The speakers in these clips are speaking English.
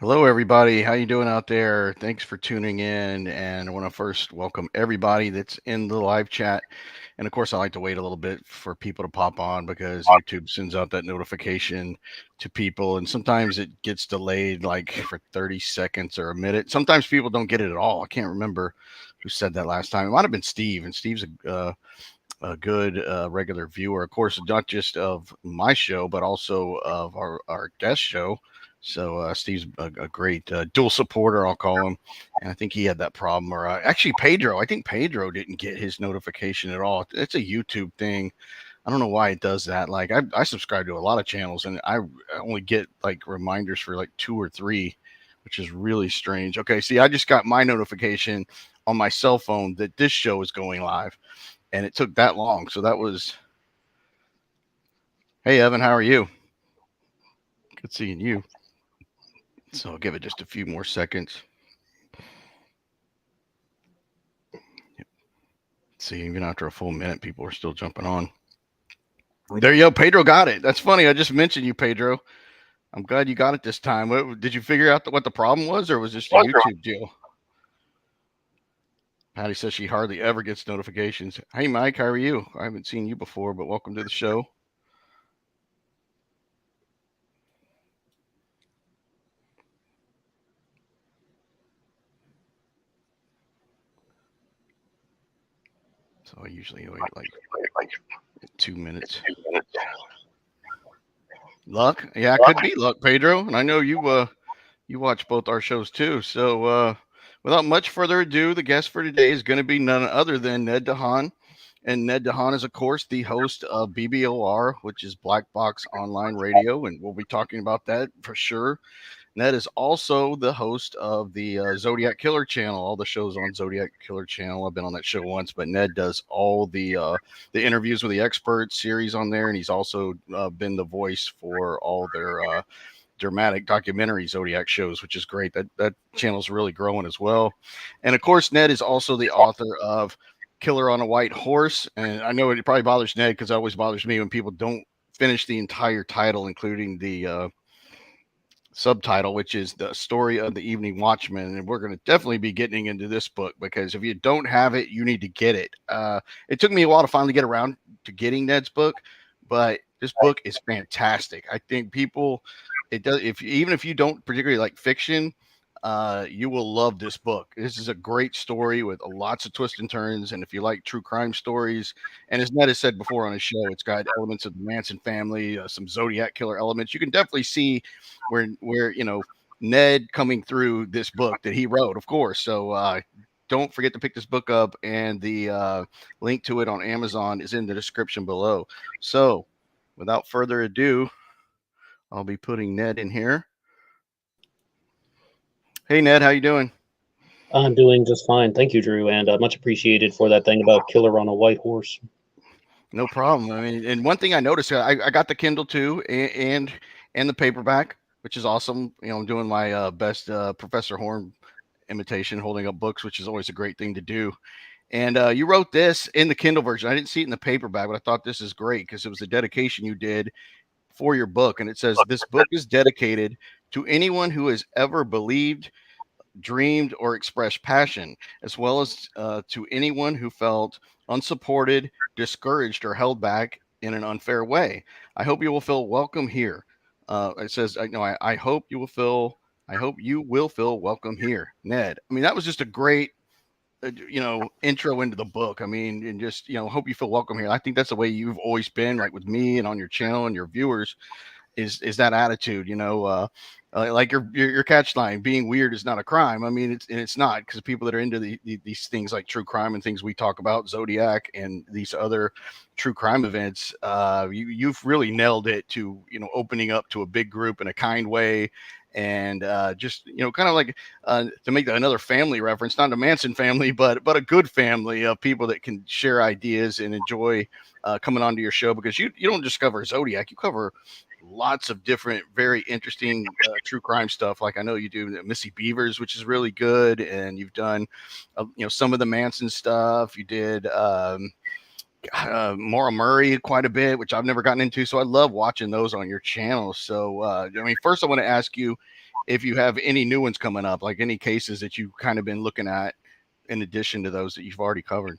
Hello, everybody. How you doing out there? Thanks for tuning in. And I want to first welcome everybody that's in the live chat. And of course, I like to wait a little bit for people to pop on because YouTube sends out that notification to people. And sometimes it gets delayed like for 30 seconds or a minute. Sometimes people don't get it at all. I can't remember who said that last time. It might have been Steve. And Steve's a good regular viewer, of course, not just of my show, but also of our guest show. So Steve's a great dual supporter, I'll call him. And I think he had that problem. Or actually, Pedro. I think Pedro didn't get his notification at all. It's a YouTube thing. I don't know why it does that. Like I subscribe to a lot of channels, and I only get like reminders for like two or three, which is really strange. Okay, see, I just got my notification on my cell phone that this show is going live, and it took that long. So that was, hey, Evan, how are you? Good seeing you. So I'll give it just a few more seconds. See, even after a full minute, people are still jumping on. There you go. Pedro got it. That's funny. I just mentioned you, Pedro. I'm glad you got it this time. Did you figure out what the problem was, or was this a YouTube deal? Patty says she hardly ever gets notifications. Hey, Mike, how are you? I haven't seen you before, but welcome to the show. So I usually wait like 2 minutes. Luck? Yeah, it could be luck, Pedro. And I know you watch both our shows too. So without much further ado, the guest for today is going to be none other than Ned Dehan. And Ned Dehan is, of course, the host of BBOR, which is Black Box Online Radio, and we'll be talking about that for sure. Ned is also the host of the Zodiac Killer Channel, all the shows on Zodiac Killer Channel. I've been on that show once, but Ned does all the interviews with the experts series on there, and he's also been the voice for all their dramatic documentary Zodiac shows, which is great. That channel's really growing as well. And of course, Ned is also the author of Killer on a White Horse. And I know it probably bothers Ned because it always bothers me when people don't finish the entire title, including the subtitle, which is The Story of the Evening Watchman. And we're going to definitely be getting into this book because if you don't have it, you need to get it. It took me a while to finally get around to getting Ned's book, but this book is fantastic. I think people, it does, if even if you don't particularly like fiction, you will love this book. This is a great story with lots of twists and turns. And if you like true crime stories, and as Ned has said before on his show, it's got elements of the Manson family, some Zodiac killer elements. You can definitely see where Ned coming through this book that he wrote, of course. So don't forget to pick this book up, and the link to it on Amazon is in the description below. So without further ado, I'll be putting Ned in here. Hey Ned, how you doing? I'm doing just fine. Thank you, Drew, and much appreciated for that thing about Killer on a White Horse. No problem. I mean, and one thing I noticed, I got the Kindle too, and the paperback, which is awesome. I'm doing my best Professor Horn imitation, holding up books, which is always a great thing to do. And you wrote this in the Kindle version. I didn't see it in the paperback, but I thought this is great because it was a dedication you did for your book. And it says, "This book is dedicated to anyone who has ever believed, dreamed, or expressed passion, as well as to anyone who felt unsupported, discouraged, or held back in an unfair way. I hope you will feel welcome here." It says, I hope you will feel. I hope you will feel welcome here, Ned. I mean, that was just a great intro into the book. I mean, and just hope you feel welcome here. I think that's the way you've always been, like with me and on your channel and your viewers, is that attitude. Like your catch line, being weird is not a crime. I mean, it's not, because people that are into these things like true crime and things we talk about, Zodiac and these other true crime events, you've really nailed it to opening up to a big group in a kind way. And just kind of like to make another family reference, not a Manson family, but a good family of people that can share ideas and enjoy coming onto your show, because you don't just cover Zodiac, you cover lots of different, very interesting true crime stuff. Like I know you do Missy Beavers, which is really good, and you've done, some of the Manson stuff. You did Maura Murray quite a bit, which I've never gotten into. So I love watching those on your channel. So I mean, first I want to ask you, if you have any new ones coming up, like any cases that you've kind of been looking at in addition to those that you've already covered.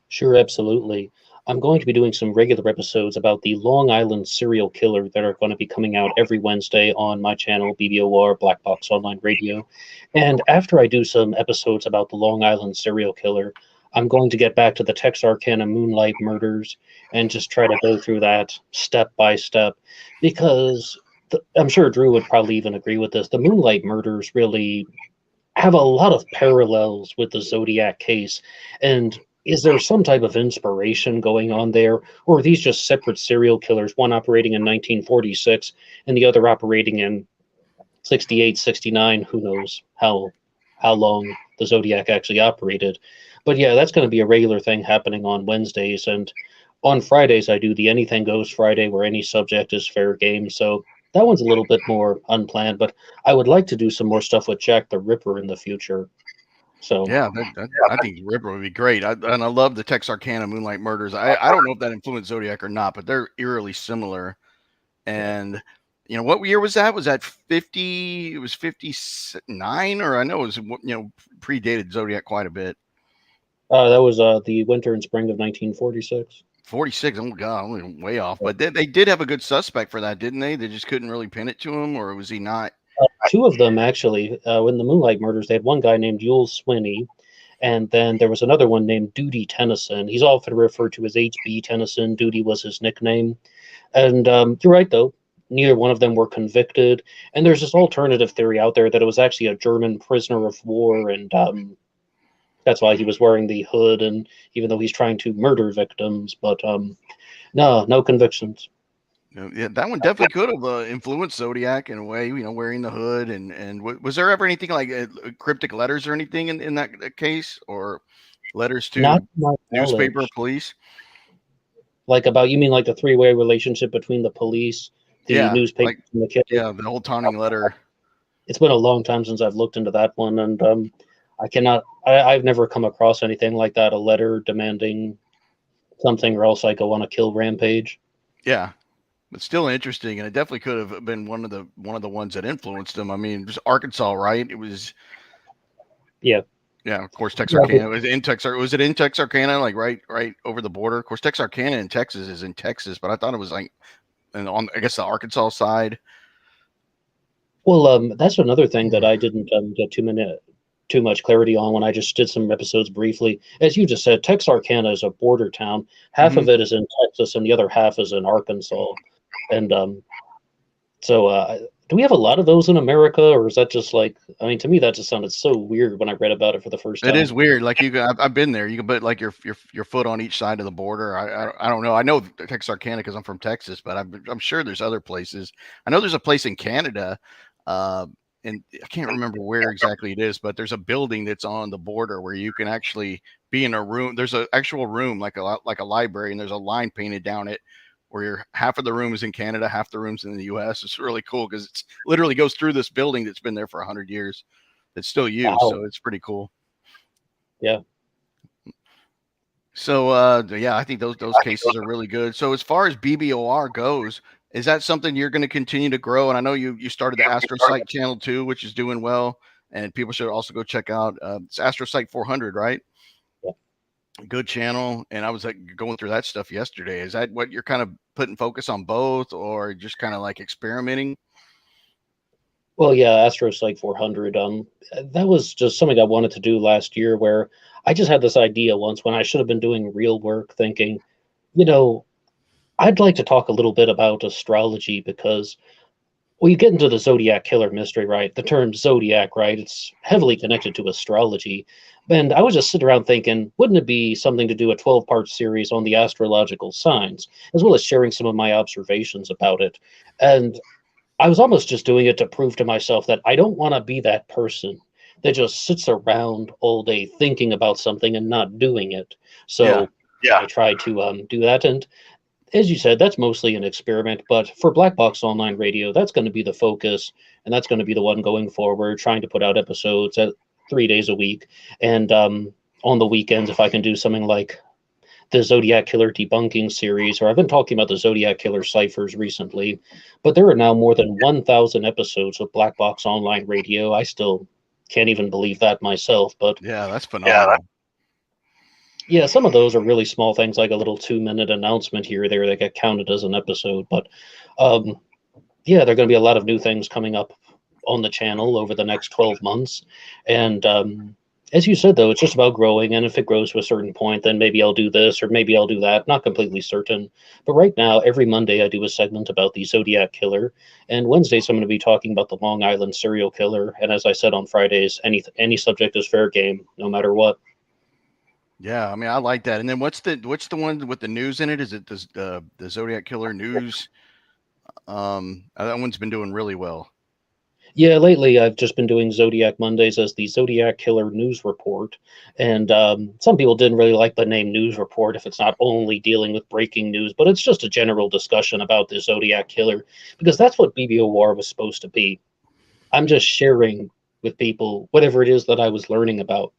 Sure, absolutely. I'm going to be doing some regular episodes about the Long Island serial killer that are going to be coming out every Wednesday on my channel, BBOR, Black Box Online Radio. And after I do some episodes about the Long Island serial killer, I'm going to get back to the Texarkana Moonlight Murders and just try to go through that step by step, because I'm sure Drew would probably even agree with this. The Moonlight Murders really have a lot of parallels with the Zodiac case. And is there some type of inspiration going on there, or are these just separate serial killers, one operating in 1946 and the other operating in 68, 69? Who knows how long the Zodiac actually operated. But yeah, that's going to be a regular thing happening on Wednesdays. And on Fridays, I do the Anything Goes Friday, where any subject is fair game. So that one's a little bit more unplanned, but I would like to do some more stuff with Jack the Ripper in the future. So Yeah, I think Ripper would be great. And I love the Texarkana Moonlight Murders. I don't know if that influenced Zodiac or not, but they're eerily similar. And what year was that? Was that 50? It was 59, or I know it was predated Zodiac quite a bit. that was the winter and spring of 1946. 46. Oh God, I'm way off. But they did have a good suspect for that, didn't they? They just couldn't really pin it to him, or was he not? Two of them, actually. In the Moonlight Murders, they had one guy named Yule Swinney, and then there was another one named Duty Tennyson. He's often referred to as H.B. Tennyson. Duty was his nickname. And you're right, though. Neither one of them were convicted. And there's this alternative theory out there that it was actually a German prisoner of war, and that's why he was wearing the hood, and even though he's trying to murder victims. But no convictions. Yeah, that one definitely could have influenced Zodiac in a way, wearing the hood. And was there ever anything like cryptic letters or anything in that case, or letters to Not my newspaper or knowledge. police? Like you mean like the three-way relationship between the police, the newspaper, and the killer? Yeah, the whole taunting letter. It's been a long time since I've looked into that one, and I've never come across anything like that, a letter demanding something, or else I go on a kill rampage. Yeah. But still interesting, and it definitely could have been one of the ones that influenced him. I mean, just Arkansas, right? It was. Yeah. Yeah, of course, Texarkana. It was in Texas. Was it in Texarkana, like right over the border? Of course, Texarkana in Texas is in Texas, but I thought it was like, on I guess the Arkansas side. Well, that's another thing that I didn't get too much clarity on when I just did some episodes briefly. As you just said, Texarkana is a border town. Half of it is in Texas, and the other half is in Arkansas. And so do we have a lot of those in America, or is that just like, I mean, to me, that just sounded so weird when I read about it for the first time. It is weird. Like I've been there. You can put like your foot on each side of the border. I don't know. I know Texarkana because I'm from Texas, but I'm sure there's other places. I know there's a place in Canada, and I can't remember where exactly it is, but there's a building that's on the border where you can actually be in a room. There's an actual room, like a library, and there's a line painted down it where half of the room is in Canada, half the room's in the U.S. It's really cool because it's literally goes through this building that's been there for 100 years. That's still used. Wow. So it's pretty cool. Yeah. So I think those cases are really good. So as far as BBOR goes, is that something you're going to continue to grow? And I know you started the Astrocyte channel too, which is doing well, and people should also go check out it's Astrocyte 400, right? Yeah. Good channel. And I was going through that stuff yesterday. Is that what you're kind of putting focus on, both, or just kind of like experimenting? Well, yeah, Astrocyte 400. That was just something I wanted to do last year, where I just had this idea once when I should have been doing real work, thinking, I'd like to talk a little bit about astrology, because you get into the Zodiac killer mystery, right? The term Zodiac, right? It's heavily connected to astrology. And I was just sitting around thinking, wouldn't it be something to do a 12-part series on the astrological signs, as well as sharing some of my observations about it? And I was almost just doing it to prove to myself that I don't want to be that person that just sits around all day thinking about something and not doing it. So I tried to do that. And as you said, that's mostly an experiment. But for Black Box Online Radio, that's going to be the focus. And that's going to be the one going forward, trying to put out episodes at 3 days a week. And on the weekends, if I can do something like the Zodiac Killer debunking series, or I've been talking about the Zodiac Killer ciphers recently, but there are now more than 1,000 episodes of Black Box Online Radio. I still can't even believe that myself, but Yeah, that's phenomenal. yeah, some of those are really small things like a little 2-minute announcement here or there that get counted as an episode. But um, yeah, there are going to be a lot of new things coming up on the channel over the next 12 months. And as you said, though, it's just about growing. And if it grows to a certain point, then maybe I'll do this or maybe I'll do that. Not completely certain. But right now, every Monday, I do a segment about the Zodiac Killer. And Wednesdays, I'm going to be talking about the Long Island serial killer. And as I said on Fridays, any subject is fair game, no matter what. Yeah, I mean, I like that. And then what's the one with the news in it? Is it the Zodiac Killer news? That one's been doing really well. Yeah, lately I've just been doing Zodiac Mondays as the Zodiac Killer News Report. And some people didn't really like the name News Report if it's not only dealing with breaking news, but it's just a general discussion about the Zodiac Killer, because that's what BBOR was supposed to be. I'm just sharing with people whatever it is that I was learning about,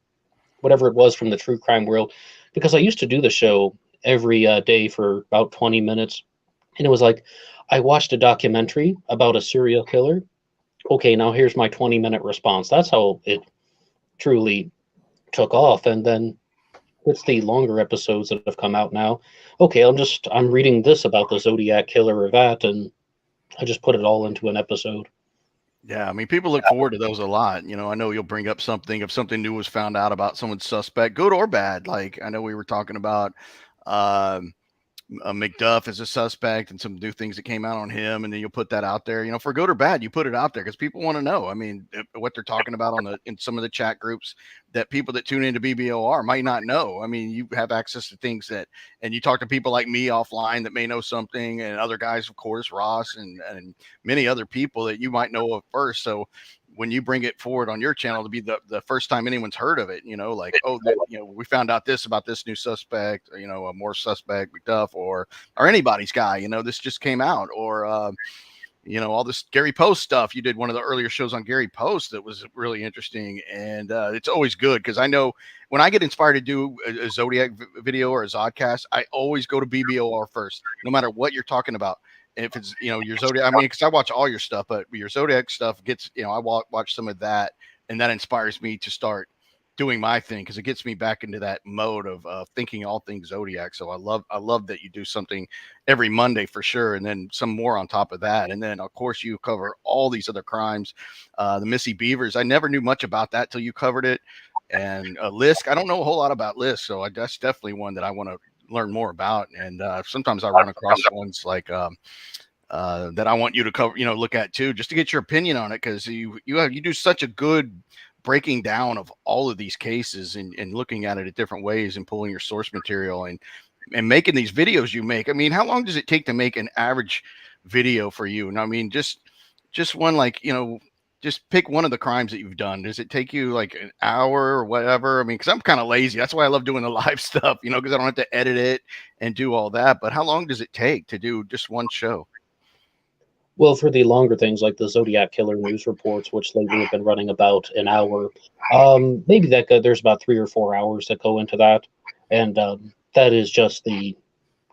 whatever it was from the true crime world, because I used to do the show every day for about 20 minutes. And it was like, I watched a documentary about a serial killer. Okay, now here's my 20-minute response. That's how it truly took off. And then with the longer episodes that have come out now, okay, I'm reading this about the Zodiac Killer or that, and I just put it all into an episode. Yeah, I mean, people look forward to those a lot. You know, I know you'll bring up something if something new was found out about someone's suspect, good or bad. Like I know we were talking about um, McDuff as a suspect and some new things that came out on him, and then you'll put that out there. You know, for good or bad, you put it out there because people want to know. I mean, what they're talking about in some of the chat groups that people that tune into BBOR might not know. I mean, you have access to things and you talk to people like me offline that may know something, and other guys, of course, Ross and many other people that you might know of first. So when you bring it forward on your channel to be the first time anyone's heard of it, you know, like, oh, we found out this about this new suspect, or, a more suspect McDuff or anybody's guy, this just came out, or, all this Gary Post stuff. You did one of the earlier shows on Gary Post that was really interesting. And it's always good because I know when I get inspired to do a Zodiac video or a Zodcast, I always go to BBOR first, no matter what you're talking about. If it's, your Zodiac, I mean, because I watch all your stuff, but your Zodiac stuff gets, I watch some of that, and that inspires me to start doing my thing because it gets me back into that mode of thinking all things Zodiac. So I love that you do something every Monday for sure, and then some more on top of that. And then of course you cover all these other crimes, the Missy Beavers. I never knew much about that till you covered it, and Lisk. I don't know a whole lot about Lisk, so that's definitely one that I want to learn more about. And sometimes I run across ones like that I want you to cover, look at too, just to get your opinion on it, because you do such a good breaking down of all of these cases and looking at it at different ways and pulling your source material and making these videos you make. I mean, how long does it take to make an average video for you? And I mean, just one, like, just pick one of the crimes that you've done. Does it take you like an hour or whatever? I mean, because I'm kind of lazy. That's why I love doing the live stuff, because I don't have to edit it and do all that. But how long does it take to do just one show? Well, for the longer things like the Zodiac Killer news reports, which lately have been running about an hour, maybe there's about 3 or 4 hours that go into that, and that is just the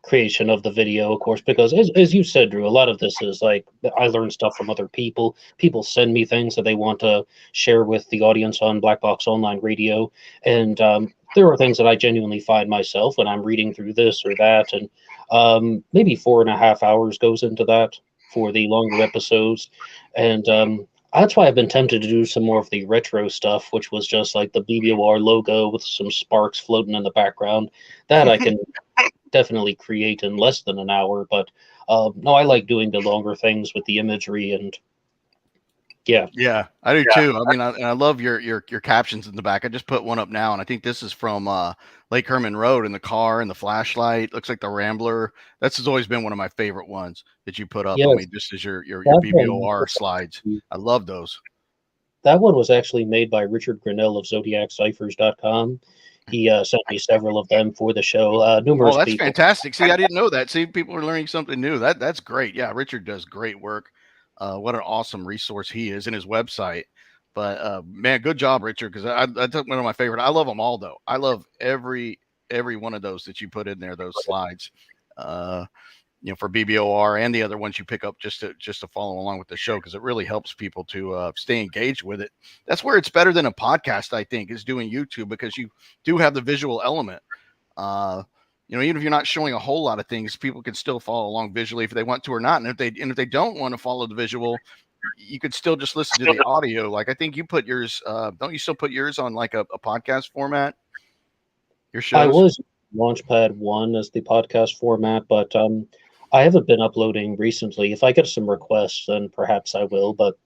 creation of the video, of course, because as you said, Drew, a lot of this is like I learn stuff from other people. People send me things that they want to share with the audience on Black Box Online Radio, and there are things that I genuinely find myself when I'm reading through this or that, and maybe 4.5 hours goes into that for the longer episodes, and that's why I've been tempted to do some more of the retro stuff, which was just like the BBOR logo with some sparks floating in the background. That I can definitely create in less than an hour, but no, I like doing the longer things with the imagery, and Yeah, I do too. I mean, I love your captions in the back. I just put one up now, and I think this is from Lake Herman Road in the car and the flashlight. Looks like the Rambler. That's has always been one of my favorite ones that you put up. I yes, mean, just as your that one BBOR slides. I love those. that one was actually made by Richard Grinnell of ZodiacCiphers.com. He sent me several of them for the show. Numerous Oh, that's people. fantastic. See, I didn't know that. See, people are learning something new. That's great. Yeah, Richard does great work. What an awesome resource he is in his website. But man, good job, Richard, because I took one of my favorite. I love them all though. I love every every one of those that you put in there, those slides. For BBOR and the other ones you pick up just to follow along with the show, because it really helps people to stay engaged with it. That's where it's better than a podcast, I think, is doing YouTube, because you do have the visual element. Even if you're not showing a whole lot of things, people can still follow along visually if they want to or not. And if they don't want to follow the visual, you could still just listen to the audio. Like I think you put yours. Don't you still put yours on like a podcast format? Your shows? I was Launchpad 1 as the podcast format, but I haven't been uploading recently. If I get some requests, then perhaps I will. But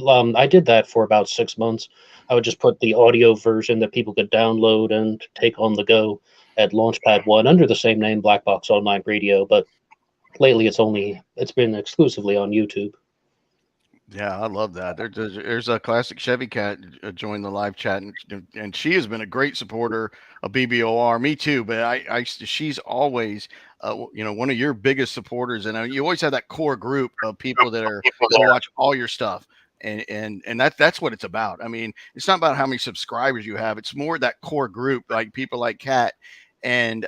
I did that for about 6 months. I would just put the audio version that people could download and take on the go at Launchpad 1 under the same name, Black Box Online Radio. But lately, it's been exclusively on YouTube. Yeah, I love that. There's a classic Chevy Cat joined the live chat, and she has been a great supporter of BBOR. Me too, but she's always, one of your biggest supporters, and you always have that core group of people that watch all your stuff, and that's what it's about. I mean, it's not about how many subscribers you have; it's more that core group, like people like Kat and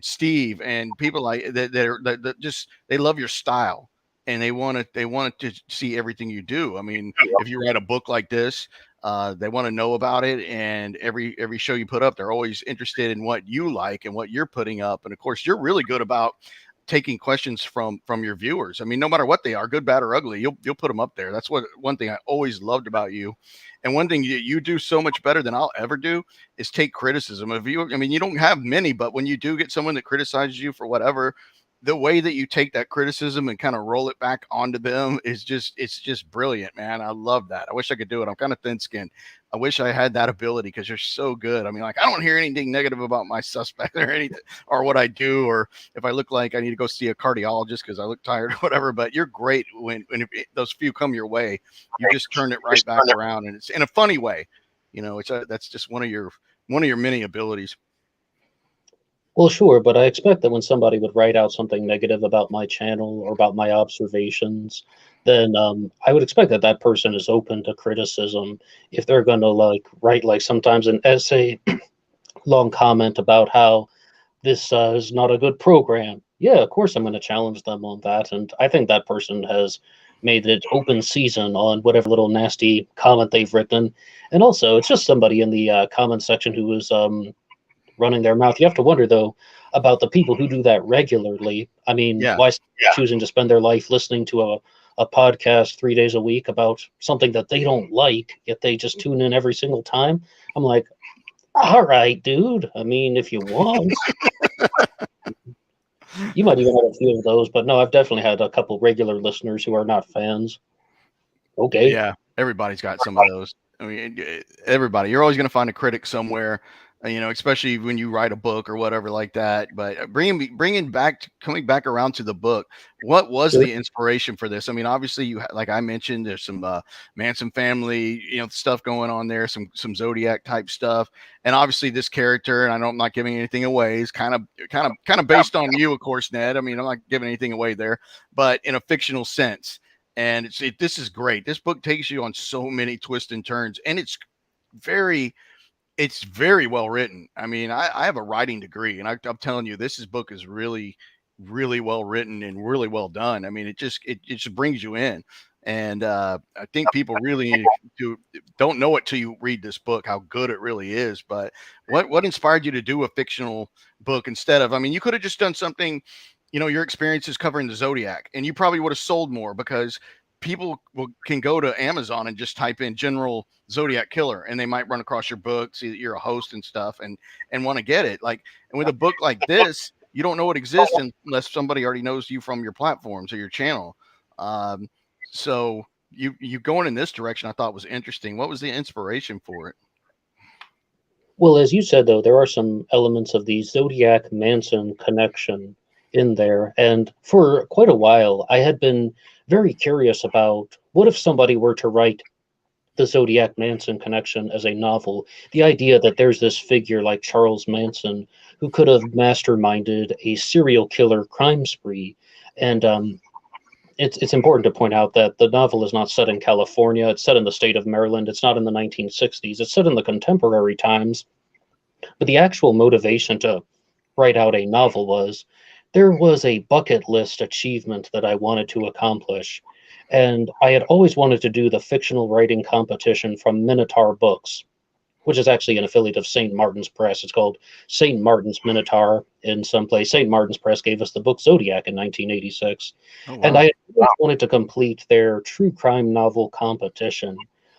Steve, and people like that just they love your style. And they want to see everything you do. I mean, if you write a book like this, they want to know about it. And every show you put up, they're always interested in what you like and what you're putting up. And of course, you're really good about taking questions from your viewers. I mean, no matter what they are, good, bad, or ugly, you'll put them up there. That's one thing I always loved about you. And one thing you do so much better than I'll ever do is take criticism of you. I mean, you don't have many, but when you do get someone that criticizes you for whatever, the way that you take that criticism and kind of roll it back onto them it's just brilliant, man. I love that. I wish I could do it. I'm kind of thin skinned. I wish I had that ability, because you're so good. I mean, like, I don't hear anything negative about my suspect or anything, or what I do, or if I look like I need to go see a cardiologist because I look tired or whatever. But you're great when those few come your way. You just turn it right back around, and it's in a funny way. That's just one of your many abilities. Well, sure, but I expect that when somebody would write out something negative about my channel or about my observations, then I would expect that that person is open to criticism. If they're going to write sometimes an essay, long comment about how this is not a good program, yeah, of course I'm going to challenge them on that. And I think that person has made it open season on whatever little nasty comment they've written. And also, it's just somebody in the comment section who is running their mouth. You have to wonder, though, about the people who do that regularly. I mean, why choosing to spend their life listening to a podcast 3 days a week about something that they don't like, yet they just tune in every single time? I'm like, all right, dude. I mean, if you want. You might even have a few of those, but no, I've definitely had a couple regular listeners who are not fans. Okay. Yeah, everybody's got some of those. I mean, everybody. You're always going to find a critic somewhere, especially when you write a book or whatever like that. But coming back around to the book, what was the inspiration for this? I mean, obviously, like I mentioned, there's some Manson family, stuff going on there, some Zodiac type stuff, and obviously this character. And I'm not giving anything away. Is kind of based on you, of course, Ned. I mean, I'm not giving anything away there, but in a fictional sense. And this is great. This book takes you on so many twists and turns, and it's very well written. I mean, I have a writing degree, and I'm telling you, this book is really, really well written and really well done. I mean, it just brings you in. And I think people really don't know it till you read this book, how good it really is. But what inspired you to do a fictional book instead of, I mean, you could have just done something, your experiences covering the Zodiac, and you probably would have sold more, because people can go to Amazon and just type in general Zodiac killer, and they might run across your book, see that you're a host and stuff, and want to get it. And with a book like this, you don't know it exists unless somebody already knows you from your platforms or your channel. So you going in this direction, I thought was interesting. What was the inspiration for it? Well, as you said, though, there are some elements of the Zodiac Manson connection in there. And for quite a while, I had been very curious about what if somebody were to write the Zodiac Manson connection as a novel, the idea that there's this figure like Charles Manson who could have masterminded a serial killer crime spree. And it's important to point out that the novel is not set in California. It's set in the state of Maryland. It's not in the 1960s. It's set in the contemporary times. But the actual motivation to write out a novel was there was a bucket list achievement that I wanted to accomplish. And I had always wanted to do the fictional writing competition from Minotaur Books, which is actually an affiliate of St. Martin's Press. It's called St. Martin's Minotaur in some place. St. Martin's Press gave us the book Zodiac in 1986. Oh, And I wow. had always wanted to complete their true crime novel competition.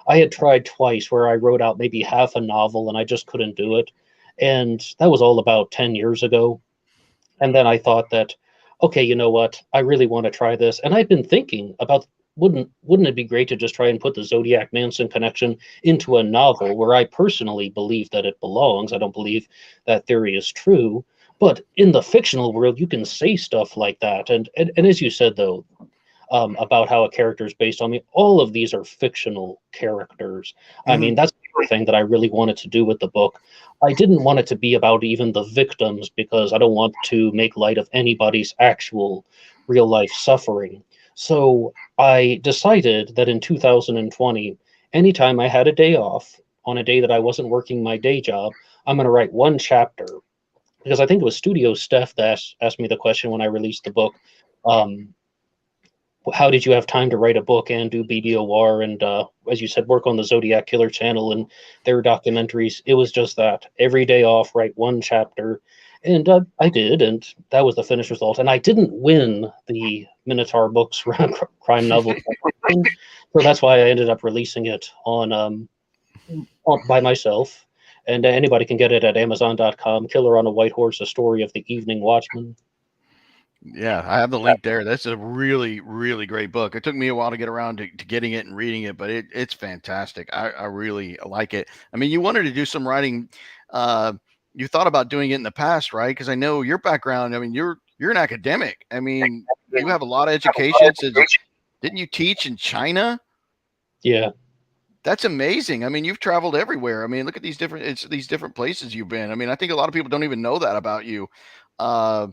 I had tried twice where I wrote out maybe half a novel and I just couldn't do it. And that was all about 10 years ago. And then I thought that, okay, you know what? I really want to try this. And I've been thinking about wouldn't it be great to just try and put the Zodiac Manson connection into a novel where I personally believe that it belongs. I don't believe that theory is true. But in the fictional world, you can say stuff like that. And as you said, though, about how a character is based on me. All of these are fictional characters. I mean, Mhm. that's the thing that I really wanted to do with the book. I didn't want it to be about even the victims because I don't want to make light of anybody's actual real life suffering. So I decided that in 2020, anytime I had a day off, on a day that I wasn't working my day job, I'm going to write one chapter. Because I think it was Studio Steph that asked me the question when I released the book. Um, how did you have time to write a book and do BBOR and, as you said, work on the Zodiac Killer channel and their documentaries? It was just that every day off, write one chapter, and I did, and that was the finished result. And I didn't win the Minotaur Books crime novel, so that's why I ended up releasing it by myself. And anybody can get it at Amazon.com. Killer on a White Horse: A Story of the Evening Watchman. Yeah, I have the link there. That's a really, really great book. It took me a while to get around to getting it and reading it, but it's fantastic. I really like it. I mean, you wanted to do some writing. Uh, you thought about doing it in the past, right? Because I know your background. I mean, you're an academic. I mean, you have a lot of education. So didn't you teach in China? Yeah. That's amazing. I mean, you've traveled everywhere. I mean, look at these different places you've been. I mean, I think a lot of people don't even know that about you. Uh,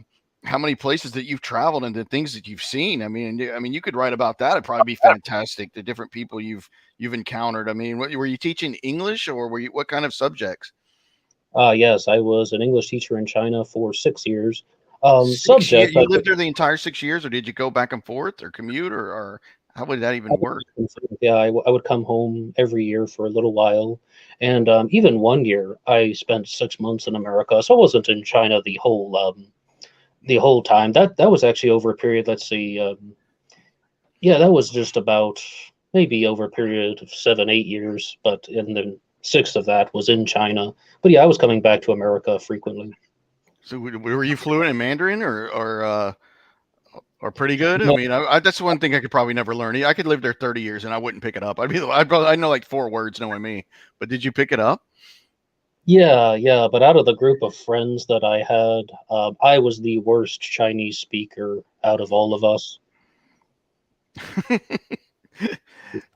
how many places that you've traveled and the things that you've seen. I mean, you could write about that. It'd probably be fantastic. The different people you've encountered. I mean, were you teaching English or were you what kind of subjects? Yes, I was an English teacher in China for 6 years. 6 years. Subject, You lived there the entire 6 years, or did you go back and forth or commute, or how would that even work? yeah, I would come home every year for a little while, and even one year I spent 6 months in America. So I wasn't in China the whole time. That was actually over a period. Let's see, yeah, that was just about maybe over a period of 7 8 years, but and then six of that was in China. But yeah, I was coming back to America frequently. So were you fluent in Mandarin or pretty good? I mean, that's one thing I could probably never learn. I could live there 30 years and I wouldn't pick it up. I know like 4 words knowing me, but did you pick it up? Yeah, yeah, but out of the group of friends that I had, I was the worst Chinese speaker out of all of us.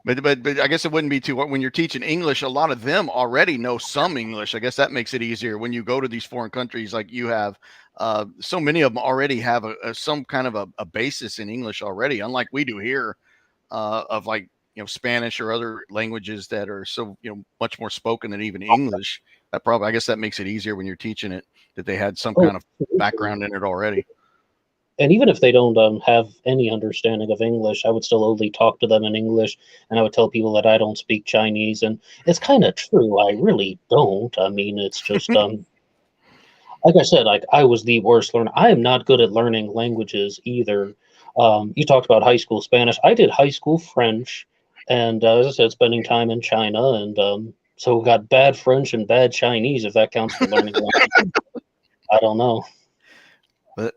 But I guess it wouldn't be too when you're teaching English. A lot of them already know some English. I guess that makes it easier when you go to these foreign countries like you have. So many of them already have some kind of a basis in English already, unlike we do here, of like Spanish or other languages that are so much more spoken than even English. That probably I guess that makes it easier when you're teaching it that they had some Oh, kind of background in it already. and even if they don't have any understanding of English, I would still only talk to them in English, and I would tell people that I don't speak Chinese, and it's kind of true. I really don't. I mean, it's just like I said, like I was the worst learner. I am not good at learning languages either. You talked about high school Spanish. I did high school French, and as I said, spending time in China, and so got bad French and bad Chinese, if that counts for learning language. I don't know. But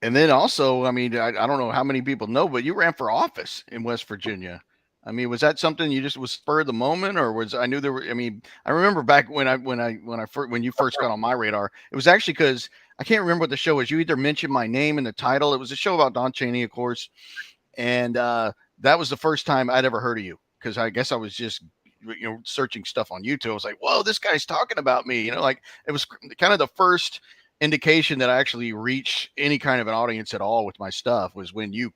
and then also, I mean, I don't know how many people know, but you ran for office in West Virginia. I mean, was that something you just was spur of the moment, or was I knew there were? I mean, I remember back when you first got on my radar, it was actually because I can't remember what the show was. You either mentioned my name in the title. It was a show about Don Chaney, of course, and that was the first time I'd ever heard of you because I guess I was just searching stuff on YouTube. I was like, whoa, this guy's talking about me. Like it was kind of the first indication that I actually reach any kind of an audience at all with my stuff was when you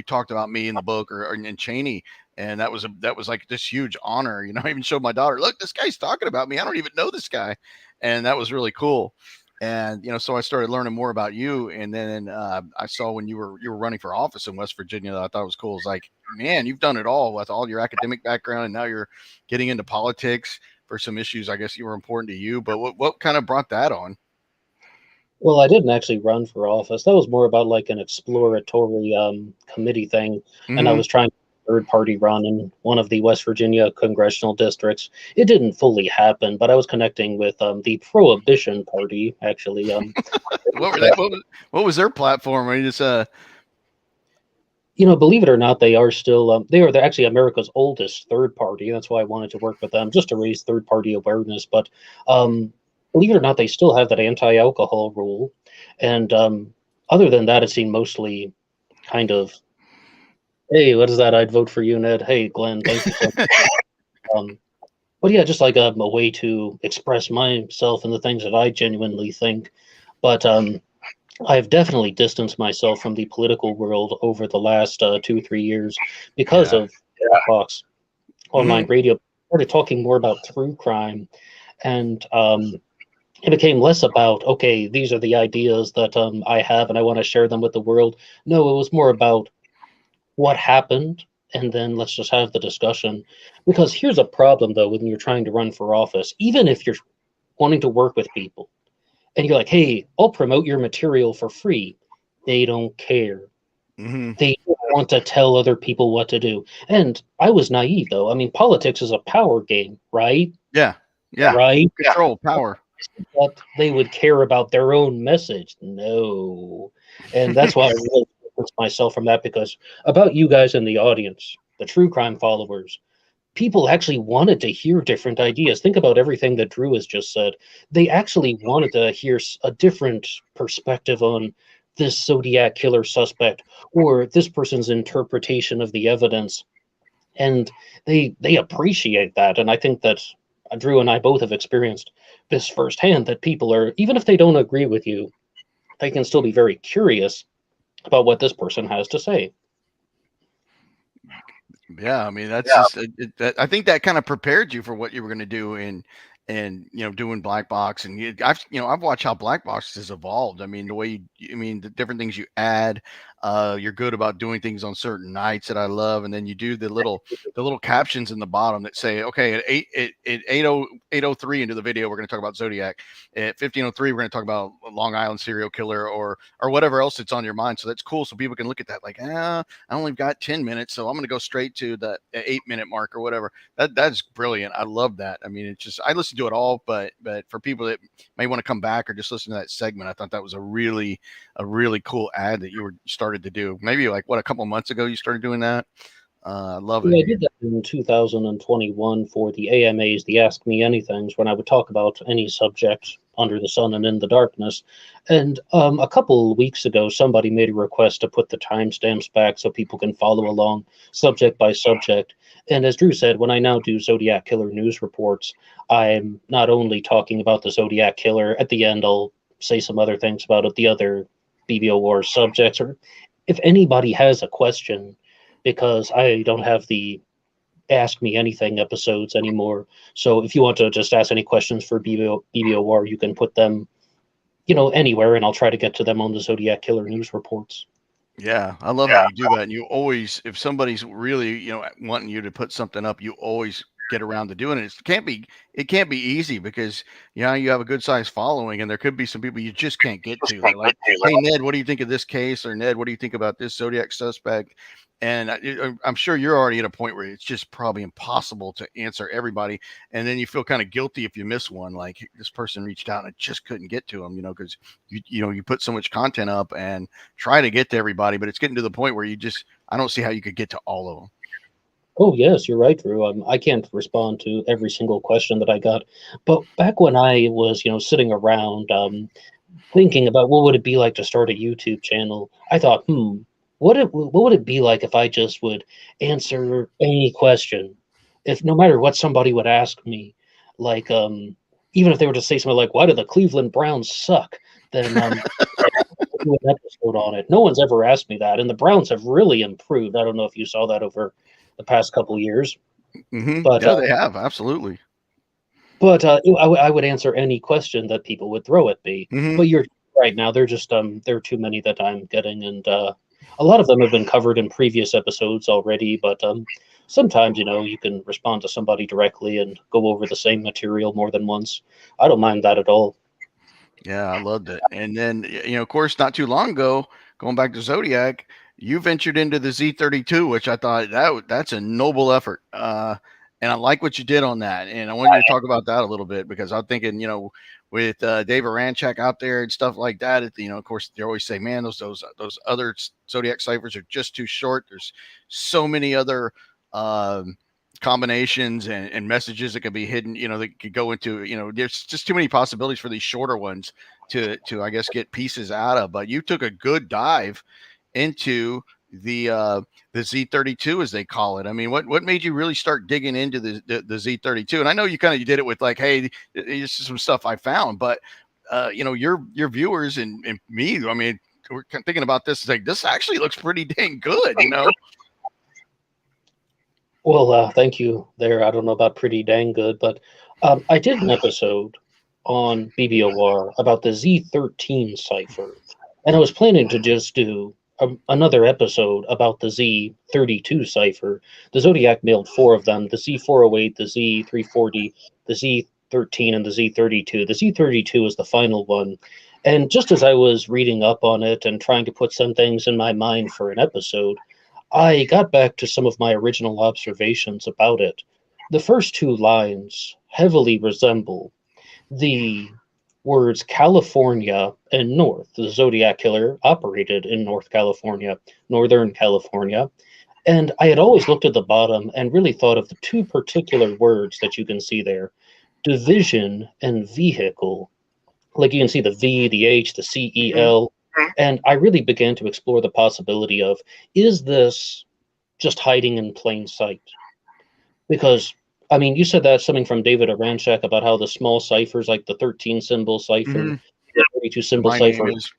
talked about me in the book or in Cheney, and that was like this huge honor. I even showed my daughter, look, this guy's talking about me. I don't even know this guy, and that was really cool. And so I started learning more about you, and then I saw when you were running for office in West Virginia that I thought was cool. It's like, man, you've done it all with all your academic background, and now you're getting into politics for some issues I guess you were important to you. But what kind of brought that on? Well, I didn't actually run for office. That was more about like an exploratory committee thing, and I Hmm. was trying to third party run in one of the West Virginia congressional districts. It didn't fully happen, but I was connecting with the Prohibition Party actually. What were they? What was their platform? Are you just Believe it or not, they are still they're actually America's oldest third party. That's why I wanted to work with them just to raise third party awareness. But um, believe it or not, they still have that anti-alcohol rule, and other than that, it's seen mostly kind of, hey, what is that? I'd vote for you, Ned. Hey, Glenn, thank you so much. Um, but yeah, just like a way to express myself and the things that I genuinely think. But I've definitely distanced myself from the political world over the last 2 3 years because yeah. of Fox Hmm. online radio. I started talking more about true crime, and it became less about, okay, these are the ideas that I have and I want to share them with the world. No, it was more about what happened, and then let's just have the discussion. Because here's a problem, though, when you're trying to run for office, even if you're wanting to work with people and you're like, hey, I'll promote your material for free, they don't care. Hmm. They don't want to tell other people what to do. And I was naive, though. I mean, politics is a power game, right? Yeah. Yeah. Right? Control power. But they would care about their own message. No. And that's why I really distance myself from that, because about you guys in the audience, the true crime followers, people actually wanted to hear different ideas. Think about everything that Drew has just said. They actually wanted to hear a different perspective on this Zodiac killer suspect or this person's interpretation of the evidence. And they appreciate that. And I think that Drew and I both have experienced this firsthand, that people are, even if they don't agree with you, they can still be very curious about what this person has to say. Yeah, I mean that's just I think that kind of prepared you for what you were going to do and doing black box and I've watched how black box has evolved. I mean the way I mean the different things you add. You're good about doing things on certain nights that I love, and then you do the little captions in the bottom that say, okay, at 8:03 into the video we're going to talk about Zodiac. At 15:03 we're going to talk about Long Island serial killer or whatever else that's on your mind. So that's cool. So people can look at that like, I only got 10 minutes, so I'm going to go straight to the 8 minute mark or whatever. That's brilliant. I love that. I mean, it's just I listen to it all, but for people that may want to come back or just listen to that segment, I thought that was a really cool ad that you were started to do. Maybe like what, a couple months ago you started doing that. I love it. Yeah, I did that in 2021 for the AMAs, the Ask Me Anythings, when I would talk about any subject under the sun and in the darkness. And a couple weeks ago, somebody made a request to put the timestamps back so people can follow along subject by subject. And as Drew said, when I now do Zodiac Killer news reports, I'm not only talking about the Zodiac Killer, at the end, I'll say some other things about it, the other BBOR subjects, or if anybody has a question, because I don't have the Ask Me Anything episodes anymore. So if you want to just ask any questions for BBOR, you can put them, anywhere, and I'll try to get to them on the Zodiac Killer news reports. Yeah, I love how you do that. And you always, if somebody's really, wanting you to put something up, you always get around to doing it. It can't be easy because you have a good sized following, and there could be some people you just can't get to. They're like, "Hey Ned, what do you think of this case?" Or Ned, what do you think about this Zodiac suspect? And I'm sure you're already at a point where it's just probably impossible to answer everybody, and then you feel kind of guilty if you miss one. Like this person reached out and I just couldn't get to them, because you put so much content up and try to get to everybody, but it's getting to the point where I don't see how you could get to all of them. Oh, yes, you're right, Drew. I can't respond to every single question that I got. But back when I was, sitting around thinking about what would it be like to start a YouTube channel, I thought, what would it be like if I just would answer any question, if no matter what somebody would ask me, like even if they were to say something like, "Why do the Cleveland Browns suck?" Then I'll do an episode on it. No one's ever asked me that, and the Browns have really improved. I don't know if you saw that over the past couple years, Hmm. but Yeah, they have absolutely. But I would answer any question that people would throw at me. Hmm. But you're right now. They're just there are too many that I'm getting, and a lot of them have been covered in previous episodes already. But sometimes you can respond to somebody directly and go over the same material more than once. I don't mind that at all. Yeah, I loved it. And then, of course, not too long ago, going back to Zodiac, you ventured into the Z32, which I thought that's a noble effort. And I like what you did on that. And I wanted you to talk about that a little bit because I'm thinking, with David Ranchak out there and stuff like that, of course, they always say, man, those other Zodiac ciphers are just too short. There's so many other um, combinations and messages that could be hidden, that could go into, there's just too many possibilities for these shorter ones to I guess get pieces out of. But you took a good dive into the Z32 as they call it. I mean, what made you really start digging into the Z32? And I know you kind of did it with like, hey, this is some stuff I found, but your viewers and me, I mean, we're thinking about this like this actually looks pretty dang good. Well, thank you there. I don't know about pretty dang good, but I did an episode on BBOR about the Z13 cipher, and I was planning to just do another episode about the Z32 cipher. The Zodiac mailed four of them: the Z408, the Z340, the Z13, and the Z32. The Z32 is the final one. And just as I was reading up on it and trying to put some things in my mind for an episode, I got back to some of my original observations about it. The first two lines heavily resemble the words California and North. The Zodiac Killer operated in North California, Northern California. And I had always looked at the bottom and really thought of the two particular words that you can see there: division and vehicle. Like you can see the V, the H, the CEL. And I really began to explore the possibility of, is this just hiding in plain sight? Because, I mean, you said that something from David Aranchak about how the small ciphers, like the 13 symbol cipher, Mm-hmm. the 32 symbol My name cipher, is.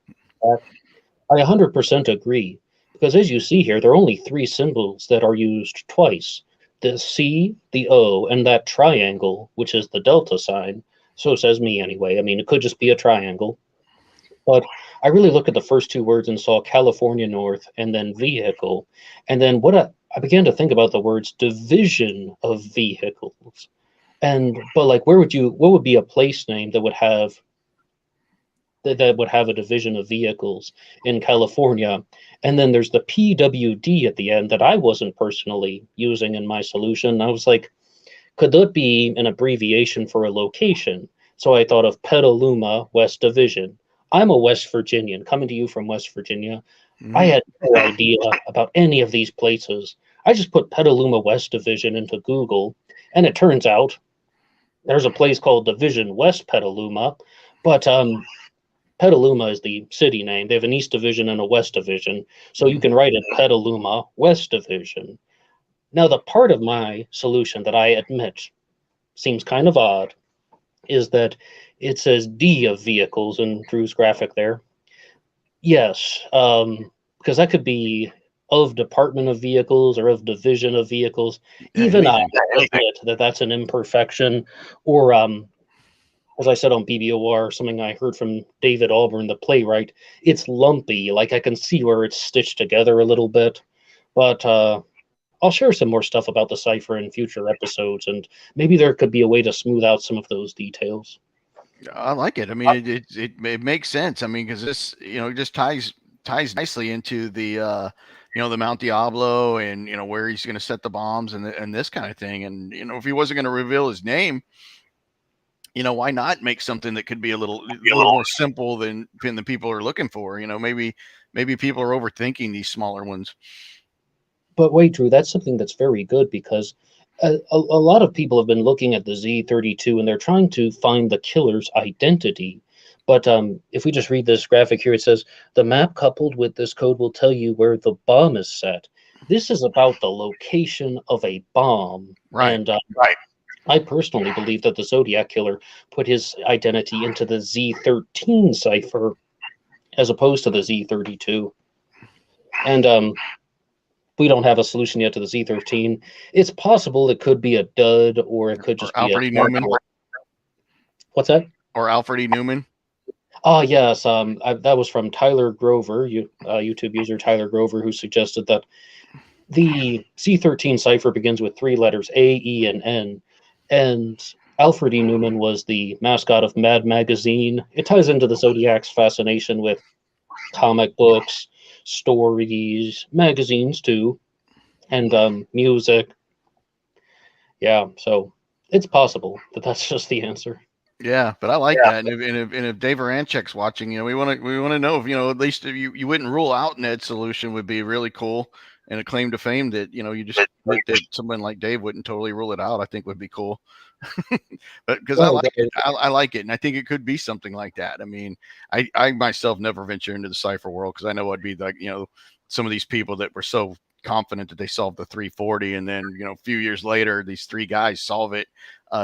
I 100% agree. Because as you see here, there are only three symbols that are used twice: the C, the O, and that triangle, which is the delta sign. So says me anyway. I mean, it could just be a triangle. But I really looked at the first two words and saw California North and then vehicle. And then I began to think about the words division of vehicles. But like, what would be a place name that would have a division of vehicles in California? And then there's the PWD at the end that I wasn't personally using in my solution. I was like, could that be an abbreviation for a location? So I thought of Petaluma West Division. I'm a West Virginian coming to you from West Virginia. I Mm-hmm. had no idea about any of these places. I just put Petaluma West Division into Google, and it turns out there's a place called Division West Petaluma, but Petaluma is the city name. They have an East Division and a West Division, so you can write it Petaluma West Division. Now, the part of my solution that I admit seems kind of odd is that it says D of vehicles in Drew's graphic there. Yes, because that could be of Department of Vehicles or of Division of Vehicles. Yeah, Even I anything. admit that that's an imperfection, or as I said on BBOR, something I heard from David Auburn, the playwright, it's lumpy. Like I can see where it's stitched together a little bit, but I'll share some more stuff about the cipher in future episodes, and maybe there could be a way to smooth out some of those details. I like it. I mean, it makes sense. I mean, because this just ties nicely into the Mount Diablo and where he's going to set the bombs and this kind of thing. And if he wasn't going to reveal his name, why not make something that could be a little more simple than the people are looking for? Maybe people are overthinking these smaller ones. But wait, Drew, that's something that's very good because a lot of people have been looking at the Z32 and they're trying to find the killer's identity. But if we just read this graphic here, it says the map coupled with this code will tell you where the bomb is set. This is about the location of a bomb. Right. And I personally believe that the Zodiac killer put his identity into the Z13 cipher as opposed to the Z32. And we don't have a solution yet to the Z13. It's possible it could be a dud or it could just be Alfred E. Newman. What's that? Or Alfred E. Newman? Oh yes, that was from Tyler Grover, YouTube user Tyler Grover, who suggested that the C13 cipher begins with three letters A, E, and N, and Alfred E. Newman was the mascot of Mad Magazine. It ties into the Zodiac's fascination with comic books, stories, magazines too, and music. Yeah, so it's possible that that's just the answer. Yeah, but I like that. And if Dave Aranchek's watching, we want to know if at least if you wouldn't rule out Ned's solution would be really cool, and a claim to fame that you just that someone like Dave wouldn't totally rule it out. I think would be cool. But because I Right, like it, right. I like it, and I think it could be something like that. I mean, I myself never venture into the cipher world because I know I'd be like some of these people that were so confident that they solved the 340, and then a few years later these three guys solve it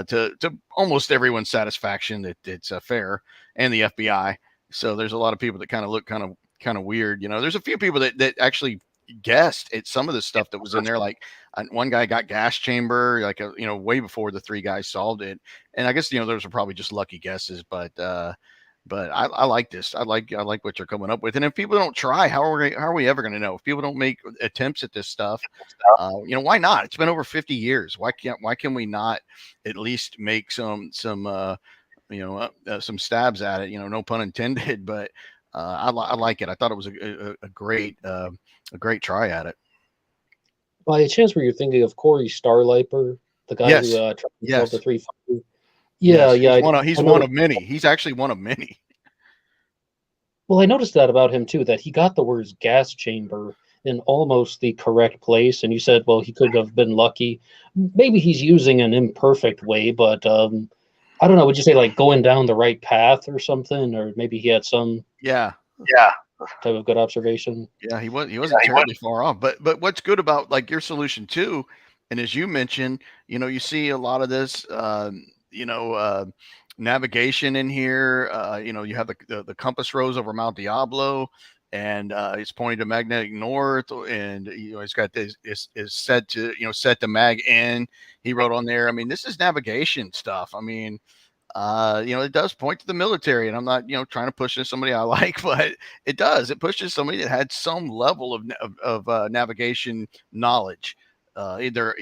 to almost everyone's satisfaction that it's fair, and the FBI. So there's a lot of people that kind of look kind of weird. There's a few people that actually guessed at some of the stuff that was in there. Like one guy got gas chamber, like way before the three guys solved it. And I guess those are probably just lucky guesses, but I like this. I like what you're coming up with. And if people don't try, how are we ever going to know? If people don't make attempts at this stuff, why not? It's been over 50 years. Why can we not at least make some stabs at it? No pun intended. But I like it. I thought it was a great try at it. By a chance, were you thinking of Corey Starliper, the guy who Yes. tried to solve the Yes. 350? Yeah, Yes. yeah. He's one of many. He's actually one of many. Well, I noticed that about him too, that he got the words gas chamber in almost the correct place. And you said, well, he could have been lucky. Maybe he's using an imperfect way, but I don't know. Would you say like going down the right path or something? Or maybe he had some Yeah. type of good observation? Yeah, he wasn't terribly far off. But what's good about like your solution too, and as you mentioned, you see a lot of this navigation in here. You have the compass rose over Mount Diablo, and it's pointing to magnetic north, and it's got this is set to set to mag in. He wrote on there. I mean, this is navigation stuff. I mean, it does point to the military, and I'm not, trying to push this somebody I like, but it does. It pushes somebody that had some level of navigation knowledge, either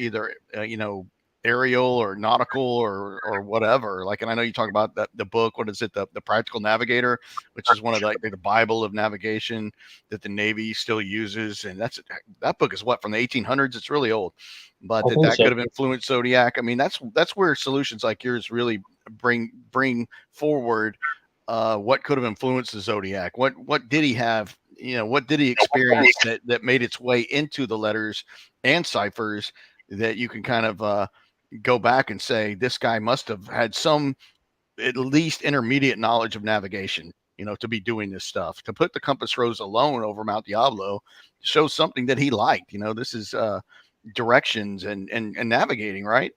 aerial or nautical or whatever. Like, and I know you talk about the book. What is it? The Practical Navigator, which is one of the Bible of navigation that the Navy still uses, and that book is what, from the 1800s. It's really old, but I think that so. could have influenced Zodiac. I mean, that's where solutions like yours really bring forward what could have influenced the Zodiac. What did he have? What did he experience that made its way into the letters and ciphers that you can kind of go back and say this guy must have had some at least intermediate knowledge of navigation, to be doing this stuff. To put the compass rose alone over Mount Diablo shows something that he liked. This is directions and navigating, right?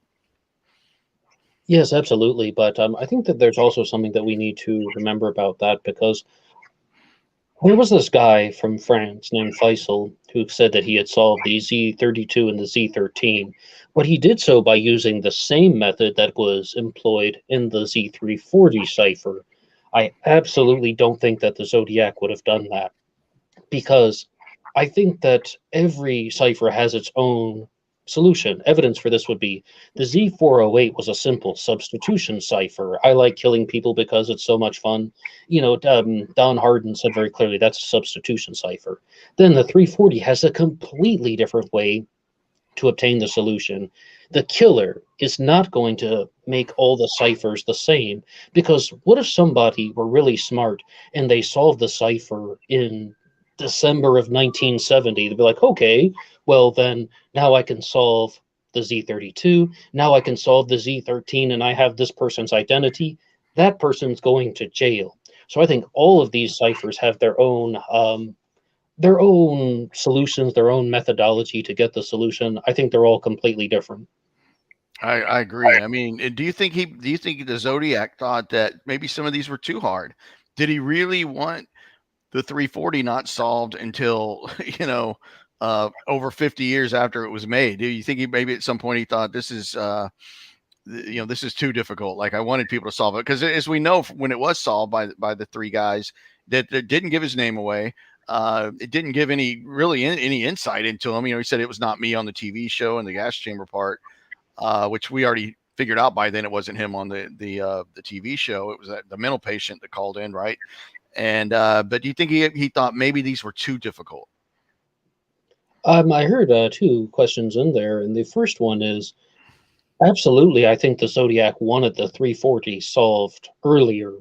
Yes, absolutely. But I think that there's also something that we need to remember about that because there was this guy from France named Faisal who said that he had solved the Z32 and the Z13, but he did so by using the same method that was employed in the Z340 cipher. I absolutely don't think that the Zodiac would have done that because I think that every cipher has its own solution. Evidence for this would be the Z408 was a simple substitution cipher. I like killing people because it's so much fun. Don Harden said very clearly that's a substitution cipher. Then the 340 has a completely different way to obtain the solution. The killer is not going to make all the ciphers the same because what if somebody were really smart and they solved the cipher in December of 1970? They'd be like, okay, well, then now I can solve the Z32. Now I can solve the Z13 and I have this person's identity. That person's going to jail. So I think all of these ciphers have their own solutions, their own methodology to get the solution. I think they're all completely different. I agree. I mean, do you think the Zodiac thought that maybe some of these were too hard? Did he really want the 340 not solved until over 50 years after it was made? Do you think maybe at some point he thought this is this is too difficult. Like I wanted people to solve it because, as we know, when it was solved by the three guys, that didn't give his name away. It didn't give any insight into him. He said it was not me on the TV show and the gas chamber part, which we already figured out by then. It wasn't him on the TV show. It was the mental patient that called in, right? And but do you think he thought maybe these were too difficult? I heard two questions in there, and the first one is absolutely. I think the Zodiac wanted the 340 solved earlier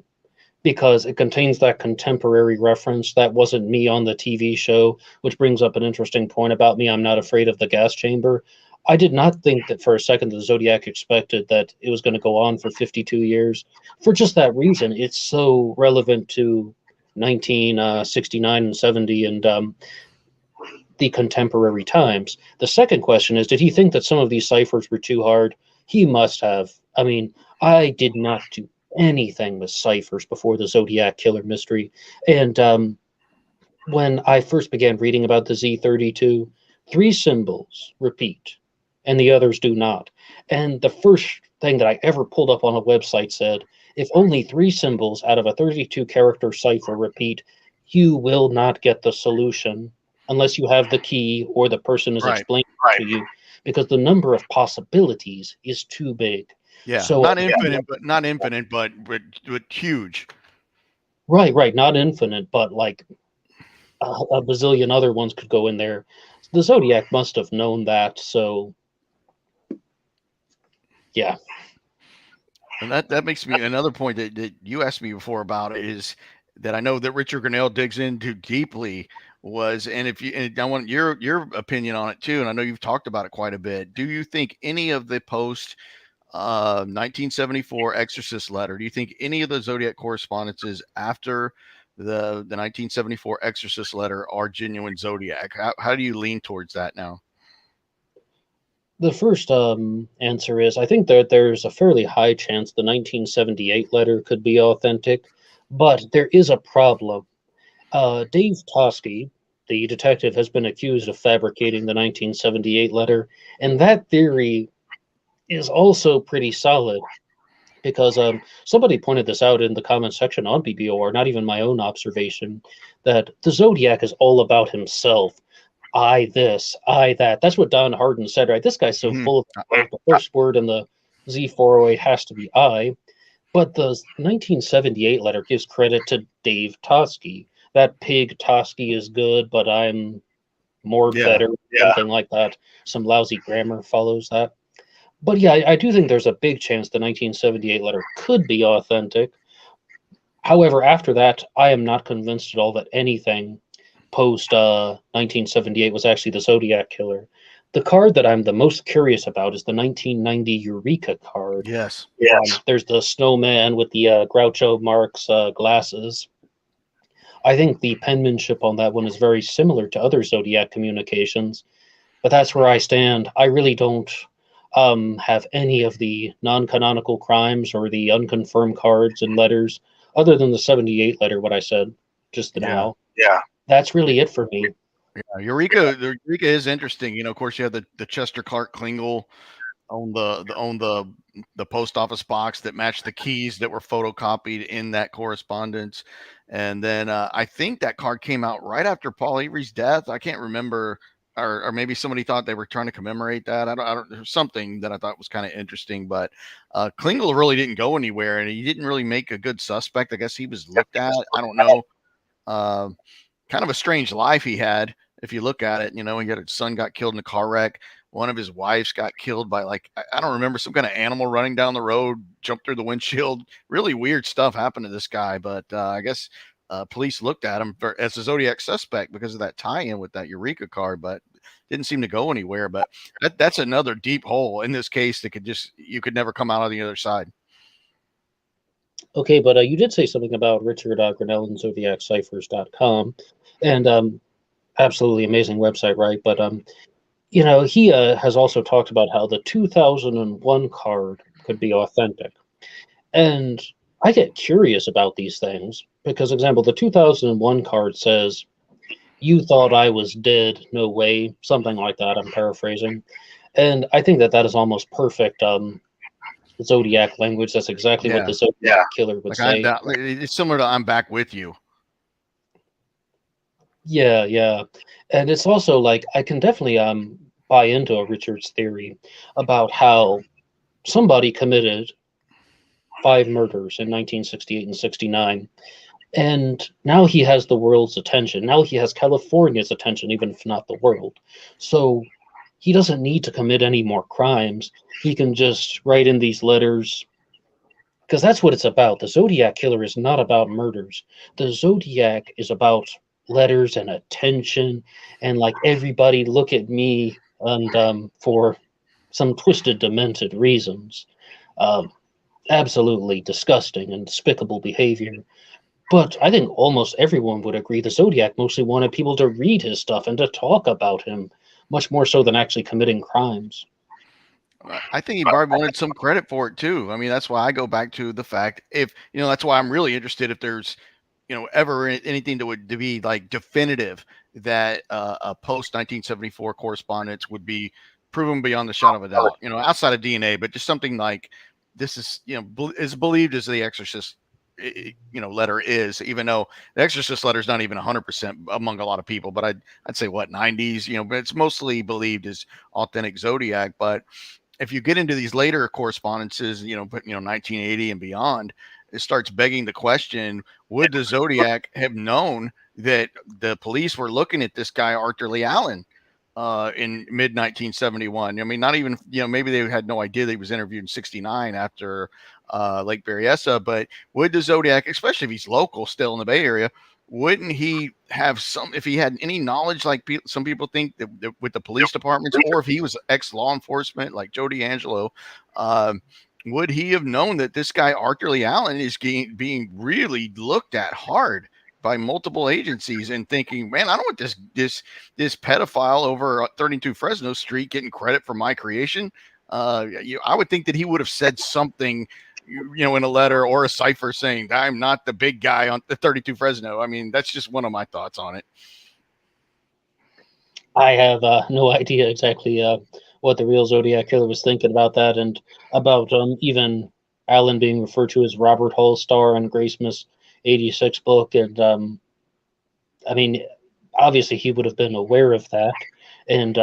because it contains that contemporary reference that wasn't me on the TV show, which brings up an interesting point about me. I'm not afraid of the gas chamber. I did not think that for a second the Zodiac expected that it was going to go on for 52 years. For just that reason, it's so relevant to 1969 and 70 and the contemporary times. The second question is, did he think that some of these ciphers were too hard? He must have. I mean, I did not do anything with ciphers before the Zodiac Killer mystery. And when I first began reading about the Z32, 3 symbols repeat, and the others do not. And the first thing that I ever pulled up on a website said, if only 3 symbols out of a 32-character cipher repeat, you will not get the solution unless you have the key or the person is explaining to you, because the number of possibilities is too big. Yeah, so, not infinite, but huge. Right. Not infinite, but like a bazillion other ones could go in there. The Zodiac must have known that, so yeah. And that makes me another point that you asked me before about is that I know that Richard Grinnell digs into deeply was, and I want your opinion on it too, and I know you've talked about it quite a bit. Do you think any of the post 1974 Exorcist letter, do you think any of the Zodiac correspondences after the 1974 Exorcist letter are genuine Zodiac? How do you lean towards that now? The first answer is I think that there's a fairly high chance the 1978 letter could be authentic, but there is a problem. Dave Toschi, the detective, has been accused of fabricating the 1978 letter, and that theory is also pretty solid because somebody pointed this out in the comment section on BBOR, not even my own observation, that the Zodiac is all about himself. I this, I that. That's what Don Harden said, right? This guy's so full of himself. The first word in the Z408 has to be I. But the 1978 letter gives credit to Dave Toschi. That pig Toschi is good, but I'm more better, something like that. Some lousy grammar follows that. But yeah, I do think there's a big chance the 1978 letter could be authentic. However, after that, I am not convinced at all that anything post 1978 was actually the Zodiac Killer. The card that I'm the most curious about is the 1990 Eureka card. Yes. There's the snowman with the Groucho Marx glasses. I think the penmanship on that one is very similar to other Zodiac communications, but that's where I stand. I really don't have any of the non-canonical crimes or the unconfirmed cards and letters, other than the 78 letter, what I said just now. Yeah. That's really it for me. Yeah, Eureka is interesting. Of course, you have the Chester Clark Klingle on the post office box that matched the keys that were photocopied in that correspondence. And then I think that card came out right after Paul Avery's death. I can't remember, or maybe somebody thought they were trying to commemorate that. I don't. There's something that I thought was kind of interesting, but Klingle really didn't go anywhere, and he didn't really make a good suspect. I guess he was looked at. I don't know. Kind of a strange life he had, if you look at it. He had his son got killed in a car wreck. One of his wives got killed by, like, I don't remember, some kind of animal running down the road, jumped through the windshield. Really weird stuff happened to this guy. But I guess police looked at him as a Zodiac suspect because of that tie-in with that Eureka card, but didn't seem to go anywhere. But that's another deep hole in this case that you could never come out on the other side. Okay, but you did say something about Richard Grinnell and ZodiacCiphers.com, and absolutely amazing website, right? But he has also talked about how the 2001 card could be authentic. And I get curious about these things because, example, the 2001 card says, "You thought I was dead, no way," something like that. I'm paraphrasing. And I think that is almost perfect Zodiac language. That's exactly what Yeah. the Zodiac killer would Like say. it's similar to "I'm back with you." Yeah, yeah. And it's also like I can definitely buy into Richard's theory about how somebody committed 5 murders in 1968 and 69. And now he has the world's attention. Now he has California's attention, even if not the world. So he doesn't need to commit any more crimes. He can just write in these letters because that's what it's about. The Zodiac killer is not about murders. The Zodiac is about letters and attention and like everybody look at me and for some twisted, demented reasons. Um, Absolutely disgusting and despicable behavior. But I think almost everyone would agree the Zodiac mostly wanted people to read his stuff and to talk about him, much more so than actually committing crimes. I think he probably wanted some credit for it too. I mean, that's why I go back to the fact if that's why I'm really interested if there's ever anything that would to be like definitive that a post 1974 correspondence would be proven beyond the shadow of a doubt. Outside of DNA, but just something like this is as believed as the Exorcist letter is, even though the Exorcist letter is not even 100% among a lot of people, but I'd say what 90s, but it's mostly believed as authentic Zodiac. But if you get into these later correspondences, 1980 and beyond, it starts begging the question: would the Zodiac have known that the police were looking at this guy Arthur Lee Allen in mid 1971? I mean, not even maybe they had no idea that he was interviewed in '69 after Lake Berryessa, but would the Zodiac, especially if he's local, still in the Bay Area, wouldn't he have some, if he had any knowledge, like some people think that with the police departments, or if he was ex law enforcement like Joe D'Angelo, would he have known that this guy Arthur Lee Allen is being really looked at hard by multiple agencies and thinking, man, I don't want this pedophile over 32 Fresno Street getting credit for my creation. I would think that he would have said something in a letter or a cipher saying, I'm not the big guy on the 32 Fresno. I mean, that's just one of my thoughts on it. I have no idea exactly what the real Zodiac killer was thinking about that, and about even Allen being referred to as Robert Hall Star in Graysmith's '86 book. And I mean, obviously he would have been aware of that. And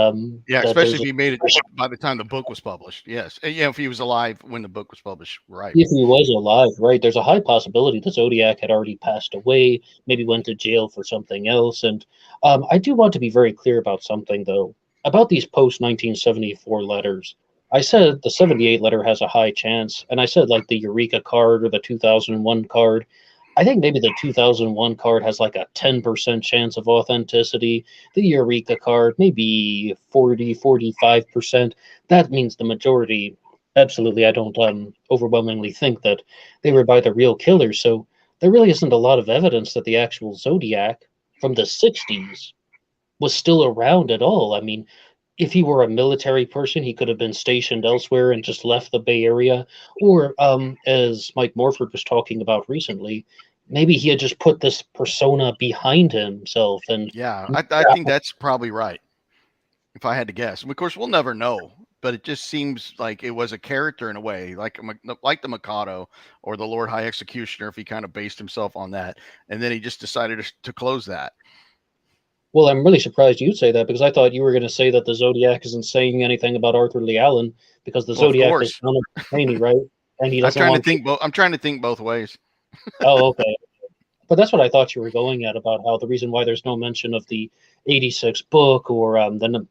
yeah, that especially if he made it by the time the book was published. Yes. Yeah, if he was alive when the book was published. Right. if he was alive, right, there's a high possibility the Zodiac had already passed away, maybe went to jail for something else. And I do want to be very clear about something, though, about these post 1974 letters. I said the 78 letter has a high chance, and I said like the Eureka card or the 2001 card. I think maybe the 2001 card has like a 10% chance of authenticity. The Eureka card, maybe 45%. That means the majority. Absolutely, I don't overwhelmingly think that they were by the real killers. So there really isn't a lot of evidence that the actual Zodiac from the 60s was still around at all. I mean, if he were a military person, he could have been stationed elsewhere and just left the Bay Area. Or, as Mike Morford was talking about recently, maybe he had just put this persona behind himself. And yeah, I think that's probably right. If I had to guess, and of course we'll never know, but it just seems like it was a character in a way, like the Mikado or the Lord High Executioner, if he kind of based himself on that, and then he just decided to close that. well, I'm really surprised you'd say that, because I thought you were going to say that the Zodiac isn't saying anything about Arthur Lee Allen because the Well, of Zodiac is course, Haney, right? And he I'm doesn't trying to want. think. I'm trying to think both ways. Oh, okay. But that's what I thought you were going at, about how the reason why there's no mention of the '86 book or the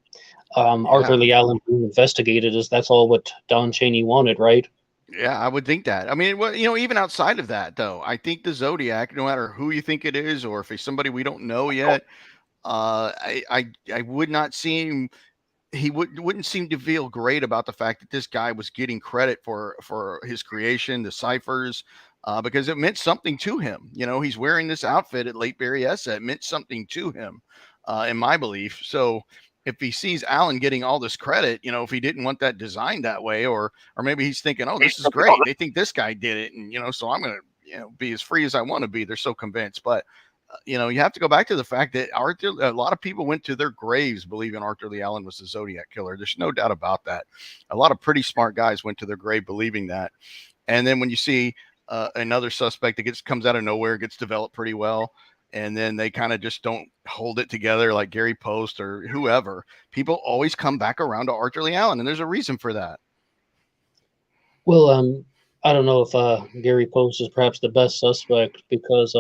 Arthur Yeah, Lee Allen being investigated is that's all what Don Chaney wanted, right? yeah, I would think that. I mean, well, even outside of that, though, I think the Zodiac, no matter who you think it is, or if it's somebody we don't know yet, I would not see him. He wouldn't seem to feel great about the fact that this guy was getting credit for his creation, the ciphers, because it meant something to him. He's wearing this outfit at Lake Berryessa. It meant something to him, in my belief. So if he sees Alan getting all this credit, if he didn't want that designed that way, or maybe he's thinking, oh, this is great. They think this guy did it, and so I'm gonna be as free as I want to be. They're so convinced, but You have to go back to the fact that a lot of people went to their graves believing Arthur Lee Allen was the Zodiac killer. There's no doubt about that. A lot of pretty smart guys went to their grave believing that. And then when you see another suspect that comes out of nowhere, gets developed pretty well, and then they kind of just don't hold it together, like Gary Post or whoever, people always come back around to Arthur Lee Allen, and there's a reason for that. Well, I don't know if Gary Post is perhaps the best suspect because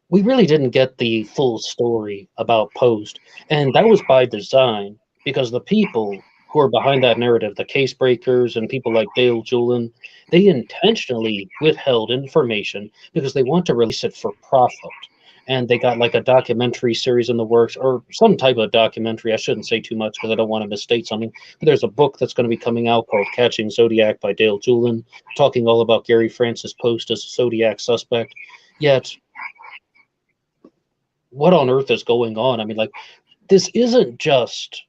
we really didn't get the full story about Post, and that was by design because the people who are behind that narrative, the case breakers and people like Dale Julian, they intentionally withheld information because they want to release it for profit. And they got like a documentary series in the works or some type of documentary. I shouldn't say too much because I don't want to misstate something. But there's a book that's going to be coming out called Catching Zodiac by Dale Julian, talking all about Gary Francis Post as a Zodiac suspect. Yet, what on earth is going on? I mean, like, this isn't just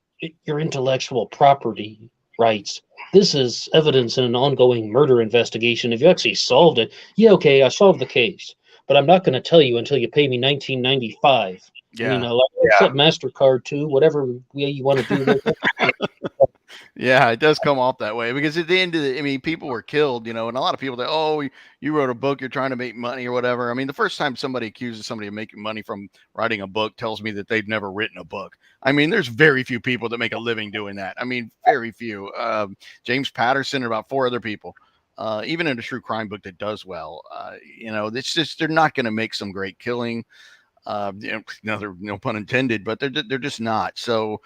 your intellectual property rights. This is evidence in an ongoing murder investigation. If you actually solved it, yeah, okay, I solved the case, but I'm not going to tell you until you pay me $19.95. Yeah. You know, accept MasterCard too, whatever way you want to do it. Yeah, it does come off that way because at the end of the, I mean, people were killed, and a lot of people that, oh, you wrote a book, you're trying to make money or whatever. I mean, the first time somebody accuses somebody of making money from writing a book tells me that they've never written a book. I mean, there's very few people that make a living doing that. I mean, very few. James Patterson and about 4 other people, even in a true crime book that does well. It's just, they're not going to make some great killing. No pun intended, but they're just not. So,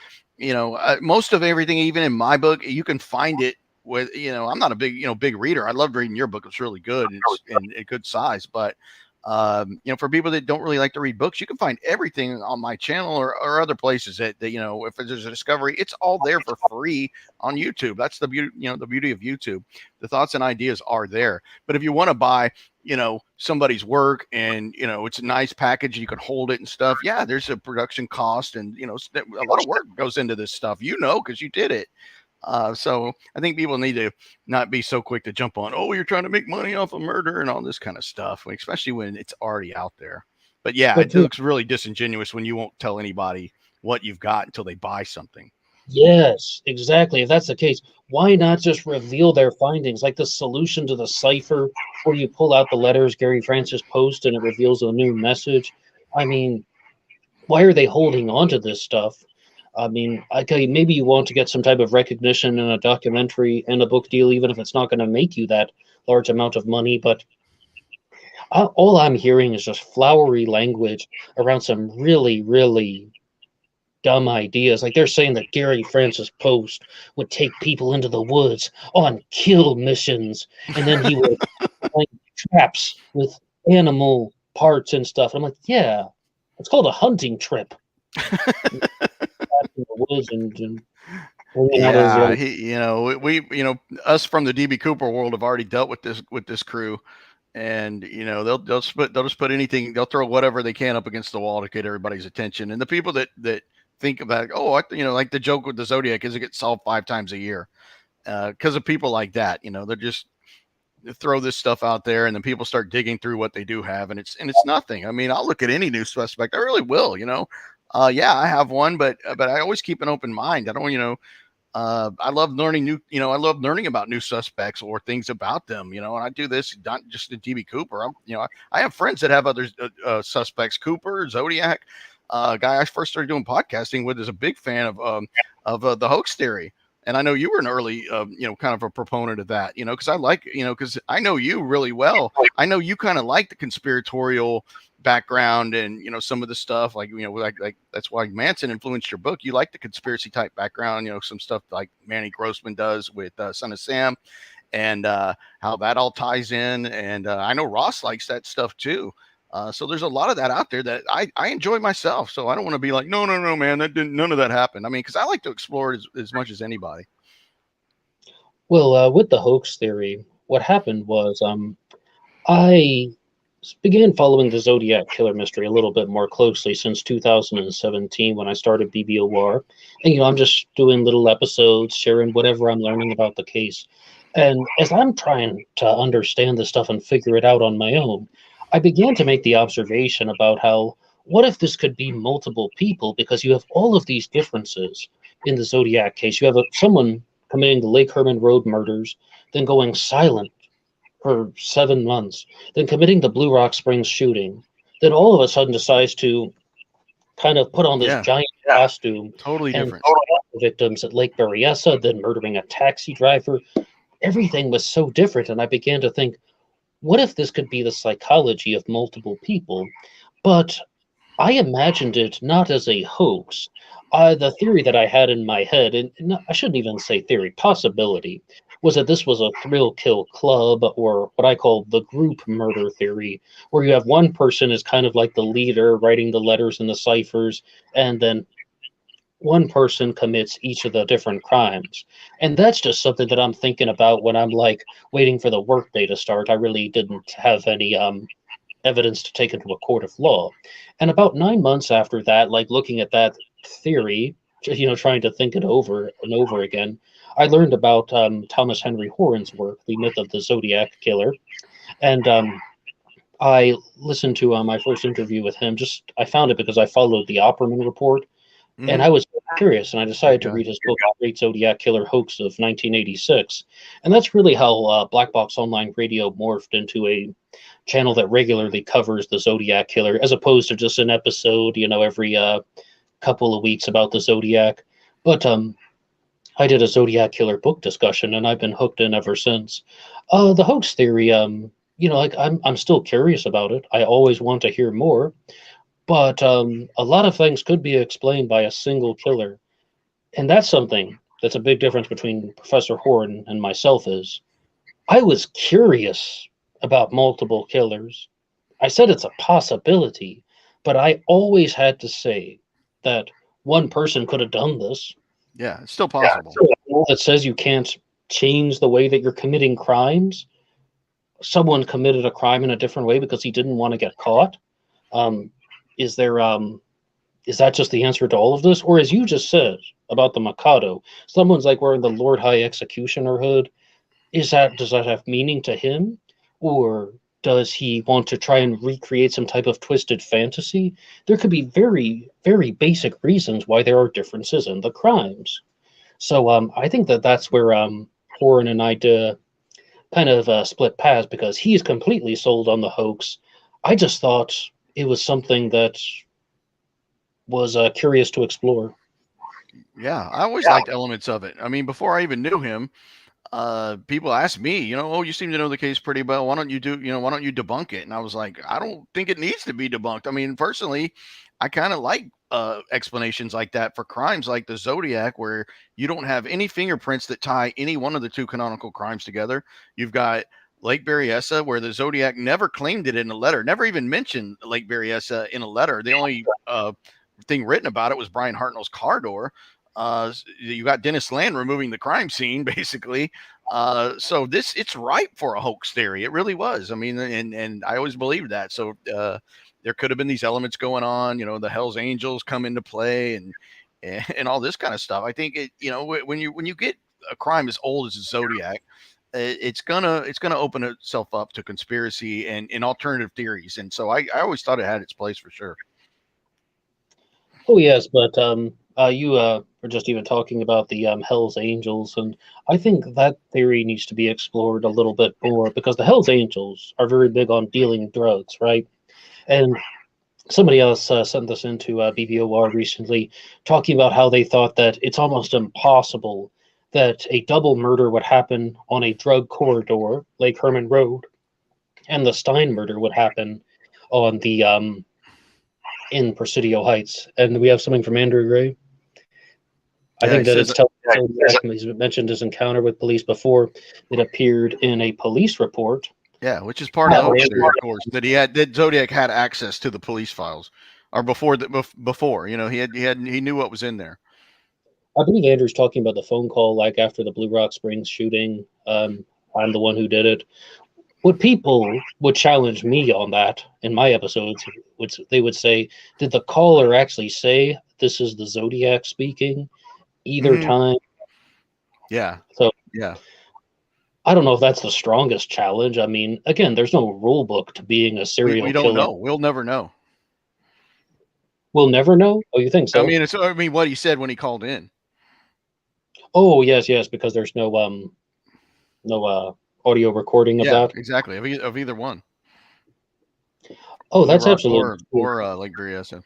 most of everything, even in my book, you can find it with, I'm not a big reader. I loved reading your book. It's really good and a good size, but for people that don't really like to read books, you can find everything on my channel or other places that, if there's a discovery, it's all there for free on YouTube. That's the beauty, the beauty of YouTube. The thoughts and ideas are there. But if you want to buy, somebody's work and, it's a nice package, you can hold it and stuff. Yeah, there's a production cost and, a lot of work goes into this stuff, because you did it. So I think people need to not be so quick to jump on, oh, you're trying to make money off of murder and all this kind of stuff, especially when it's already out there. But yeah, it looks really disingenuous when you won't tell anybody what you've got until they buy something. Yes, exactly. If that's the case, why not just reveal their findings, like the solution to the cipher, where you pull out the letters Gary Francis Post and it reveals a new message? I mean, why are they holding on to this stuff? I mean, okay, maybe you want to get some type of recognition in a documentary and a book deal, even if it's not going to make you that large amount of money. But all I'm hearing is just flowery language around some really, really dumb ideas. Like they're saying that Gary Francis Post would take people into the woods on kill missions, and then he would like traps with animal parts and stuff. I'm like, yeah, it's called a hunting trip. In the woods and yeah, we us from the DB Cooper world have already dealt with this crew, and they'll just put anything, they'll throw whatever they can up against the wall to get everybody's attention. And the people that think about, like the joke with the Zodiac is it gets solved 5 times a year because of people like that. They're just throw this stuff out there, and then people start digging through what they do have, and it's nothing. I mean, I'll look at any new suspect. I really will. Yeah, I have one, but I always keep an open mind. I don't, I love learning I love learning about new suspects or things about them, and I do this not just in DB Cooper. I have friends that have other suspects, Cooper, Zodiac. Guy I first started doing podcasting with is a big fan of the hoax theory. And I know you were an early, kind of a proponent of that, because I like, because I know you really well. I know you kind of like the conspiratorial background and, some of the stuff like that's why Manson influenced your book. You like the conspiracy type background, some stuff like Manny Grossman does with Son of Sam and how that all ties in. And I know Ross likes that stuff too. So there's a lot of that out there that I enjoy myself. So I don't want to be like, no, man, none of that happened. I mean, because I like to explore it as much as anybody. Well, with the hoax theory, what happened was I began following the Zodiac killer mystery a little bit more closely since 2017 when I started BBOR. And, I'm just doing little episodes, sharing whatever I'm learning about the case. And as I'm trying to understand this stuff and figure it out on my own, I began to make the observation about how what if this could be multiple people? Because you have all of these differences in the Zodiac case. You have someone committing the Lake Herman Road murders, then going silent for 7 months, then committing the Blue Rock Springs shooting, then all of a sudden decides to kind of put on this giant costume Totally and different. victims at Lake Berryessa, then murdering a taxi driver. Everything was so different, and I began to think, what if this could be the psychology of multiple people? But I imagined it not as a hoax. The theory that I had in my head, and I shouldn't even say theory, possibility, was that this was a thrill kill club, or what I call the group murder theory, where you have one person is kind of like the leader writing the letters and the ciphers, and then one person commits each of the different crimes. And that's just something that I'm thinking about when I'm like waiting for the workday to start. I really didn't have any evidence to take into a court of law. And about 9 months after that, like looking at that theory, trying to think it over and over again, I learned about Thomas Henry Horan's work, The Myth of the Zodiac Killer. And I listened to my first interview with him. I found it because I followed the Opperman report. And I was curious, and I decided to read his book, Great Zodiac Killer Hoax of 1986. And that's really how Black Box Online Radio morphed into a channel that regularly covers the Zodiac Killer, as opposed to just an episode, every couple of weeks about the Zodiac. But I did a Zodiac Killer book discussion, and I've been hooked in ever since. The hoax theory, I'm still curious about it. I always want to hear more. But a lot of things could be explained by a single killer. And that's something that's a big difference between Professor Horn and myself is I was curious about multiple killers. I said it's a possibility, but I always had to say that one person could have done this. Yeah, it's still possible. That says you can't change the way that you're committing crimes. Someone committed a crime in a different way because he didn't want to get caught. Is that just the answer to all of this? Or as you just said about the Mikado, someone's like wearing the Lord High Executioner hood. Does that have meaning to him? Or does he want to try and recreate some type of twisted fantasy? There could be very, very basic reasons why there are differences in the crimes. So I think that's where Horan and I kind of split paths, because he's completely sold on the hoax. I just thought it was something that was curious to explore. Yeah, I always liked elements of it. I mean, before I even knew him, people asked me, oh, you seem to know the case pretty well. Why don't you debunk it? And I was like, I don't think it needs to be debunked. I mean, personally, I kind of like explanations like that for crimes like the Zodiac, where you don't have any fingerprints that tie any one of the two canonical crimes together. You've got Lake Berryessa, where the Zodiac never claimed it in a letter, never even mentioned Lake Berryessa in a letter. The only thing written about it was Brian Hartnell's car door. You got Dennis Land removing the crime scene, basically. So it's ripe for a hoax theory. It really was. I mean, and I always believed that. So there could have been these elements going on. The Hell's Angels come into play, and all this kind of stuff. I think when you get a crime as old as the Zodiac, it's gonna open itself up to conspiracy and alternative theories. And so I always thought it had its place for sure. Oh yes, but you were just even talking about the Hell's Angels, and I think that theory needs to be explored a little bit more, because the Hell's Angels are very big on dealing drugs, right? And somebody else sent this into BBOR recently, talking about how they thought that it's almost impossible that a double murder would happen on a drug corridor, Lake Herman Road, and the Stein murder would happen on the in Presidio Heights. And we have something from Andrew Gray. I think that it's he's mentioned his encounter with police before. It appeared in a police report. Yeah, which is part of the hoax theory, of course, that Zodiac had access to the police files, or before he knew what was in there. I believe Andrew's talking about the phone call, like after the Blue Rock Springs shooting. I'm the one who did it. What people would challenge me on that in my episodes, they would say, did the caller actually say this is the Zodiac speaking either time? Yeah. So yeah. I don't know if that's the strongest challenge. I mean, again, there's no rule book to being a serial killer. We don't know. We'll never know. We'll never know. Oh, you think I so? mean, what he said when he called in. Oh, yes, because there's no audio recording of Yeah, that. exactly. Of either one, Oh, Lee that's Rock absolutely true. or Lake Berryessa.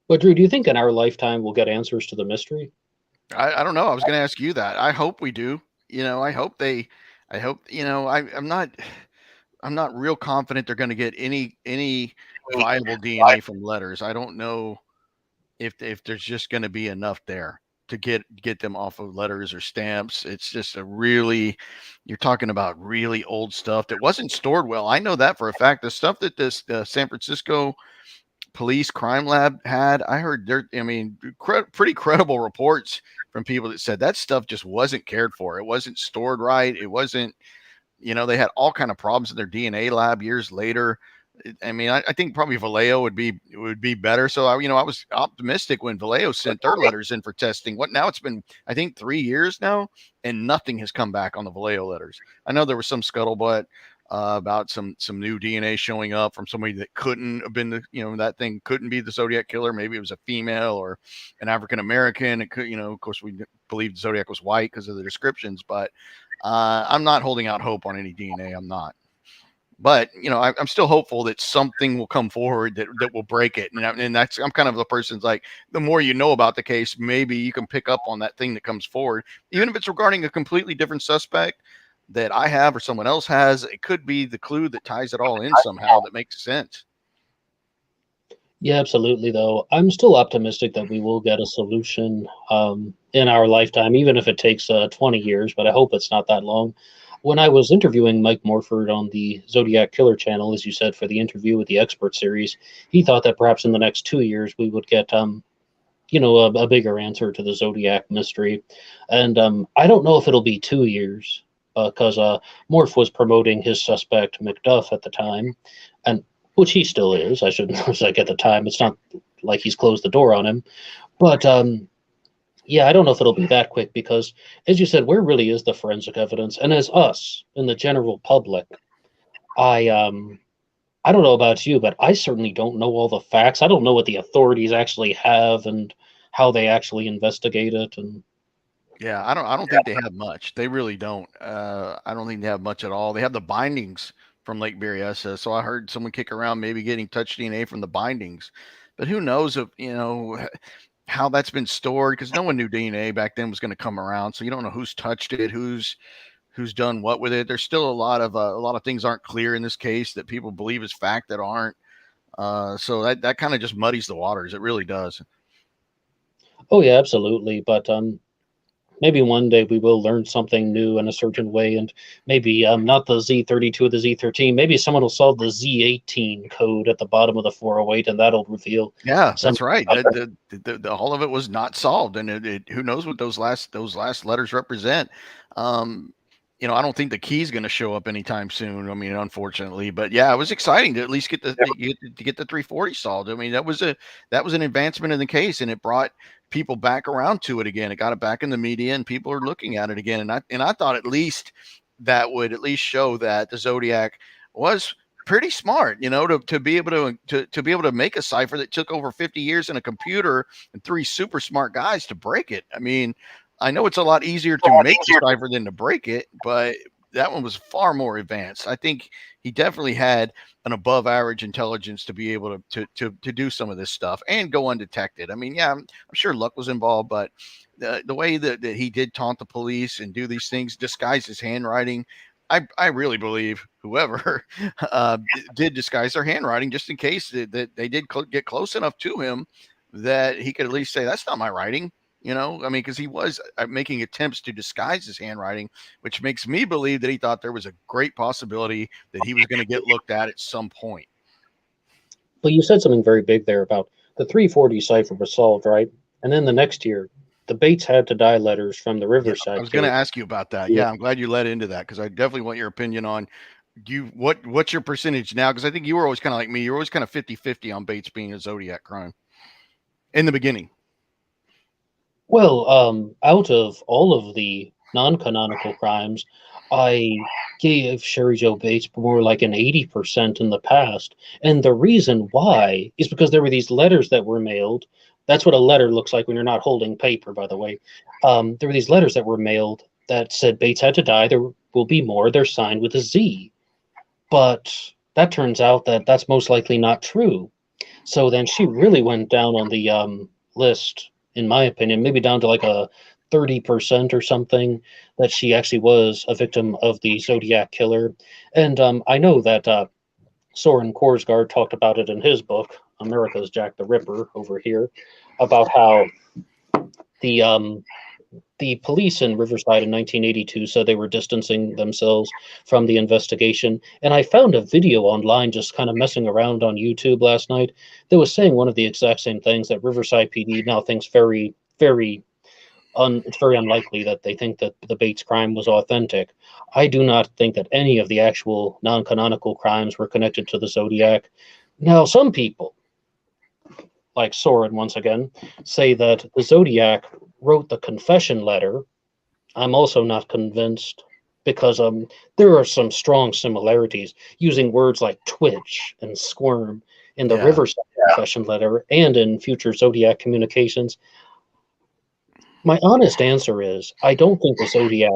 But Drew, do you think in our lifetime we'll get answers to the mystery? I don't know. I was going to ask you that. I hope we do. I hope they. I hope I'm not real confident they're going to get any viable DNA from letters. I don't know if there's just going to be enough there to get them off of letters or stamps. It's just you're talking about really old stuff that wasn't stored well. I know that for a fact. The stuff that this San Francisco police crime lab had, I heard pretty credible reports from people that said that stuff just wasn't cared for. It wasn't stored right. It wasn't, they had all kind of problems in their DNA lab years later. I mean, I think probably Vallejo would be better. So I was optimistic when Vallejo sent their letters in for testing. What now? It's been, I think, 3 years now, and nothing has come back on the Vallejo letters. I know there was some scuttlebutt about some new DNA showing up from somebody that couldn't have been that thing couldn't be the Zodiac killer. Maybe it was a female or an African American. It could, of course, we believed Zodiac was white because of the descriptions, but I'm not holding out hope on any DNA. I'm not. But I'm still hopeful that something will come forward that will break it, and I'm kind of the person's like, the more you know about the case, maybe you can pick up on that thing that comes forward, even if it's regarding a completely different suspect that I have or someone else has. It could be the clue that ties it all in somehow that makes sense. Yeah, absolutely. Though I'm still optimistic that we will get a solution in our lifetime, even if it takes 20 years. But I hope it's not that long. When I was interviewing Mike Morford on the Zodiac Killer channel, as you said, for the interview with the expert series, he thought that perhaps in the next 2 years we would get a bigger answer to the Zodiac mystery. And I don't know if it'll be 2 years because Morph was promoting his suspect McDuff at the time, and which he still is. I shouldn't say at the time. It's not like he's closed the door on him, but yeah, I don't know if it'll be that quick because, as you said, where really is the forensic evidence? And as us in the general public, I I don't know about you, but I certainly don't know all the facts. I don't know what the authorities actually have and how they actually investigate it. And Yeah, I don't think they have much. They really don't. I don't think they have much at all. They have the bindings from Lake Berryessa. So I heard someone kick around maybe getting touch DNA from the bindings, but who knows if how that's been stored, because no one knew DNA back then was going to come around. So you don't know who's touched it, who's done what with it. There's still a lot of things aren't clear in this case that people believe is fact that aren't. So that kind of just muddies the waters. It really does. oh yeah, absolutely. But maybe one day we will learn something new in a certain way, and maybe not the Z32 or the Z13. Maybe someone will solve the Z18 code at the bottom of the 408, and that'll reveal Yeah, some. that's right. All of it was not solved, and who knows what those last letters represent. Um, I don't think the key's going to show up anytime soon. I mean, unfortunately, but yeah, it was exciting to at least get the 340 solved. I mean, that was an advancement in the case, and it brought people back around to it again. It got it back in the media, and people are looking at it again. And I thought at least that would at least show that the Zodiac was pretty smart, to be able to be able to make a cipher that took over 50 years in a computer and three super smart guys to break it. I mean, I know it's a lot easier to make the cipher than to break it, but that one was far more advanced. I think he definitely had an above average intelligence to be able to do some of this stuff and go undetected. I mean, yeah, I'm sure luck was involved, but the way that he did taunt the police and do these things, disguise his handwriting, I really believe whoever did disguise their handwriting just in case that they did get close enough to him that he could at least say, that's not my writing. I mean, because he was making attempts to disguise his handwriting, which makes me believe that he thought there was a great possibility that he was going to get looked at some point. Well, you said something very big there about the 340 cipher was solved, right? And then the next year, the Bates had to die letters from the Yeah, I Riverside was going to case. ask you about that. Yeah, I'm glad you led into that because I definitely want your opinion on what's your percentage now? Because I think you were always kind of like me. You were always kind of 50-50 on Bates being a Zodiac crime in the beginning. Well, out of all of the non-canonical crimes, I gave Sherry Joe Bates more like an 80% in the past. And the reason why is because there were these letters that were mailed. That's what a letter looks like when you're not holding paper, by the way. There were these letters that were mailed that said Bates had to die. There will be more. They're signed with a Z. But that turns out that that's most likely not true. So then she really went down on the list, in my opinion, maybe down to like a 30% or something, that she actually was a victim of the Zodiac killer. And I know that Soren Korsgaard talked about it in his book, America's Jack the Ripper, over here, about how the the police in Riverside in 1982 said they were distancing themselves from the investigation. And I found a video online just kind of messing around on YouTube last night that was saying one of the exact same things, that Riverside PD now thinks it's very unlikely that they think that the Bates crime was authentic. I do not think that any of the actual non-canonical crimes were connected to the Zodiac. Now, some people, like Soren once again, say that the Zodiac wrote the confession letter. I'm also not convinced, because there are some strong similarities using words like twitch and squirm in the Riverside confession letter and in future Zodiac communications. My honest answer is I don't think the Zodiac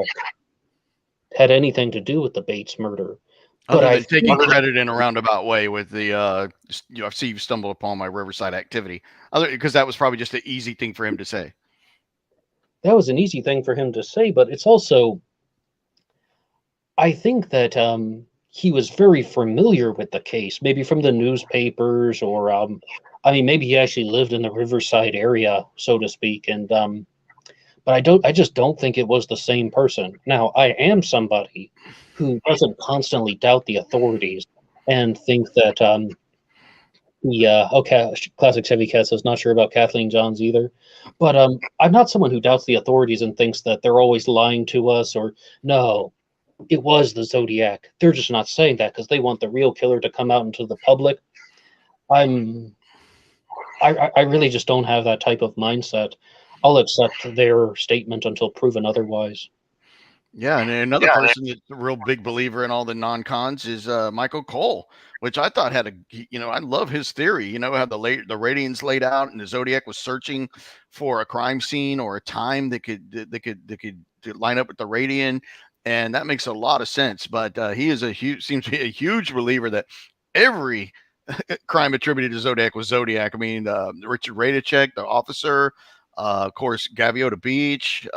had anything to do with the Bates murder. Other than taking credit in a roundabout way with the, I see you've stumbled upon my Riverside activity. Because that was probably just an easy thing for him to say. That was an easy thing for him to say, but it's also, I think that he was very familiar with the case, maybe from the newspapers, or maybe he actually lived in the Riverside area, so to speak. And but I just don't think it was the same person. Now, I am somebody who doesn't constantly doubt the authorities and think that Classic Chevy Cat says not sure about Kathleen Johns either. But I'm not someone who doubts the authorities and thinks that they're always lying to us, or no, it was the Zodiac. They're just not saying that because they want the real killer to come out into the public. I really just don't have that type of mindset. I'll accept their statement until proven otherwise. Yeah, and another person that's a real big believer in all the non-cons is Michael Cole, which I thought had I love his theory. How the ratings laid out, and the Zodiac was searching for a crime scene or a time that could line up with the radian, and that makes a lot of sense. But he is seems to be a huge believer that every crime attributed to Zodiac was Zodiac. I mean, Richard Radicek, the officer. Of course, Gaviota Beach,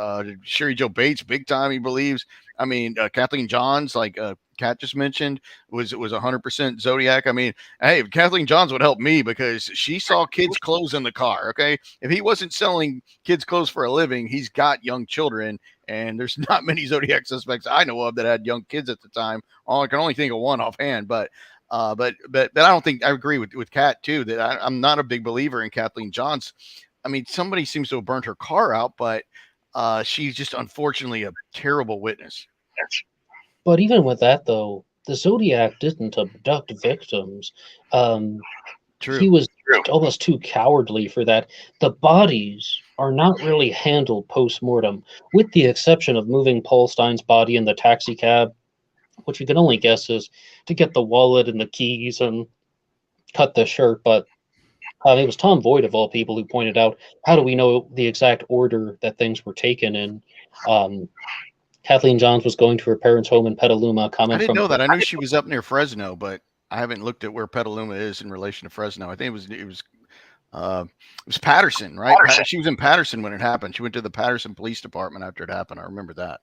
Sherry Joe Bates, big time, he believes. I mean, Kathleen Johns, like Kat just mentioned, was 100% Zodiac. I mean, hey, Kathleen Johns would help me because she saw kids' clothes in the car, okay? If he wasn't selling kids' clothes for a living, he's got young children, and there's not many Zodiac suspects I know of that had young kids at the time. I can only think of one offhand, but I don't think I agree with Kat, too, that I'm not a big believer in Kathleen Johns. I mean, somebody seems to have burnt her car out, but she's just unfortunately a terrible witness. But even with that, though, the Zodiac didn't abduct victims. True. He was almost too cowardly for that. The bodies are not really handled post-mortem, with the exception of moving Paul Stein's body in the taxi cab, which you can only guess is to get the wallet and the keys and cut the shirt. But it was Tom Voigt, of all people, who pointed out, how do we know the exact order that things were taken in? Kathleen Johns was going to her parents' home in Petaluma. I didn't know that. I knew she was up near Fresno, but I haven't looked at where Petaluma is in relation to Fresno. I think it was Patterson, right? Patterson. She was in Patterson when it happened. She went to the Patterson Police Department after it happened. I remember that.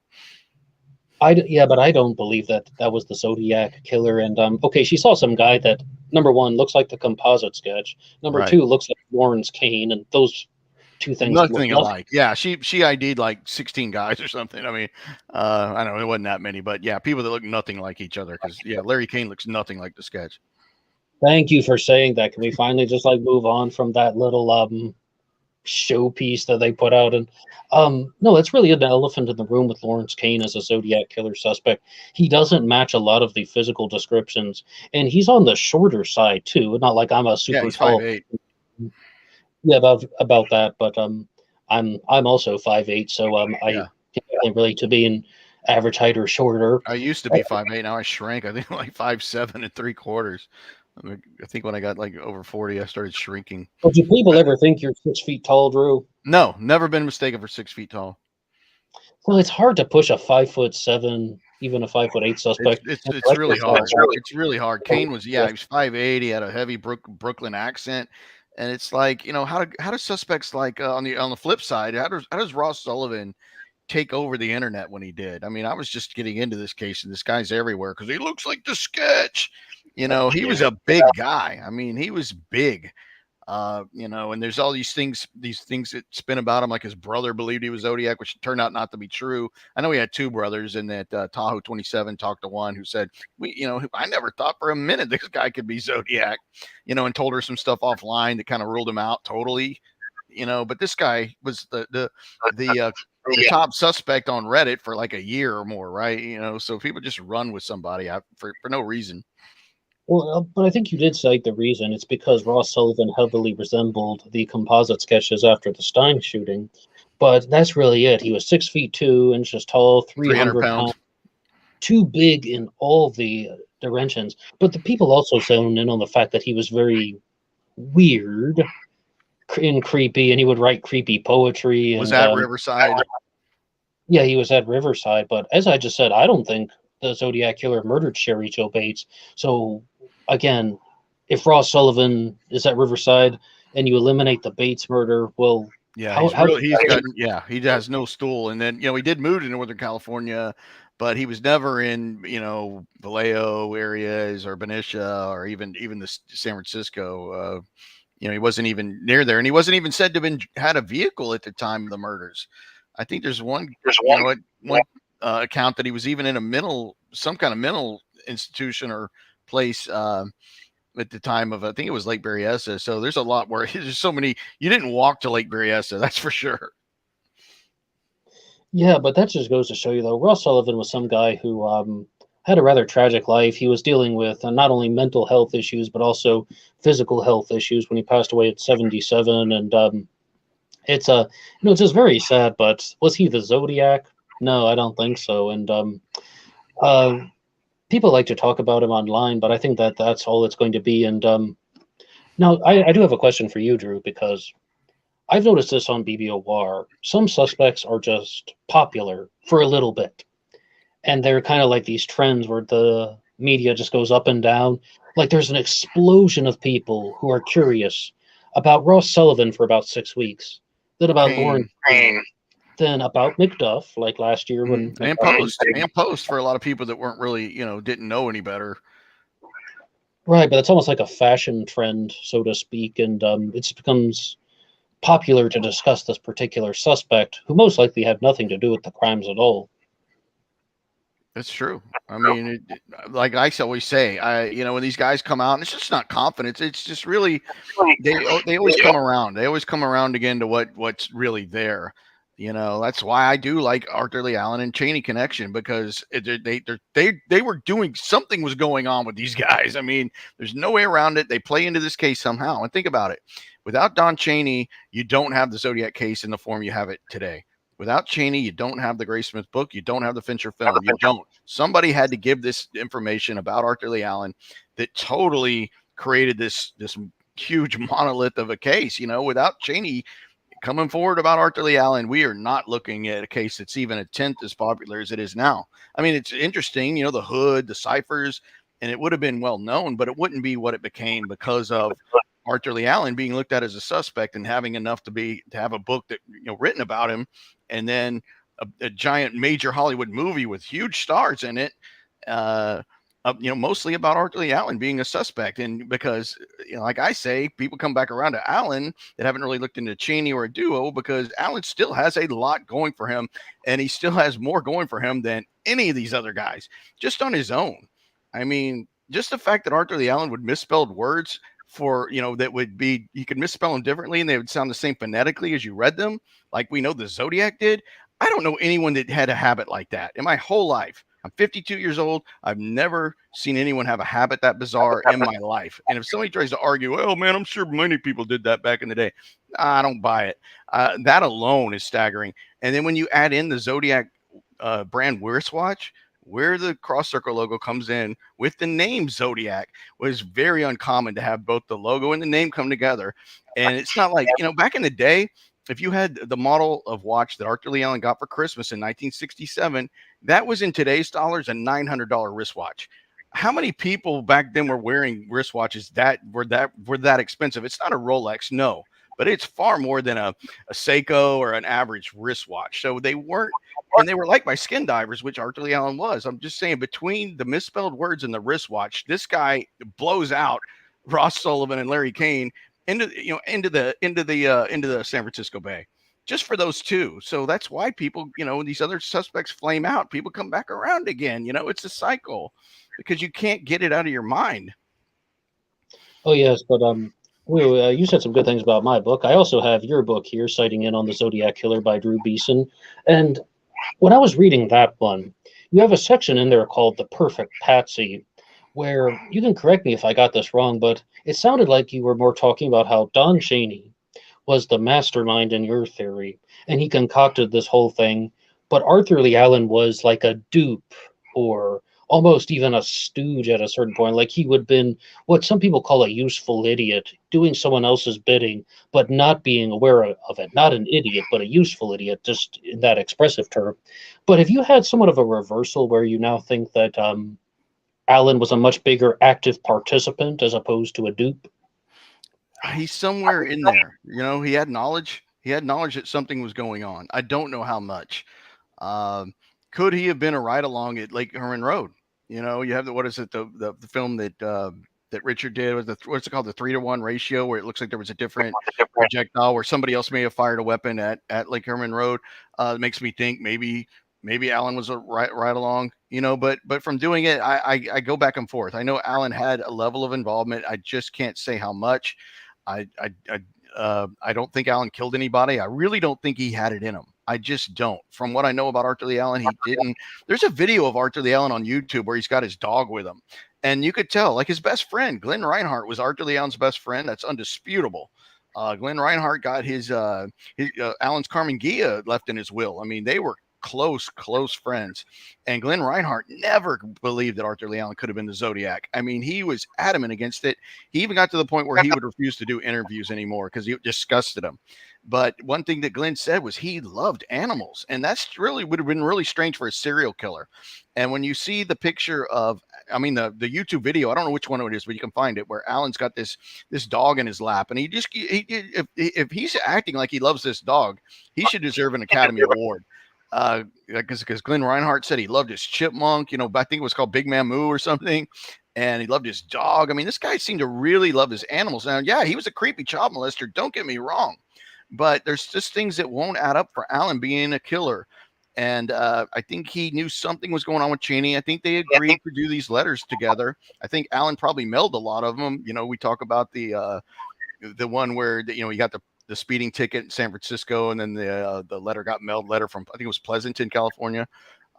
But I don't believe that was the Zodiac killer. And okay, she saw some guy that, number one, looks like the composite sketch. Number two, looks like Lawrence Kane, and those two things nothing alike. Yeah, she ID'd like 16 guys or something. I mean, I don't know, it wasn't that many, but yeah, people that look nothing like each other. Because Larry Kane looks nothing like the sketch. Thank you for saying that. Can we finally just move on from that little showpiece that they put out? And no, it's really an elephant in the room with Lawrence Kane as a Zodiac killer suspect. He doesn't match a lot of the physical descriptions, and he's on the shorter side too. Not like I'm a super tall. 5'8". Yeah, about that, but I'm also 5'8", so I can't relate to being average height or shorter. I used to be 5'8". Now I shrank. I think like 5'7 3/4. I think when I got like over 40, I started shrinking. But do people But ever think you're 6 feet tall, Drew? no, never been mistaken for 6 feet tall. Well, it's hard to push a 5'7", even a 5'8" It's suspect. it's And it's like really this, like, hard. It's really hard. Kane was, yeah, he was 5'8". He had a heavy Brooklyn accent, and it's like, how do suspects, like, on the flip side, how does Ross Sullivan take over the internet when he did? I mean, I was just getting into this case, and this guy's everywhere because he looks like the sketch. He was a big guy. I mean, he was big. And there's all these things that spin about him, like his brother believed he was Zodiac, which turned out not to be true. I know he had two brothers, and that Tahoe 27 talked to one who said, I never thought for a minute this guy could be Zodiac, and told her some stuff offline that kind of ruled him out totally, but this guy was the top suspect on Reddit for like a year or more, right? So people just run with somebody for no reason. well, but I think you did cite the reason. It's because Ross Sullivan heavily resembled the composite sketches after the Stein shooting. But that's really it. He was 6 feet 2 inches tall, 300 300 pounds, pounds. too big in all the dimensions. But the people also zoned in on the fact that he was very weird and creepy, and he would write creepy poetry. Was And at Riverside. yeah, he was at Riverside. But as I just said, I don't think the Zodiac killer murdered Sherry Jo Bates. So again, if Ross Sullivan is at Riverside and you eliminate the Bates murder, well, Yeah, how he has no stool. And then, he did move to Northern California, but he was never in, Vallejo areas or Benicia or even the San Francisco. He wasn't even near there, and he wasn't even said to have had a vehicle at the time of the murders. I think there's one account that he was even in some kind of mental institution or place at the time of, I think it was Lake Berryessa. So there's a lot where there's so many. You didn't walk to Lake Berryessa, that's for sure. Yeah, but that just goes to show you, though, Ross Sullivan was some guy who had a rather tragic life. He was dealing with not only mental health issues, but also physical health issues when he passed away at 77. And it's it's just very sad. But was he the Zodiac? No, I don't think so. And people like to talk about him online, but I think that that's all it's going to be. And now I do have a question for you, Drew, because I've noticed this on BBOR. Some suspects are just popular for a little bit, and they're kind of like these trends where the media just goes up and down. Like there's an explosion of people who are curious about Ross Sullivan for about 6 weeks, then about Lauren, then about McDuff, like last year when and post for a lot of people that weren't really, didn't know any better. Right, but it's almost like a fashion trend, so to speak, and it becomes popular to discuss this particular suspect, who most likely had nothing to do with the crimes at all. That's true. I mean, like I always say, when these guys come out, and it's just not confidence. It's just really, they always come around. They always come around again to what's really there. That's why I do like Arthur Lee Allen and Cheney connection, because they were doing something was going on with these guys. I mean, there's no way around it. They play into this case somehow. And think about it. Without Don Cheney, you don't have the Zodiac case in the form you have it today. Without Cheney, you don't have the Graysmith book. You don't have the Fincher film. You don't. Somebody had to give this information about Arthur Lee Allen that totally created this huge monolith of a case. Without Cheney coming forward about Arthur Lee Allen, we are not looking at a case that's even a tenth as popular as it is now. I mean, it's interesting, the hood, the ciphers, and it would have been well known, but it wouldn't be what it became because of Arthur Lee Allen being looked at as a suspect and having enough to have a book that written about him, and then a giant major Hollywood movie with huge stars in it, mostly about Arthur Lee Allen being a suspect. And because, like I say, people come back around to Allen that haven't really looked into Cheney or a duo, because Allen still has a lot going for him, and he still has more going for him than any of these other guys, just on his own. I mean, just the fact that Arthur Lee Allen would misspelled words for, that would be, you could misspell them differently and they would sound the same phonetically as you read them, like we know the Zodiac did. I don't know anyone that had a habit like that in my whole life. I'm 52 years old. I've never seen anyone have a habit that bizarre in my life. And if somebody tries to argue, well, man, I'm sure many people did that back in the day, I don't buy it. That alone is staggering. And then when you add in the Zodiac brand wristwatch, where the cross circle logo comes in with the name Zodiac, was very uncommon to have both the logo and the name come together. And it's not like, back in the day, if you had the model of watch that Arthur Lee Allen got for Christmas in 1967, that was in today's dollars a $900 wristwatch. How many people back then were wearing wristwatches that were that expensive? It's not a Rolex, no, but it's far more than a Seiko or an average wristwatch. So they weren't, and they were liked by skin divers, which Arthur Lee Allen was. I'm just saying, between the misspelled words and the wristwatch, this guy blows out Ross Sullivan and Larry Kane into the San Francisco Bay, just for those two. So that's why people, when these other suspects flame out, people come back around again. It's a cycle because you can't get it out of your mind. Oh yes, but you said some good things about my book. I also have your book here, Sighting In on the Zodiac Killer by Drew Beeson. And when I was reading that one, you have a section in there called The Perfect Patsy, where you can correct me if I got this wrong, but it sounded like you were more talking about how Don Chaney was the mastermind in your theory, and he concocted this whole thing, but Arthur Lee Allen was like a dupe or almost even a stooge at a certain point. Like he would have been what some people call a useful idiot, doing someone else's bidding, but not being aware of it. Not an idiot, but a useful idiot, just in that expressive term. But have you had somewhat of a reversal where you now think that Allen was a much bigger active participant as opposed to a dupe? He's somewhere in there. He had knowledge. He had knowledge that something was going on. I don't know how much. Um, could he have been a ride along at Lake Herman Road? You have what is it, the film that Richard did, was what's it called, the 3-to-1 ratio, where it looks like there was a different projectile where somebody else may have fired a weapon at Lake Herman Road. It makes me think maybe Allen was a right along, but from doing it, I go back and forth. I know Allen had a level of involvement. I just can't say how much. I don't think Allen killed anybody. I really don't think he had it in him. I just don't. From what I know about Arthur Lee Allen, he didn't. There's a video of Arthur Lee Allen on YouTube where he's got his dog with him, and you could tell, like, his best friend, Glenn Reinhardt, was Arthur Lee Allen's best friend. That's undisputable. Glenn Reinhardt got his Allen's Carmen Gia left in his will. I mean, they were close friends. And Glenn Reinhardt never believed that Arthur Lee Allen could have been the Zodiac. I mean, he was adamant against it. He even got to the point where he would refuse to do interviews anymore because it disgusted him. But one thing that Glenn said was he loved animals, and that's really would have been really strange for a serial killer. And when you see the picture of, I mean, the YouTube video, I don't know which one it is, but you can find it, where Alan's got this dog in his lap, and if he's acting like he loves this dog, he should deserve an Academy Award. Because Glenn Reinhardt said he loved his chipmunk, I think it was called Big Mamu or something, and he loved his dog. I mean, this guy seemed to really love his animals. Now, yeah, he was a creepy child molester, don't get me wrong, but there's just things that won't add up for Allen being a killer. And I think he knew something was going on with Cheney. I think they agreed to do these letters together. I think Allen probably mailed a lot of them. We talk about the one where you got the speeding ticket in San Francisco, and then the letter got mailed. Letter from, I think it was Pleasanton, California.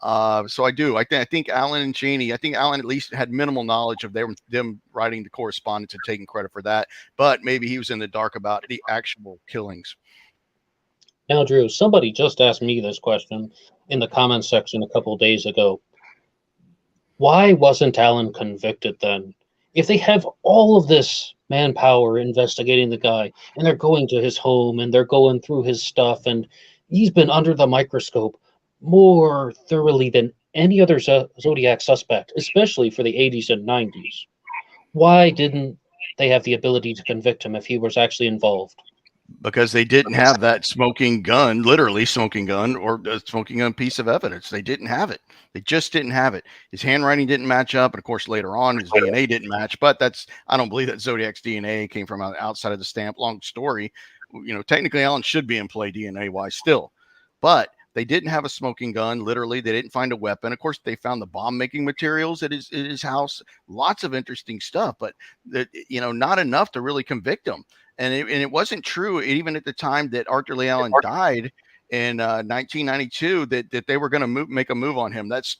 So I think Allen and Cheney. I think Allen at least had minimal knowledge of them writing the correspondence and taking credit for that. But maybe he was in the dark about the actual killings. Now, Drew, somebody just asked me this question in the comments section a couple of days ago. Why wasn't Allen convicted then? If they have all of this manpower investigating the guy, and they're going to his home, and they're going through his stuff, and he's been under the microscope more thoroughly than any other Zodiac suspect, especially for the 80s and 90s. Why didn't they have the ability to convict him if he was actually involved? Because they didn't have that smoking gun, literally smoking gun, or a smoking gun piece of evidence. They didn't have it. They just didn't have it. His handwriting didn't match up. And of course, later on, his DNA didn't match. But I don't believe that Zodiac's DNA came from outside of the stamp. Long story. Technically, Allen should be in play DNA wise still. But they didn't have a smoking gun. Literally, they didn't find a weapon. Of course, they found the bomb making materials at his house. Lots of interesting stuff, but not enough to really convict him. And it wasn't true even at the time that Arthur Lee Allen died in 1992 that they were going to make a move on him. That's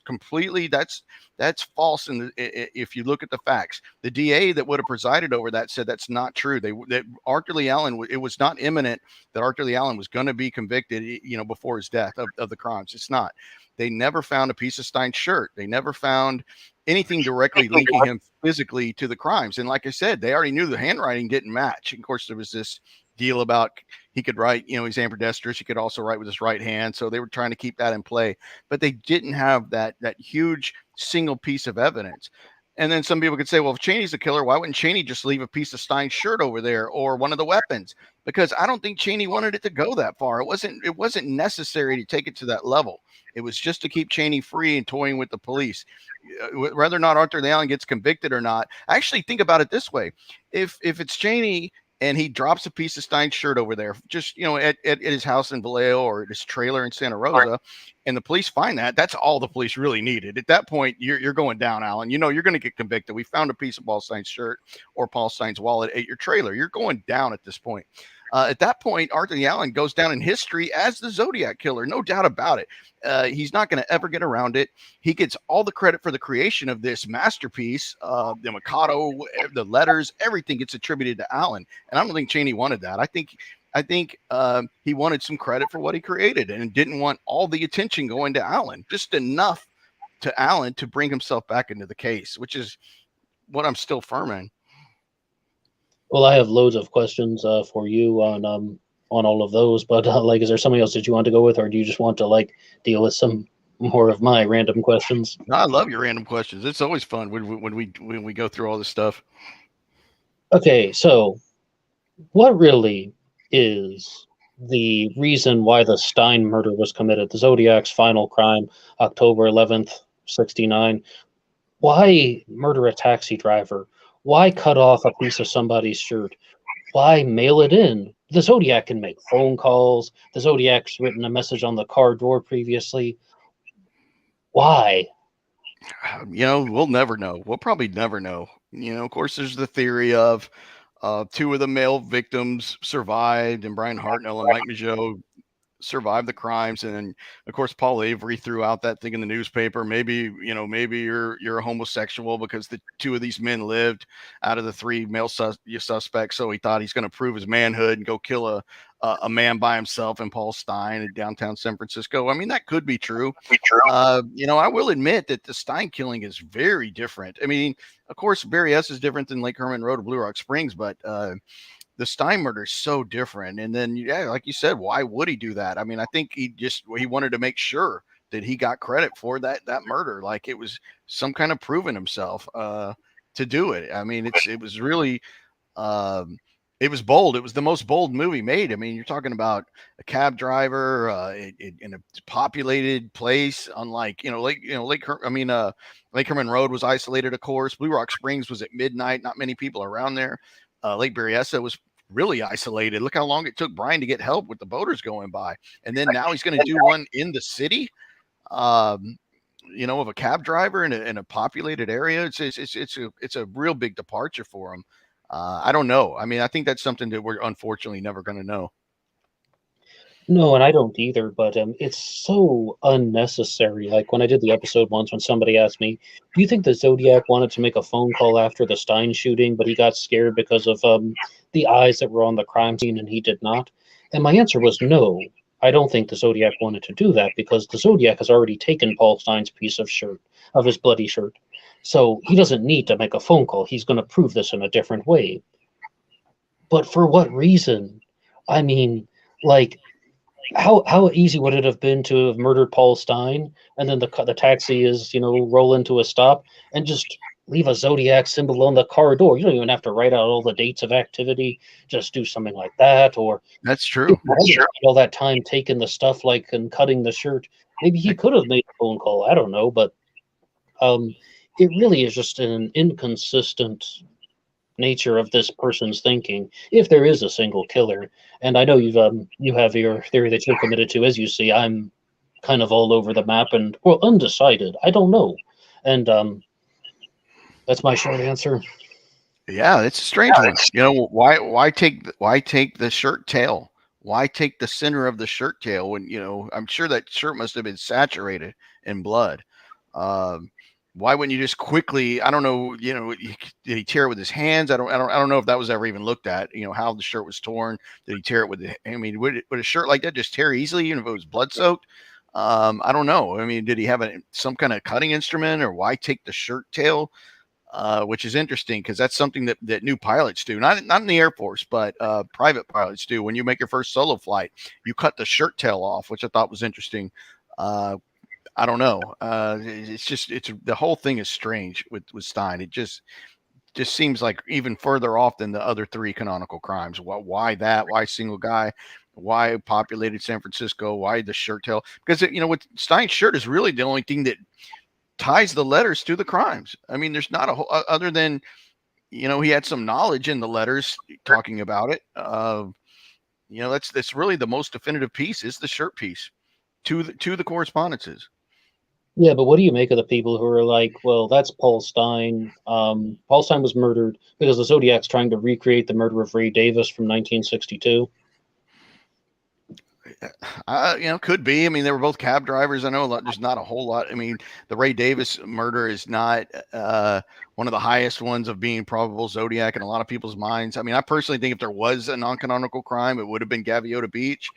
false. And if you look at the facts, the DA that would have presided over that said that's not true. That Arthur Lee Allen, it was not imminent that Arthur Lee Allen was going to be convicted, before his death of the crimes. It's not. They never found a piece of Stein's shirt. They never found anything directly linking him physically to the crimes. And like I said, they already knew the handwriting didn't match. And of course, there was this deal about he could write, he's ambidextrous. He could also write with his right hand. So they were trying to keep that in play, but they didn't have that huge single piece of evidence. And then some people could say, well, if Cheney's the killer, why wouldn't Cheney just leave a piece of Stein's shirt over there or one of the weapons? Because I don't think Cheney wanted it to go that far. It wasn't necessary to take it to that level. It was just to keep Cheney free and toying with the police. Whether or not Arthur Allen gets convicted or not, I actually think about it this way. If it's Cheney and he drops a piece of Stein's shirt over there, just, at his house in Vallejo or at his trailer in Santa Rosa, and the police find that, that's all the police really needed. At that point, you're going down, Alan. You're going to get convicted. We found a piece of Paul Stein's shirt or Paul Stein's wallet at your trailer. You're going down at this point. At that point, Arthur Allen goes down in history as the Zodiac killer, no doubt about it. He's not going to ever get around it. He gets all the credit for the creation of this masterpiece. The Mikado, the letters, everything gets attributed to Allen. And I don't think Cheney wanted that. I think he wanted some credit for what he created and didn't want all the attention going to Allen, just enough to Allen to bring himself back into the case, which is what I'm still firm in. Well, I have loads of questions for you on all of those, but is there something else that you want to go with, or do you just want to deal with some more of my random questions? No, I love your random questions. It's always fun when we go through all this stuff. Okay, so what really is the reason why the Stein murder was committed? The Zodiac's final crime, October 11th, 1969. Why murder a taxi driver? Why cut off a piece of somebody's shirt? Why mail it in? The Zodiac can make phone calls. The Zodiac's written a message on the car door previously. Why? We'll never know. We'll probably never know. Of course, there's the theory of two of the male victims survived, and Brian Hartnell and Mike Mageau survived the crimes. And then, of course, Paul Avery threw out that thing in the newspaper. Maybe you're a homosexual because the two of these men lived out of the three male suspects. So he thought he's going to prove his manhood and go kill a man by himself in Paul Stein in downtown San Francisco. I mean, that could be true. I will admit that the Stein killing is very different. I mean, of course, Barry S is different than Lake Herman Road or Blue Rock Springs, but the Stein murder is so different. And then, like you said, why would he do that? I mean, I think he wanted to make sure that he got credit for that murder. Like it was some kind of proving himself to do it. I mean, it was really, it was bold. It was the most bold movie made. I mean, you're talking about a cab driver in a populated place, unlike Lake Herman Road was isolated, of course. Blue Rock Springs was at midnight, not many people around there. Lake Berryessa was really isolated. Look how long it took Brian to get help with the boaters going by, and then now he's going to do one in the city. Of a cab driver in a populated area. It's a real big departure for him. I don't know. I mean, I think that's something that we're unfortunately never going to know. No, and I don't either, but it's so unnecessary. Like when I did the episode once, when somebody asked me, do you think the Zodiac wanted to make a phone call after the Stein shooting, but he got scared because of the eyes that were on the crime scene and he did not? And my answer was no. I don't think the Zodiac wanted to do that because the Zodiac has already taken Paul Stein's piece of his bloody shirt. So he doesn't need to make a phone call. He's going to prove this in a different way. But for what reason? I mean, how easy would it have been to have murdered Paul Stein and then the taxi is, roll into a stop and just leave a Zodiac symbol on the car door? You don't even have to write out all the dates of activity. Just do something like that. Or that's true. All that time taking the stuff and cutting the shirt. Maybe he could have made a phone call. I don't know, but it really is just an inconsistent nature of this person's thinking, if there is a single killer. And I know you have your theory that you're committed to. As you see, I'm kind of all over the map and undecided. I don't know, and that's my short answer. Yeah, it's a strange one. Why take the shirt tail? Why take the center of the shirt tail when I'm sure that shirt must have been saturated in blood. Why wouldn't you just quickly? I don't know. Did he tear it with his hands? I don't know if that was ever even looked at. How the shirt was torn. Did he tear it with? Would a shirt like that just tear easily, even if it was blood soaked? I don't know. I mean, did he have some kind of cutting instrument, or why take the shirt tail? Which is interesting because that's something that new pilots do, not in the Air Force, but private pilots do. When you make your first solo flight, you cut the shirt tail off, which I thought was interesting. I don't know. It's the whole thing is strange with Stein. It just seems like even further off than the other three canonical crimes. Why that? Why single guy? Why populated San Francisco? Why the shirt tail? Because with Stein's shirt is really the only thing that ties the letters to the crimes. I mean, there's not a whole other than he had some knowledge in the letters talking about it. That's really the most definitive piece is the shirt piece to the correspondences. Yeah, but what do you make of the people who are like, well, that's Paul Stein. Paul Stein was murdered because the Zodiac's trying to recreate the murder of Ray Davis from 1962. Could be. I mean, they were both cab drivers. I know there's not a whole lot. I mean, the Ray Davis murder is not one of the highest ones of being probable Zodiac in a lot of people's minds. I mean, I personally think if there was a non-canonical crime, it would have been Gaviota Beach.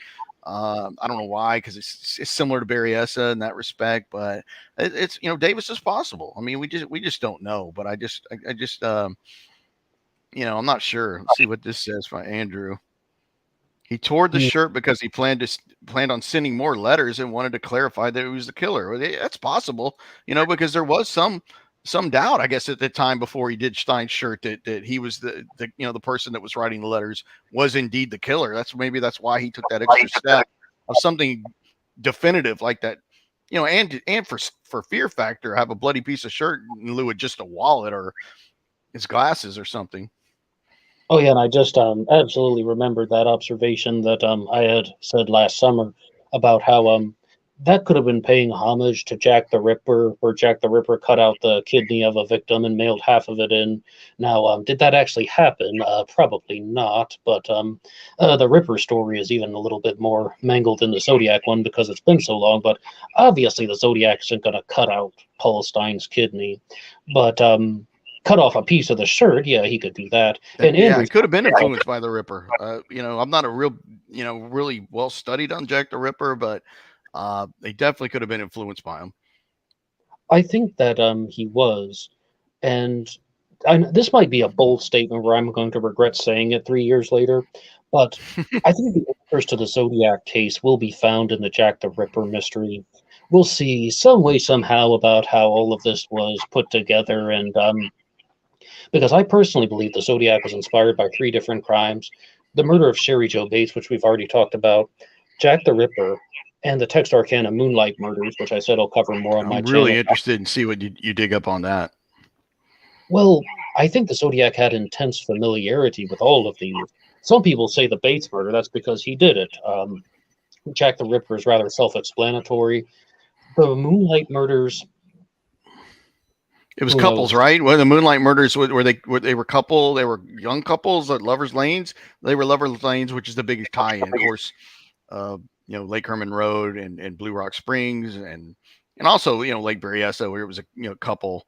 I don't know why, because it's similar to Berryessa in that respect, but it's Davis is possible. I mean, we just don't know. But I just I'm not sure. Let's see what this says by Andrew. He tore the shirt because he planned on sending more letters and wanted to clarify that he was the killer. That's possible, because there was some doubt, I guess, at the time before he did Stein's shirt that he was the person that was writing the letters was indeed the killer. That's why he took that extra step of something definitive like that, and for fear factor, have a bloody piece of shirt in lieu of just a wallet or his glasses or something. Oh yeah, and I just absolutely remembered that observation that I had said last summer about how that could have been paying homage to Jack the Ripper, where Jack the Ripper cut out the kidney of a victim and mailed half of it in. Now, did that actually happen? Probably not, but the Ripper story is even a little bit more mangled than the Zodiac one because it's been so long, but obviously the Zodiac isn't going to cut out Paul Stein's kidney, but cut off a piece of the shirt, yeah, he could do that. And Andrew, he could have been influenced by the Ripper. I'm not a real, really well studied on Jack the Ripper, but they definitely could have been influenced by him. I think that he was, and this might be a bold statement where I'm going to regret saying it 3 years later, but I think the answers to the Zodiac case will be found in the Jack the Ripper mystery. We'll see some way, somehow, about how all of this was put together, and because I personally believe the Zodiac was inspired by 3 different crimes: the murder of Sherry Jo Bates, which we've already talked about, Jack the Ripper, and the Texarkana Moonlight Murders, which I said I'll cover more on my channel. I'm really interested in see what you dig up on that. Well, I think the Zodiac had intense familiarity with all of these. Some people say the Bates murder, that's because he did it. Jack the Ripper is rather self-explanatory. The Moonlight Murders... It was couples, right? Well, the Moonlight Murders were they were couple, they were young couples at Lovers Lanes. They were Lovers Lanes, which is the biggest tie-in, of course. Lake Herman Road and Blue Rock Springs, and also Lake Berryessa, where it was a couple.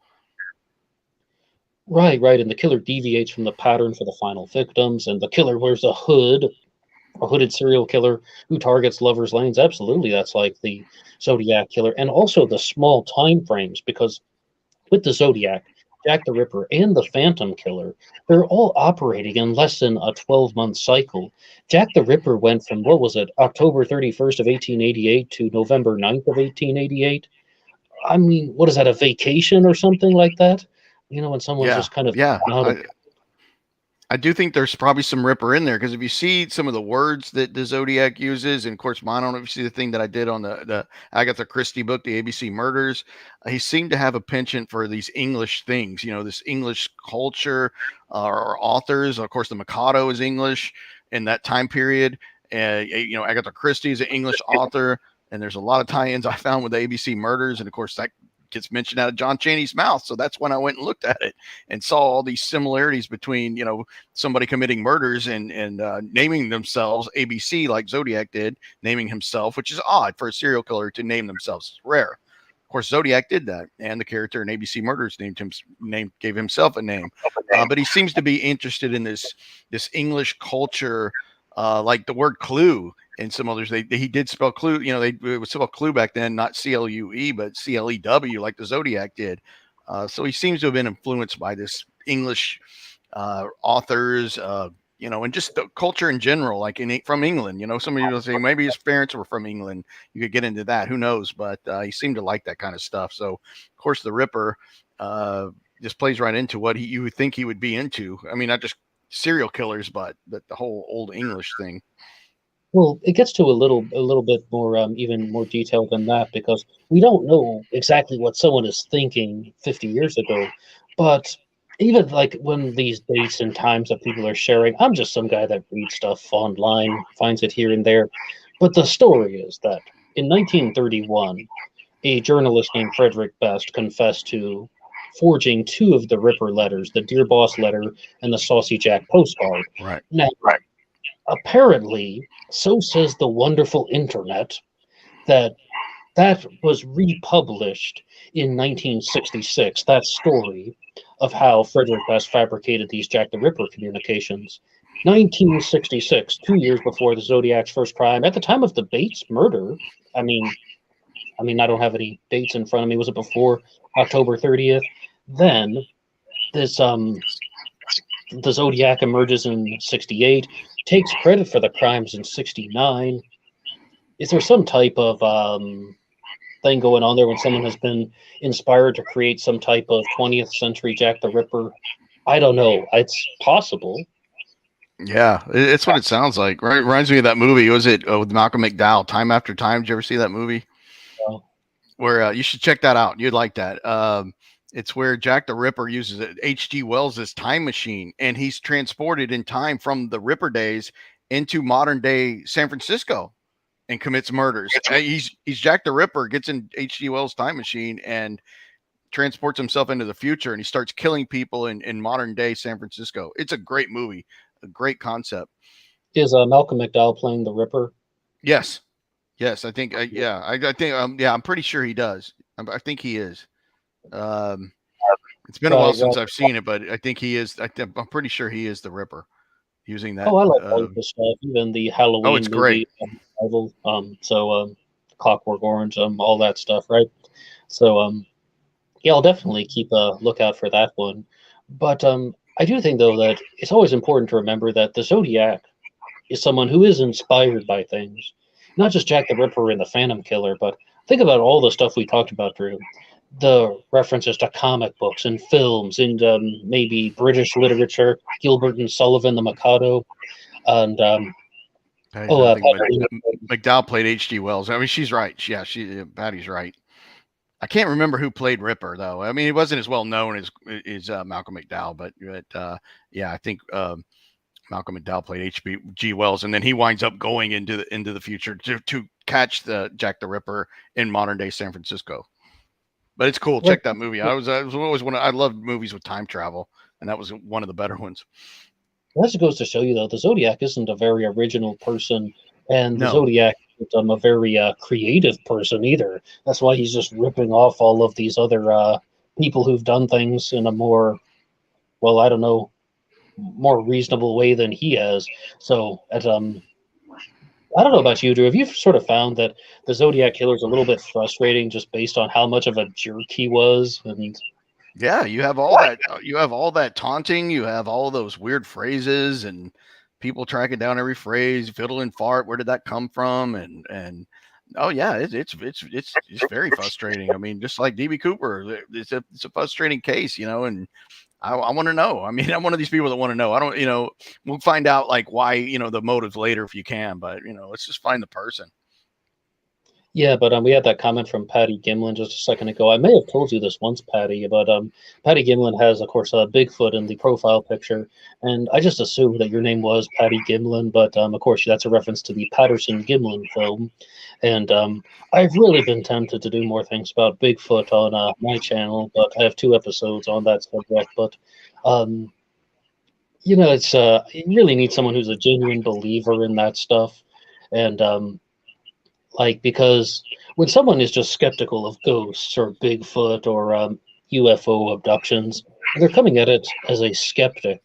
Right, and the killer deviates from the pattern for the final victims, and the killer wears a hood, a hooded serial killer who targets Lovers Lanes. Absolutely, that's like the Zodiac killer, and also the small time frames, because with the Zodiac, Jack the Ripper, and the Phantom Killer, they're all operating in less than a 12-month cycle. Jack the Ripper went from, October 31st of 1888 to November 9th of 1888. I mean, what is that, a vacation or something like that? When someone's just kind of... I do think there's probably some Ripper in there, because if you see some of the words that the Zodiac uses, and of course, I don't know if you see the thing that I did on the Agatha Christie book, the ABC Murders, he seemed to have a penchant for these English things, this English culture or authors. Of course, the Mikado is English in that time period. Agatha Christie is an English author, and there's a lot of tie-ins I found with the ABC Murders, and of course, that gets mentioned out of John Chaney's mouth. So that's when I went and looked at it and saw all these similarities between, somebody committing murders and naming themselves ABC like Zodiac did, naming himself, which is odd for a serial killer to name themselves. It's rare. Of course, Zodiac did that, and the character in ABC Murders gave himself a name. But he seems to be interested in this English culture, like the word clue. and some others. He did spell clue. It was spelled clue back then, not CLUE, but CLEW, like the Zodiac did. So he seems to have been influenced by this English authors, and just the culture in general, like from England. Somebody will say maybe his parents were from England. You could get into that. Who knows? But he seemed to like that kind of stuff. So, of course, the Ripper just plays right into what you would think he would be into. I mean, not just serial killers, but the whole old English thing. Well, it gets to a little bit more, even more detailed than that, because we don't know exactly what someone is thinking 50 years ago. But even like when these dates and times that people are sharing, I'm just some guy that reads stuff online, finds it here and there. But the story is that in 1931, a journalist named Frederick Best confessed to forging two of the Ripper letters, the Dear Boss letter and the Saucy Jack postcard. Right. Now, apparently, so says the wonderful internet, that was republished in 1966, that story of how Frederick Best fabricated these Jack the Ripper communications. 1966, 2 years before the Zodiac's first crime, at the time of the Bates murder. I mean, I don't have any dates in front of me. Was it before October 30th? Then this the Zodiac emerges in 68, takes credit for the crimes in 69. Is there some type of thing going on there when someone has been inspired to create some type of 20th century Jack the Ripper? I don't know. It's possible. Yeah, it's what it sounds like. Right, reminds me of that movie. Was it with Malcolm McDowell, Time After Time? Did you ever see that movie? No. Where you should check that out. You'd like that. It's where Jack the Ripper uses H.G. Wells' time machine, and he's transported in time from the Ripper days into modern day San Francisco and commits murders. He's Jack the Ripper, gets in H.G. Wells' time machine and transports himself into the future, and he starts killing people in modern day San Francisco. It's a great movie, a great concept. Is Malcolm McDowell playing the Ripper? Yes, I think. I think. I'm pretty sure he does. I think he is. It's been a while since I've seen it, but I think he is. I'm pretty sure he is the Ripper, using that. Oh, I like all the stuff, even the Halloween it's movie. Great. Clockwork Orange, all that stuff, right? So, yeah, I'll definitely keep a lookout for that one. But I do think, though, that it's always important to remember that the Zodiac is someone who is inspired by things, not just Jack the Ripper and the Phantom Killer, but think about all the stuff we talked about, Drew. The references to comic books and films and maybe British literature, Gilbert and Sullivan, the Mikado, and McDowell played H.G. Wells. I mean, she's right. Yeah, Patty's right. I can't remember who played Ripper though. I mean, he wasn't as well known as Malcolm McDowell, but yeah, I think Malcolm McDowell played H.G. Wells, and then he winds up going into the future to catch the Jack the Ripper in modern day San Francisco. But it's cool. Check that movie. I was always I loved movies with time travel, and that was one of the better ones. Well, that goes to show you, though, the Zodiac isn't a very original person, and the Zodiac isn't a very creative person either. That's why he's just ripping off all of these other people who've done things in a more, well, I don't know, more reasonable way than he has. So, I don't know about you, Drew. Have you sort of found that the Zodiac Killer is a little bit frustrating just based on how much of a jerk he was? And yeah, you have all that. You have all that taunting. You have all those weird phrases and people tracking down every phrase. Fiddle and fart. Where did that come from? And oh yeah, it's very frustrating. I mean, just like DB Cooper, it's a frustrating case, and I want to know. I mean, I'm one of these people that want to know. I don't, we'll find out like why, the motive later if you can, but let's just find the person. Yeah, but we had that comment from Patty Gimlin just a second ago. I may have told you this once, Patty, but Patty Gimlin has, of course, Bigfoot in the profile picture, and I just assumed that your name was Patty Gimlin, but of course that's a reference to the Patterson Gimlin film, and I've really been tempted to do more things about Bigfoot on my channel, but I have 2 episodes on that subject, but it's you really need someone who's a genuine believer in that stuff, and because when someone is just skeptical of ghosts or Bigfoot or UFO abductions, they're coming at it as a skeptic.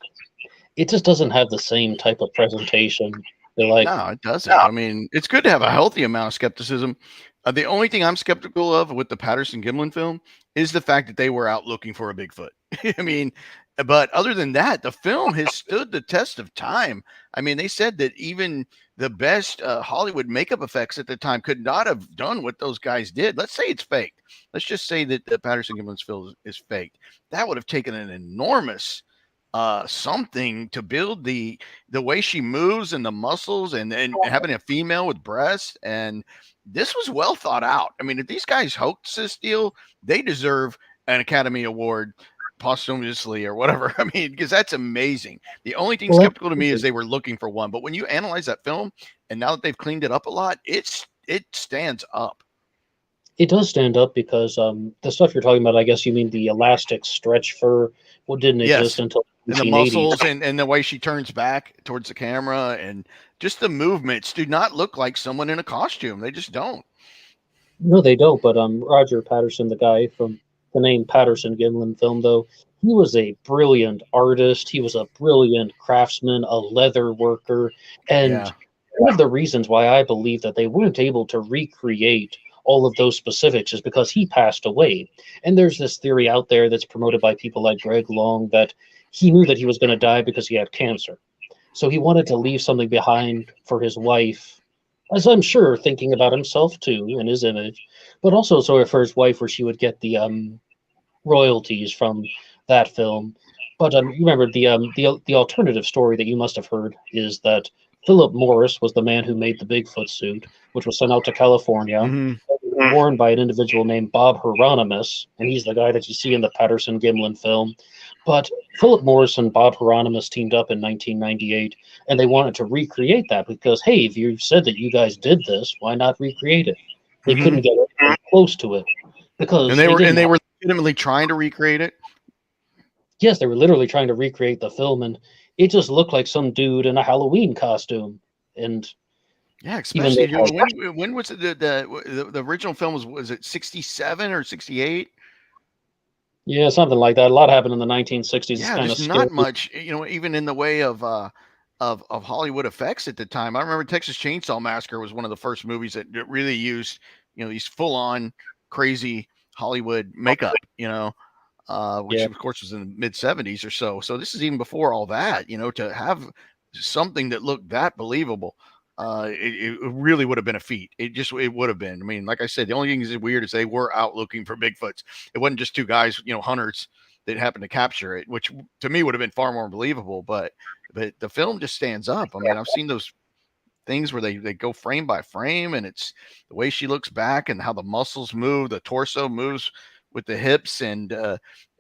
It just doesn't have the same type of presentation They're like, No, it doesn't. I mean, it's good to have a healthy amount of skepticism. The only thing I'm skeptical of with the Patterson Gimlin film is the fact that they were out looking for a Bigfoot. I mean, but other than that, the film has stood the test of time. I mean, they said that even the best Hollywood makeup effects at the time could not have done what those guys did. Let's say it's faked. Let's just say that the Patterson Gimlin's film is faked. That would have taken an enormous something to build the way she moves and the muscles and having a female with breasts. And this was well thought out. I mean, if these guys hoaxed this deal, they deserve an Academy Award posthumously or whatever. I mean, because that's amazing. The only thing skeptical to me is they were looking for one. But when you analyze that film, and now that they've cleaned it up a lot, it stands up. It does stand up because the stuff you're talking about, I guess you mean the elastic stretch fur, what didn't exist until the 1980s. And the muscles and the way she turns back towards the camera and just the movements do not look like someone in a costume. They just don't. No, they don't. But Roger Patterson, the guy from the name Patterson Gimlin film, though, he was a brilliant artist. He was a brilliant craftsman, a leather worker. And one of the reasons why I believe that they weren't able to recreate all of those specifics is because he passed away. And there's this theory out there that's promoted by people like Greg Long that he knew that he was going to die because he had cancer. So he wanted to leave something behind for his wife, as I'm sure thinking about himself too in his image, but also sort of for his wife where she would get the royalties from that film. But remember the alternative story that you must have heard is that Philip Morris was the man who made the Bigfoot suit, which was sent out to California, worn by an individual named Bob Hieronymus, and he's the guy that you see in the Patterson Gimlin film. But Philip Morris and Bob Hieronymus teamed up in 1998, and they wanted to recreate that because, hey, if you said that you guys did this, why not recreate it? They couldn't get close to it because they were legitimately trying to recreate it. Yes, they were literally trying to recreate the film, and it just looked like some dude in a Halloween costume. And yeah, especially when was it the original film was it 67 or 68? Yeah, something like that. A lot happened in the 1960s. Yeah, there's not much, even in the way of Hollywood effects at the time. I remember Texas Chainsaw Massacre was one of the first movies that really used, these full on crazy Hollywood makeup, which of course was in the mid 70s or so. So this is even before all that, to have something that looked that believable. It really would have been a feat. It would have been. I mean, like I said, the only thing that's weird is they were out looking for Bigfoots. It wasn't just two guys, hunters that happened to capture it, which to me would have been far more believable. But the film just stands up. I mean, I've seen those things where they go frame by frame, and it's the way she looks back and how the muscles move, the torso moves with the hips, and the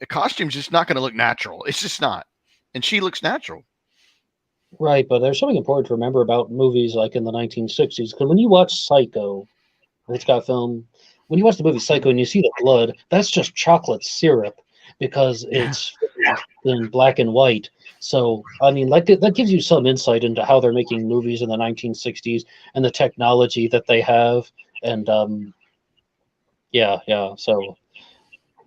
costume's just not going to look natural. It's just not. And she looks natural. Right, but there's something important to remember about movies like in the 1960s. Because when you watch Psycho, Hitchcock film, when you watch the movie Psycho and you see the blood, that's just chocolate syrup because it's in black and white. So, I mean, like that gives you some insight into how they're making movies in the 1960s and the technology that they have. And so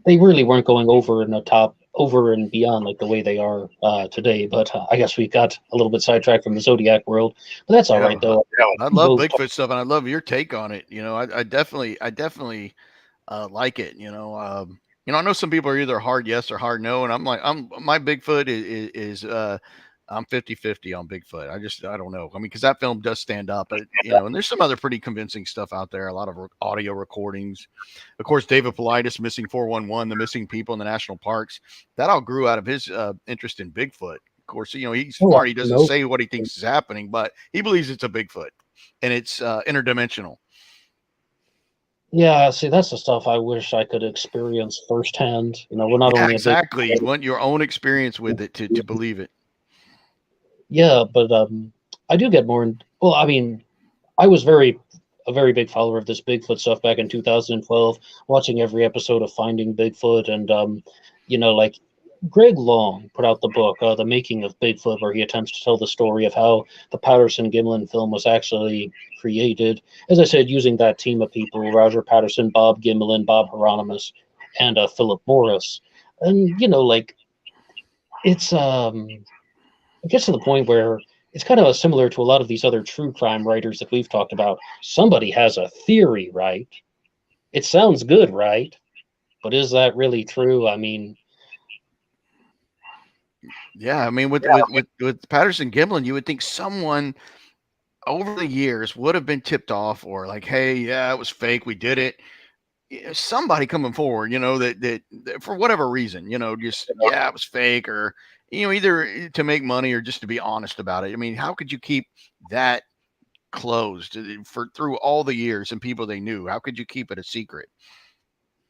they really weren't going over and beyond like the way they are today. But I guess we got a little bit sidetracked from the Zodiac world. But that's all right, though. I love Bigfoot stuff, and I love your take on it. I definitely like it. I know some people are either hard yes or hard no, and my Bigfoot is I'm 50-50 on Bigfoot. I don't know. I mean, because that film does stand up, but, and there's some other pretty convincing stuff out there. A lot of audio recordings, of course, David Paulides, Missing 411, the missing people in the national parks. That all grew out of his interest in Bigfoot. Of course, he's smart. He doesn't say what he thinks is happening, but he believes it's a Bigfoot, and it's interdimensional. Yeah, see, that's the stuff I wish I could experience firsthand. We're not only exactly. You want your own experience with it to believe it. Yeah, but I do get more. Well, I mean, I was a very big follower of this Bigfoot stuff back in 2012, watching every episode of Finding Bigfoot, and like Greg Long put out the book, The Making of Bigfoot, where he attempts to tell the story of how the Patterson Gimlin film was actually created. As I said, using that team of people: Roger Patterson, Bob Gimlin, Bob Hieronymus, and Philip Morris, and it's. It gets to the point where it's kind of similar to a lot of these other true crime writers that we've talked about. Somebody has a theory, right? It sounds good, right? But is that really true? I mean, Yeah, I mean, with Patterson Gimlin, you would think someone over the years would have been tipped off, or like, hey, yeah, it was fake, we did it. Somebody coming forward, that for whatever reason, just yeah, it was fake, or either to make money or just to be honest about it. I mean, how could you keep that closed for through all the years and people they knew? How could you keep it a secret?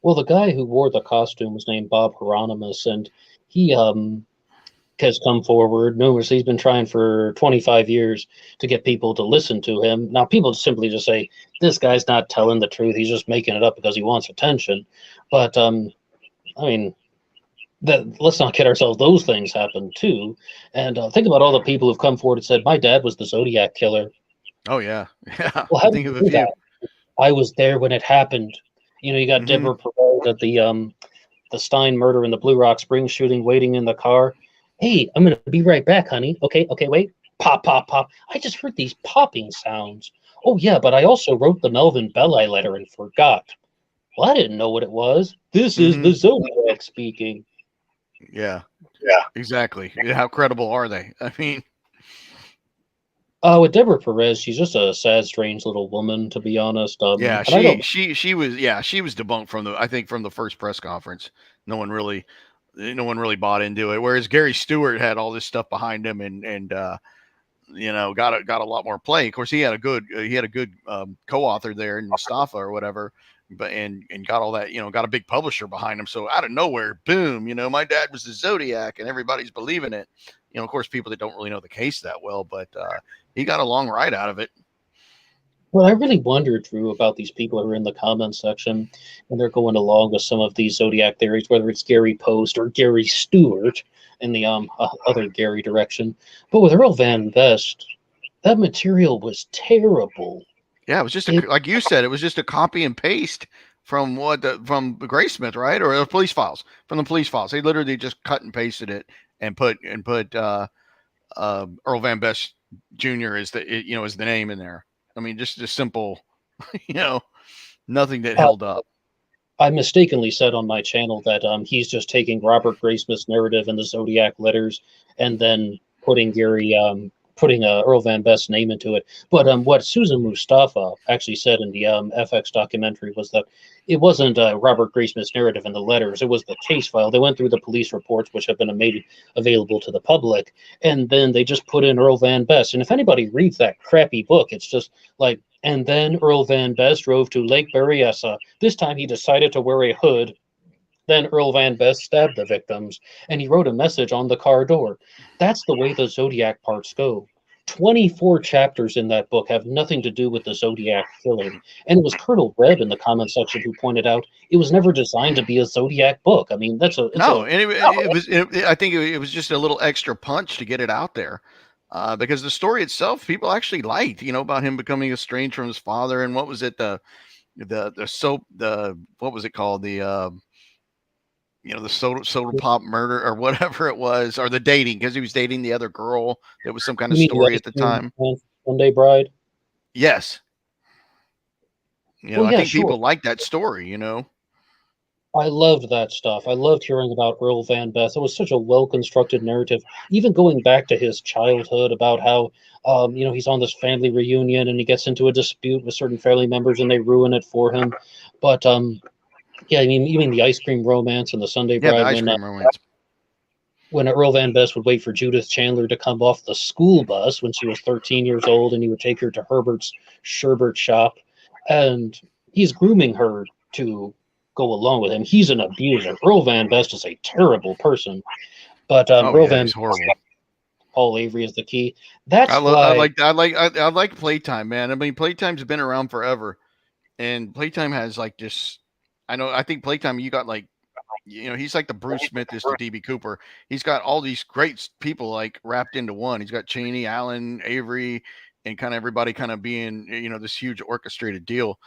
well, the guy who wore the costume was named Bob Hieronymus, and he has come forward. Numerous, he's been trying for 25 years to get people to listen to him. Now, people simply just say, this guy's not telling the truth. He's just making it up because he wants attention. But, I mean, let's not kid ourselves. Those things happen too. And think about all the people who've come forward and said, my dad was the Zodiac killer. Oh yeah, yeah. Well, I how did think you of a do few. that? I was there when it happened. You got Hmm. Deborah Perez at the Stein murder and the Blue Rock Springs shooting, waiting in the car. Hey, I'm gonna be right back, honey. Okay, wait. Pop, pop, pop. I just heard these popping sounds. Oh yeah, but I also wrote the Melvin Belli letter and forgot. Well, I didn't know what it was. This is Hmm. the Zodiac speaking. Yeah, Yeah. exactly. How credible are they? I mean, With Deborah Perez, she's just a sad, strange little woman, to be honest. yeah, And I don't. she was debunked from I think from the first press conference. No one really no one really bought into it. Whereas Gary Stewart had all this stuff behind him, and got a lot more play. Of course, he had a good co-author there in Mustafa or whatever, but and got all that, got a big publisher behind him. So out of nowhere, boom, my dad was the Zodiac, and everybody's believing it. Of course, people that don't really know the case that well, but he got a long ride out of it. Well, I really wonder, Drew, about these people who are in the comments section and they're going along with some of these Zodiac theories, whether it's Gary Post or Gary Stewart in the other Gary direction. But with Earl Van Vest, that material was terrible. Yeah, it was just It, like you said, it was just a copy and paste from from Graysmith, right, or the police files from the police files. They literally just cut and pasted it and put Earl Van Best Jr. Is the name in there. I mean, just simple, you know, nothing that uh, held up. I mistakenly said on my channel that he's just taking Robert Graysmith's narrative and the Zodiac letters and then putting Earl Van Best's name into it. But what Susan Mustafa actually said in the FX documentary was that it wasn't Robert Graysmith's narrative and the letters; it was the case file. They went through the police reports, which have been made available to the public, and then they just put in Earl Van Best. And if anybody reads that crappy book, it's just like. And then Earl Van Best drove to Lake Berryessa. This time he decided to wear a hood. Then Earl Van Best stabbed the victims, and he wrote a message on the car door. That's the way the Zodiac parts go. 24 chapters in that book have nothing to do with the Zodiac killing. And it was Colonel Reb in the comment section who pointed out it was never designed to be a Zodiac book. I mean, it's No, a and I think it was just a little extra punch to get it out there. Because the story itself, people actually liked, about him becoming estranged from his father, and what was it, the soap, the what was it called, the soda pop murder or whatever it was, or the dating, because he was dating the other girl. There was some kind you of mean the story ice at the cream time. Sunday bride? Yes, Well, I yeah, think sure. people like that story. I loved that stuff. I loved hearing about Earl Van Best. It was such a well constructed narrative. Even going back to his childhood about how, he's on this family reunion and he gets into a dispute with certain family members and they ruin it for him. But yeah, I mean, even the ice cream romance and the Sunday Yeah, the bride ice cream romance. when Earl Van Best would wait for Judith Chandler to come off the school bus when she was 13 years old, and he would take her to Herbert's sherbet shop, and he's grooming her to go along with him. He's an abuser. Earl Van Best is a terrible person, but Oh Earl yeah, Van he's horrible. Paul Avery is the key. That's why. I like Playtime, man. I mean, Playtime's been around forever, and Playtime has like this. I think Playtime, you got like, he's like the Bruce Smith is to DB Cooper. He's got all these great people like wrapped into one. He's got Cheney, Allen, Avery, and kind of everybody kind of being, this huge orchestrated deal,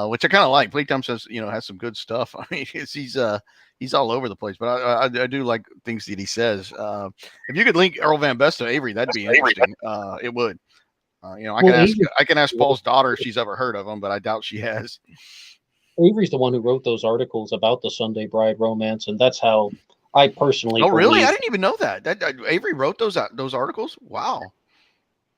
which I kind of like. Playtime says, has some good stuff. I mean, he's all over the place, but I do like things that he says. If you could link Earl Van Best to Avery, that'd be interesting. It would. Well, I can ask Paul's daughter if she's ever heard of him, but I doubt she has. Avery's the one who wrote those articles about the Sunday Bride romance, and that's how I personally Oh, really? believe. I didn't even know that. Avery wrote those articles. Wow,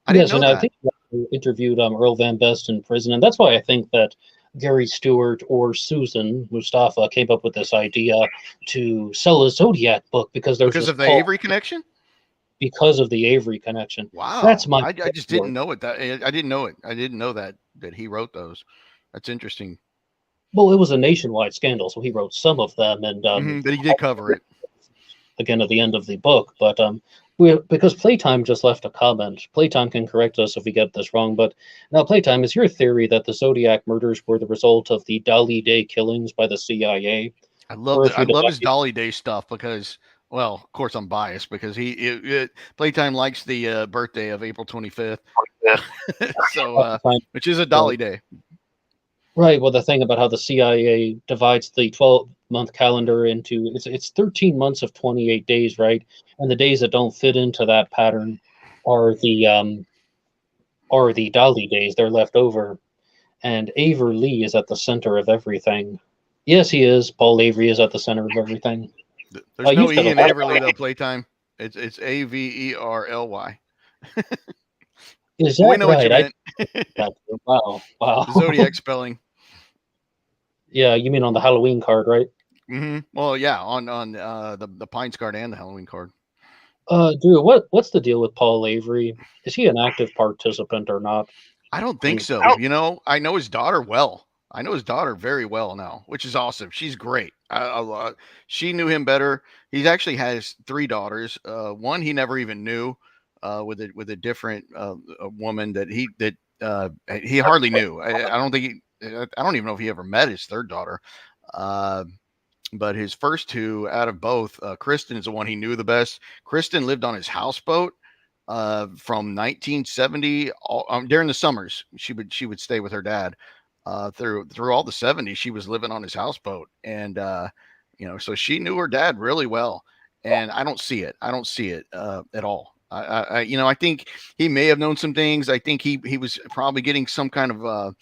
I didn't Yes, know and I that. think he interviewed Earl Van Best in prison, and that's why I think that Gary Stewart or Susan Mustafa came up with this idea to sell a Zodiac book because there's Because this of the Paul Avery connection. because of the Avery connection. That's Wow, my I just didn't know it. I didn't know it. I didn't know that he wrote those. That's interesting. well, it was a nationwide scandal, so he wrote some of them, and But he did cover it. again at the end of the book. But because Playtime just left a comment, Playtime can correct us if we get this wrong. But now, Playtime, is your theory that the Zodiac murders were the result of the Dolly Day killings by the CIA? Or if I you love his Dolly Day stuff because, well, of course I'm biased because Playtime likes the birthday of April 25th, so which is a Dolly Day. Right. Well, the thing about how the CIA divides the 12-month calendar into it's 13 months of 28 days, right? And the days that don't fit into that pattern are the Dolly days. They're left over. And Aver Lee is at the center of everything. Yes, he is. Paul Avery is at the center of everything. There's no You've said E a in lot. Averly though. Playtime. It's Averly. Is We that know what you right? meant. Wow, wow. The Zodiac spelling. Yeah, you mean on the Halloween card, right? Mm-hmm. Well, yeah, on the Pines card and the Halloween card. Drew, what's the deal with Paul Avery? Is he an active participant or not? I don't think so. I know his daughter well. I know his daughter very well now, which is awesome. She's great. She knew him better. He actually has 3 daughters. One he never even knew, with a different a woman that he hardly knew. I don't think I don't even know if he ever met his third daughter. Uh, but his first 2 out of both, Kristen is the one he knew the best. Kristen lived on his houseboat from 1970 during the summers. She would stay with her dad through all the 70s. She was living on his houseboat, and so she knew her dad really well. And I don't see it. I don't see it at all. I think he may have known some things. I think he was probably getting some kind of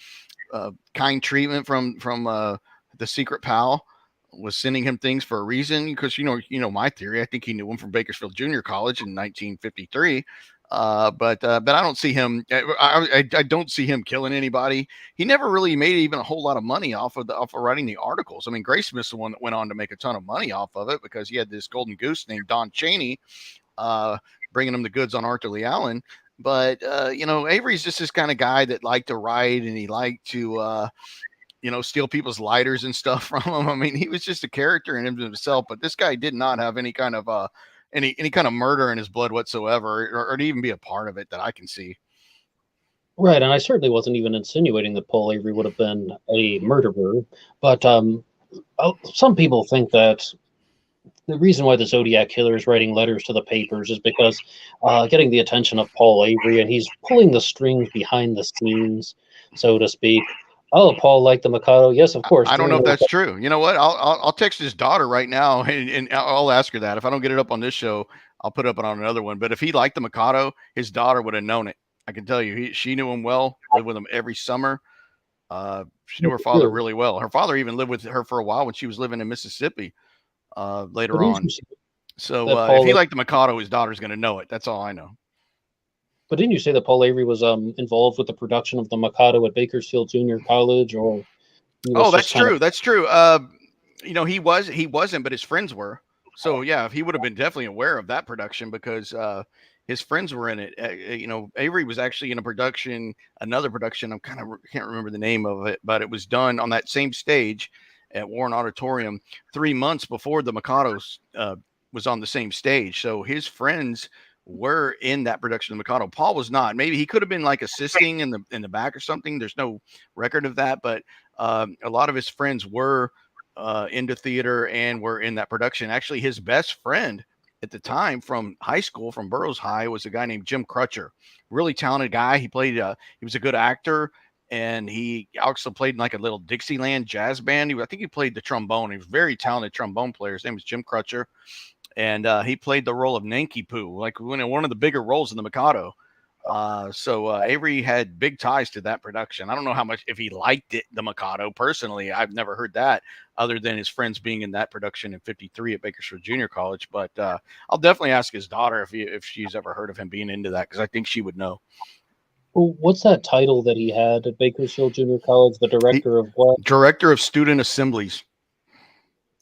kind treatment from the secret pal was sending him things for a reason, because my theory. I think he knew him from Bakersfield Junior College in 1953. But I don't see him. I don't see him killing anybody. He never really made even a whole lot of money off of writing the articles. I mean, Graysmith's the one that went on to make a ton of money off of it because he had this golden goose named Don Chaney, bringing him the goods on Arthur Lee Allen. But Avery's just this kind of guy that liked to write, and he liked to steal people's lighters and stuff from him. I mean, he was just a character in himself, but this guy did not have any kind of any kind of murder in his blood whatsoever, or to even be a part of it that I can see. Right, and I certainly wasn't even insinuating that Paul Avery would have been a murderer, but some people think that the reason why the Zodiac Killer is writing letters to the papers is because getting the attention of Paul Avery, and he's pulling the strings behind the scenes, so to speak. Oh, Paul liked the Mikado. Yes, of course. I don't know if that's true. You know what? I'll text his daughter right now, and I'll ask her that. If I don't get it up on this show, I'll put it up on another one. But if he liked the Mikado, his daughter would have known it. I can tell you, she knew him well. Lived with him every summer. She knew her father really well. Her father even lived with her for a while when she was living in Mississippi. Later on. So if he liked the Mikado, his daughter's going to know it. That's all I know. But didn't you say that Paul Avery was involved with the production of the Mikado at Bakersfield Junior College, or? That's true. That's true. He wasn't, but his friends were. So yeah, he would have been definitely aware of that production because his friends were in it. Avery was actually in another production. Can't remember the name of it, but it was done on that same stage at Warren Auditorium 3 months before the Mikado's was on the same stage. So his friends were in that production of Mikado. Paul was not. Maybe he could have been like assisting in the back or something. There's no record of that, but a lot of his friends were into theater and were in that production. Actually, his best friend at the time from high school, from Burroughs High, was a guy named Jim Crutcher. Really talented guy. He played, he was a good actor, and he also played in like a little Dixieland jazz band. I think he played the trombone. He was a very talented trombone player. His name was Jim Crutcher, and he played the role of Nanky Poo, like one of the bigger roles in the Mikado. So Avery had big ties to that production. I don't know how much, if he liked it, the Mikado personally. I've never heard that other than his friends being in that production in '53 at Bakersfield Junior College. But I'll definitely ask his daughter if she's ever heard of him being into that, because I think she would know. Well, what's that title that he had at Bakersfield Junior College? The director of what? Director of Student Assemblies.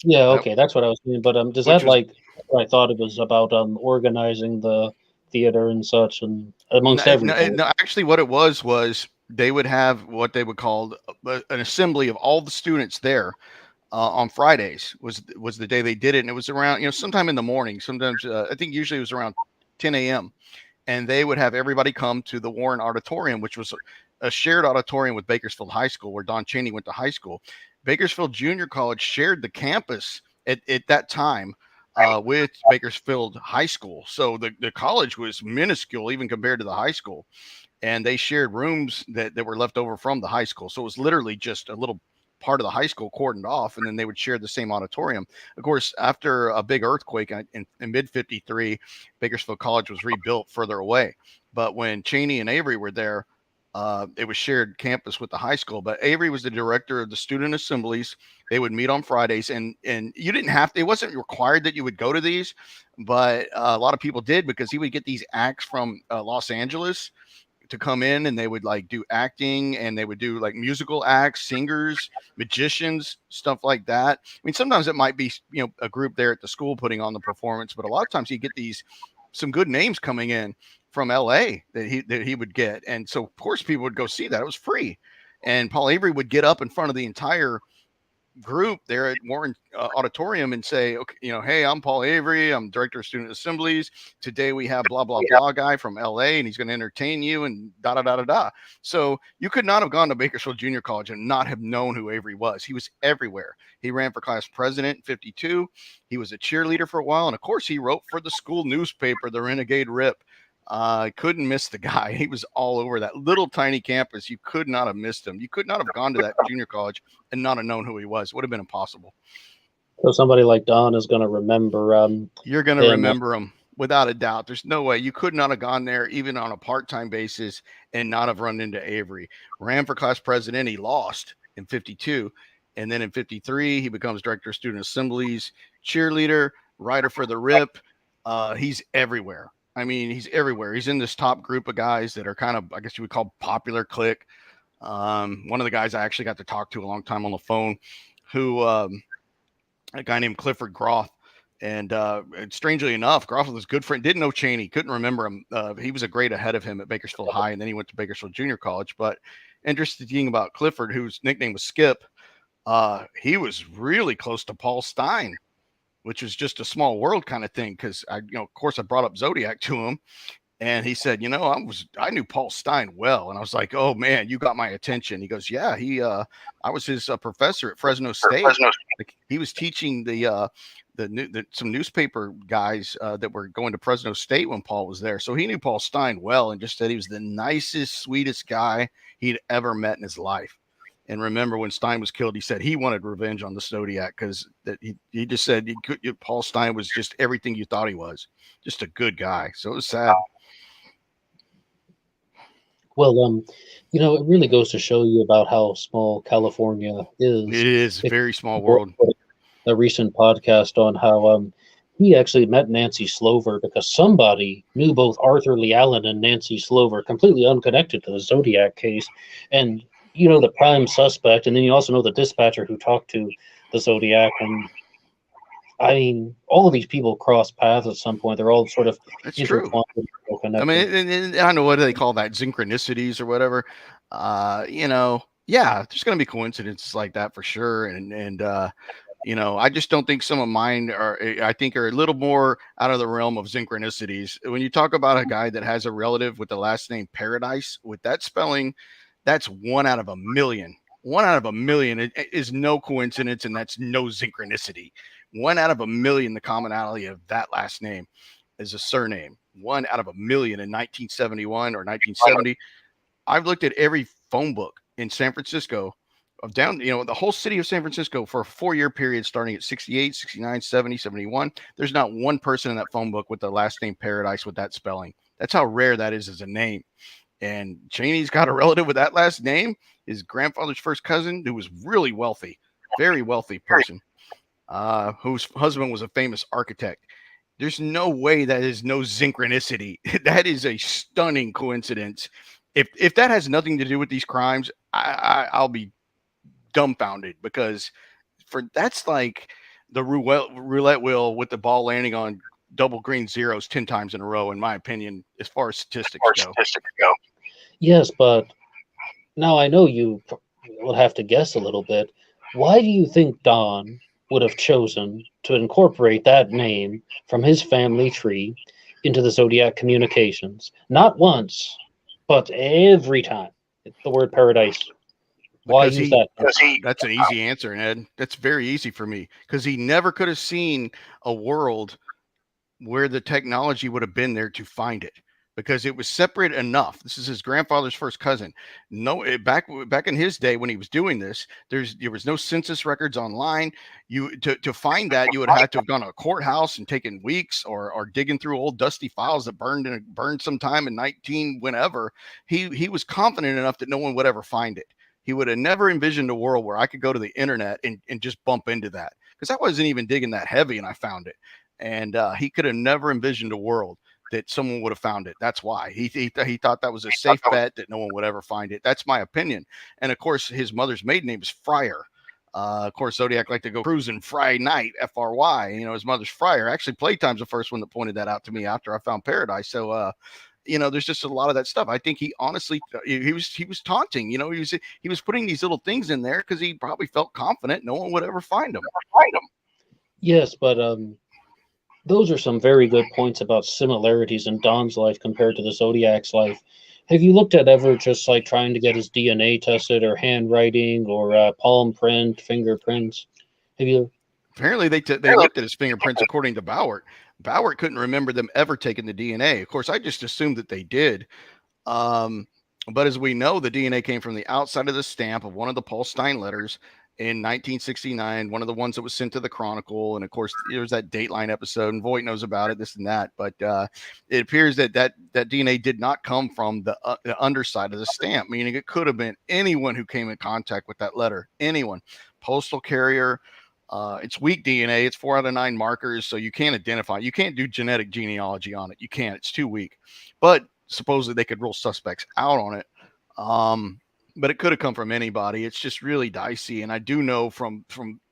Yeah, okay, that's what I was thinking. But does that was, like? I thought it was about organizing the theater and such, and amongst everything. No, actually, what it was they would have what they would call an assembly of all the students there. On Fridays was the day they did it, and it was around, sometime in the morning. Sometimes I think usually it was around 10 a.m. and they would have everybody come to the Warren Auditorium, which was a shared auditorium with Bakersfield High School, where Don Chaney went to high school. Bakersfield Junior College shared the campus at that time with Bakersfield High School, so the college was minuscule even compared to the high school, and they shared rooms that were left over from the high school. So it was literally just a little part of the high school cordoned off, and then they would share the same auditorium. Of course, after a big earthquake in mid '53, Bakersfield College was rebuilt further away. But when Chaney and Avery were there, it was shared campus with the high school. But Avery was the director of the student assemblies. They would meet on Fridays, and you didn't have to, it wasn't required that you would go to these, but a lot of people did, because he would get these acts from Los Angeles to come in, and they would like do acting, and they would do like musical acts, singers, magicians, stuff like that. I mean, sometimes it might be, a group there at the school putting on the performance, but a lot of times you get some good names coming in from LA that he would get. And so of course people would go see that. It was free. And Paul Avery would get up in front of the entire group there at Warren Auditorium and say, okay, hey, I'm Paul Avery. I'm director of student assemblies. Today we have blah, blah, blah guy from LA, and he's going to entertain you, and da, da, da, da, da. So you could not have gone to Bakersfield Junior College and not have known who Avery was. He was everywhere. He ran for class president in '52. He was a cheerleader for a while. And of course he wrote for the school newspaper, the Renegade Rip. Couldn't miss the guy. He was all over that little tiny campus. You could not have missed him. You could not have gone to that junior college and not have known who he was. It would have been impossible. So somebody like Don is going to remember. You're going to remember him without a doubt. There's no way. You could not have gone there even on a part-time basis and not have run into Avery. Ran for class president. He lost in '52. And then in '53, he becomes director of student assemblies, cheerleader, writer for the Rip. He's everywhere. I mean, he's everywhere. He's in this top group of guys that are kind of, I guess you would call, popular clique. One of the guys I actually got to talk to a long time on the phone, who a guy named Clifford Groth. And strangely enough, Groth was a good friend. Didn't know Chaney, couldn't remember him. He was a grade ahead of him at Bakersfield High, and then he went to Bakersfield Junior College. But interesting thing about Clifford, whose nickname was Skip, he was really close to Paul Stine, which was just a small world kind of thing. Cause of course I brought up Zodiac to him, and he said, I knew Paul Stine well. And I was like, oh man, you got my attention. He goes, yeah, I was his professor at Fresno State. Like, he was teaching some newspaper guys that were going to Fresno State when Paul was there. So he knew Paul Stine well, and just said he was the nicest, sweetest guy he'd ever met in his life. And remember, when Stine was killed, he said he wanted revenge on the Zodiac, because he just said Paul Stine was just everything you thought he was, just a good guy. So it was sad. Well, it really goes to show you about how small California is. It is a very small world. A recent podcast on how he actually met Nancy Slover because somebody knew both Arthur Lee Allen and Nancy Slover, completely unconnected to the Zodiac case. And the prime suspect, and then you also know the dispatcher who talked to the Zodiac. And I mean, all of these people cross paths at some point. They're all sort of intertwined. I mean, and I don't know, what do they call that? Synchronicities or whatever. Yeah, there's going to be coincidences like that for sure. And I just don't think some of mine are a little more out of the realm of synchronicities. When you talk about a guy that has a relative with the last name Paradise, with that spelling, that's 1 out of a million. 1 out of a million. It is no coincidence, and that's no synchronicity. 1 out of a million, the commonality of that last name is a surname. 1 out of a million in 1971 or 1970. I've looked at every phone book in San Francisco of the whole city of San Francisco for a 4-year period starting at 68, 69, 70, 71. There's not one person in that phone book with the last name Paradise with that spelling. That's how rare that is as a name. And Cheney's got a relative with that last name, his grandfather's first cousin, who was really wealthy, very wealthy person, whose husband was a famous architect. There's no way that is no synchronicity. That is a stunning coincidence. If that has nothing to do with these crimes, I'll be dumbfounded, because that's like the roulette wheel with the ball landing on double green zeros 10 times in a row, in my opinion, as far as statistics go. Yes, but now I know you will have to guess a little bit. Why do you think Don would have chosen to incorporate that name from his family tree into the Zodiac communications? Not once, but every time. The word paradise. Why Because use that? that's an easy answer, Ned. That's very easy for me, because he never could have seen a world where the technology would have been there to find it, because it was separate enough. This is his grandfather's first cousin. Back in his day when he was doing this, there was no census records online. To find that, you would have to have gone to a courthouse and taken weeks, or digging through old dusty files that burned sometime in 19 whenever. He was confident enough that no one would ever find it. He would have never envisioned a world where I could go to the internet and just bump into that, because I wasn't even digging that heavy and I found it. And he could have never envisioned a world that someone would have found it. That's why he thought that was a safe bet, that no one would ever find it. That's my opinion. And of course, his mother's maiden name is Fryer. Of course, Zodiac liked to go cruising Friday night, F-R-Y. His mother's Fryer. Actually, Playtime's the first one that pointed that out to me after I found Paradise. So, there's just a lot of that stuff. I think he honestly, he was taunting. He was putting these little things in there because he probably felt confident no one would ever find him. Yes, but those are some very good points about similarities in Don's life compared to the Zodiac's life. Have you looked at ever just like trying to get his DNA tested, or handwriting, or palm print, fingerprints? Have you? Apparently, they looked at his fingerprints according to Bauer. Bauer couldn't remember them ever taking the DNA. Of course, I just assumed that they did. But as we know, the DNA came from the outside of the stamp of one of the Paul Stein letters in 1969, one of the ones that was sent to the Chronicle. And of course, there's that Dateline episode, and Voight knows about it, this and that. But it appears that DNA did not come from the underside of the stamp, meaning it could have been anyone who came in contact with that letter, anyone, postal carrier. It's weak DNA. It's 4 out of 9 markers, so you can't identify. You can't do genetic genealogy on it. You can't. It's too weak. But supposedly they could rule suspects out on it. But it could have come from anybody. It's just really dicey. And I do know from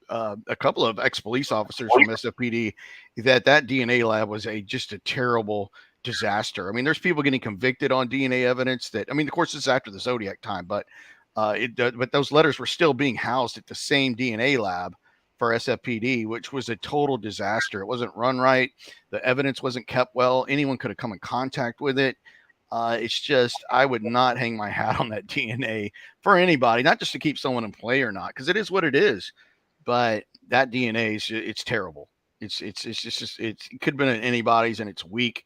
a couple of ex-police officers from SFPD that DNA lab was just a terrible disaster. I mean, there's people getting convicted on DNA evidence that, of course, it's after the Zodiac time, but those letters were still being housed at the same DNA lab for SFPD, which was a total disaster. It wasn't run right. The evidence wasn't kept well. Anyone could have come in contact with it. It's just, I would not hang my hat on that DNA for anybody, not just to keep someone in play or not, because it is what it is. But that DNA it's terrible. It could have been anybody's, and it's weak.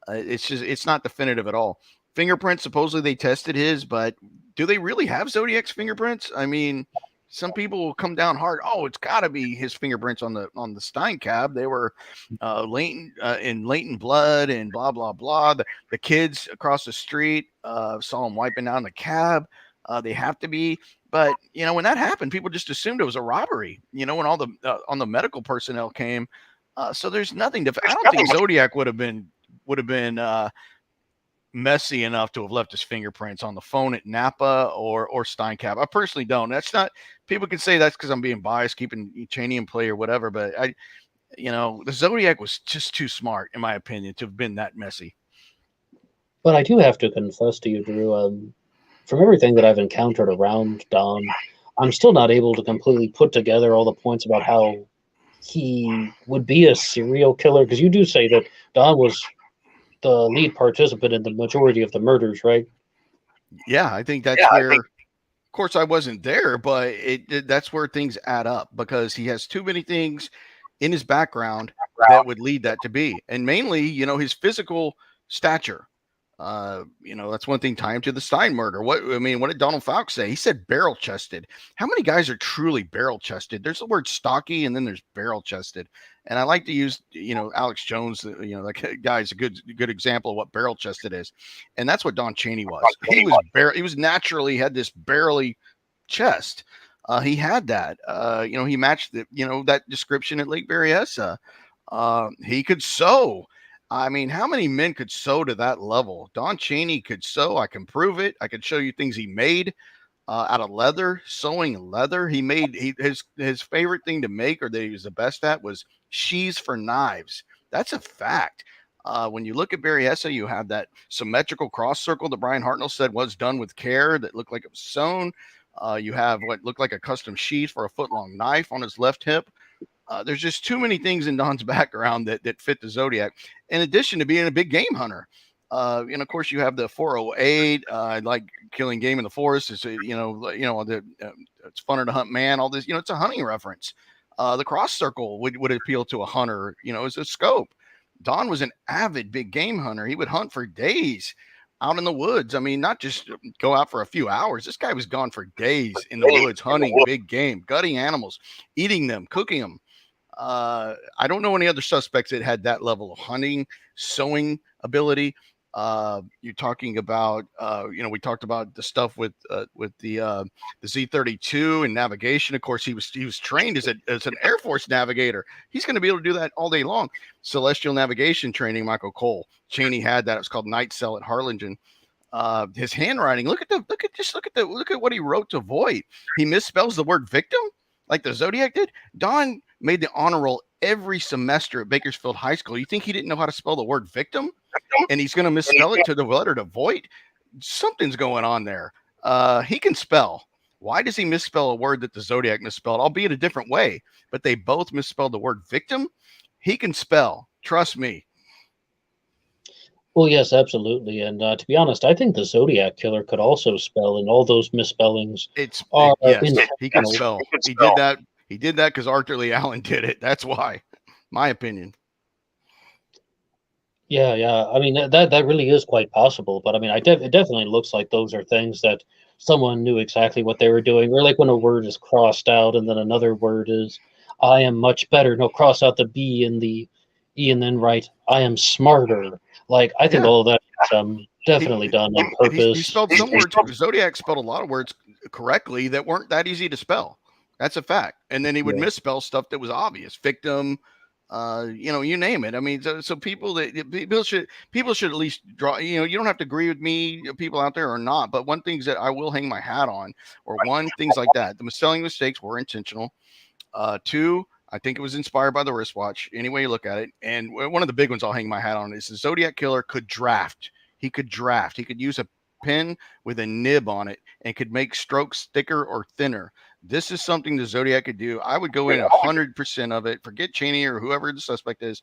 It's not definitive at all. Fingerprints, supposedly they tested his, but do they really have Zodiac's fingerprints? I mean, some people will come down hard. Oh, it's got to be his fingerprints on the Stein cab. They were latent blood and blah blah blah. The kids across the street saw him wiping down the cab. They have to be. But when that happened, people just assumed it was a robbery. When all the medical personnel came. So there's nothing to. I don't think Zodiac would have been messy enough to have left his fingerprints on the phone at Napa or Steincap. I personally don't. That's not, people can say that's because I'm being biased, keeping Cheney in play or whatever, but the Zodiac was just too smart, in my opinion, to have been that messy. But I do have to confess to you, Drew, from everything that I've encountered around Don, I'm still not able to completely put together all the points about how he would be a serial killer, because you do say that Don was the lead participant in the majority of the murders, right? Yeah, I think that's where. Of course, I wasn't there, but that's where things add up, because he has too many things in his background that would lead that to be. And mainly, his physical stature. That's one thing. Tie him to the Stein murder. What did Donald Fouke say? He said barrel chested. How many guys are truly barrel chested? There's the word stocky, and then there's barrel chested. And I like to use, Alex Jones. That guy's a good example of what barrel chested is, and that's what Don Chaney was. He was naturally had this barrely chest. He had that. He matched that description at Lake Berryessa. He could sew. I mean, how many men could sew to that level? Don Chaney could sew. I can prove it. I could show you things he made out of leather, sewing leather. He made his favorite thing to make, or that he was the best at, was sheaths for knives. That's a fact. When you look at Berryessa, you have that symmetrical cross circle that Brian Hartnell said was done with care, that looked like it was sewn. You have what looked like a custom sheath for a foot-long knife on his left hip. There's just too many things in Don's background that fit the Zodiac, in addition to being a big game hunter. And of course, you have the 408, like killing game in the forest. It's it's funner to hunt man. All this, it's a hunting reference. The cross circle would appeal to a hunter, as a scope. Don was an avid big game hunter. He would hunt for days out in the woods. I mean, not just go out for a few hours. This guy was gone for days in the woods, hunting big game, gutting animals, eating them, cooking them. I don't know any other suspects that had that level of hunting, sewing ability. You're talking about, we talked about the stuff with the Z-32 and navigation. Of course, he was trained as an Air Force navigator. He's going to be able to do that all day long. Celestial navigation training, Michael Cole. Chaney had that. It was called Night Cell at Harlingen. His handwriting. Look at what he wrote to Voight. He misspells the word victim like the Zodiac did. Don made the honor roll every semester at Bakersfield High School. You think he didn't know how to spell the word victim? And he's going to misspell it to the letter to Voight? Something's going on there. He can spell. Why does he misspell a word that the Zodiac misspelled, albeit a different way? But they both misspelled the word victim. He can spell. Trust me. Well, yes, absolutely. And to be honest, I think the Zodiac Killer could also spell, and all those misspellings yes, he can spell. He did that because Arthur Lee Allen did it. That's why, my opinion. Yeah. I mean, that really is quite possible. But I mean, it definitely looks like those are things that someone knew exactly what they were doing. Or like when a word is crossed out and then another word is, I am much better. No, cross out the B and the E and then write, I am smarter. Like, I think all of that is definitely done on purpose. He spelled some words. Zodiac spelled a lot of words correctly that weren't that easy to spell. That's a fact. And then he would misspell stuff that was obvious. Victim, you name it. I mean, so people should at least draw. You don't have to agree with me, people out there, or not. But one things that I will hang my hat on, or things like that. The spelling mistakes were intentional. Two, I think it was inspired by the wristwatch. Any way you look at it. And one of the big ones I'll hang my hat on is the Zodiac Killer could draft. He could draft. He could use a pen with a nib on it and could make strokes thicker or thinner. This is something the Zodiac could do. I would go in 100% of it. Forget Chaney or whoever the suspect is.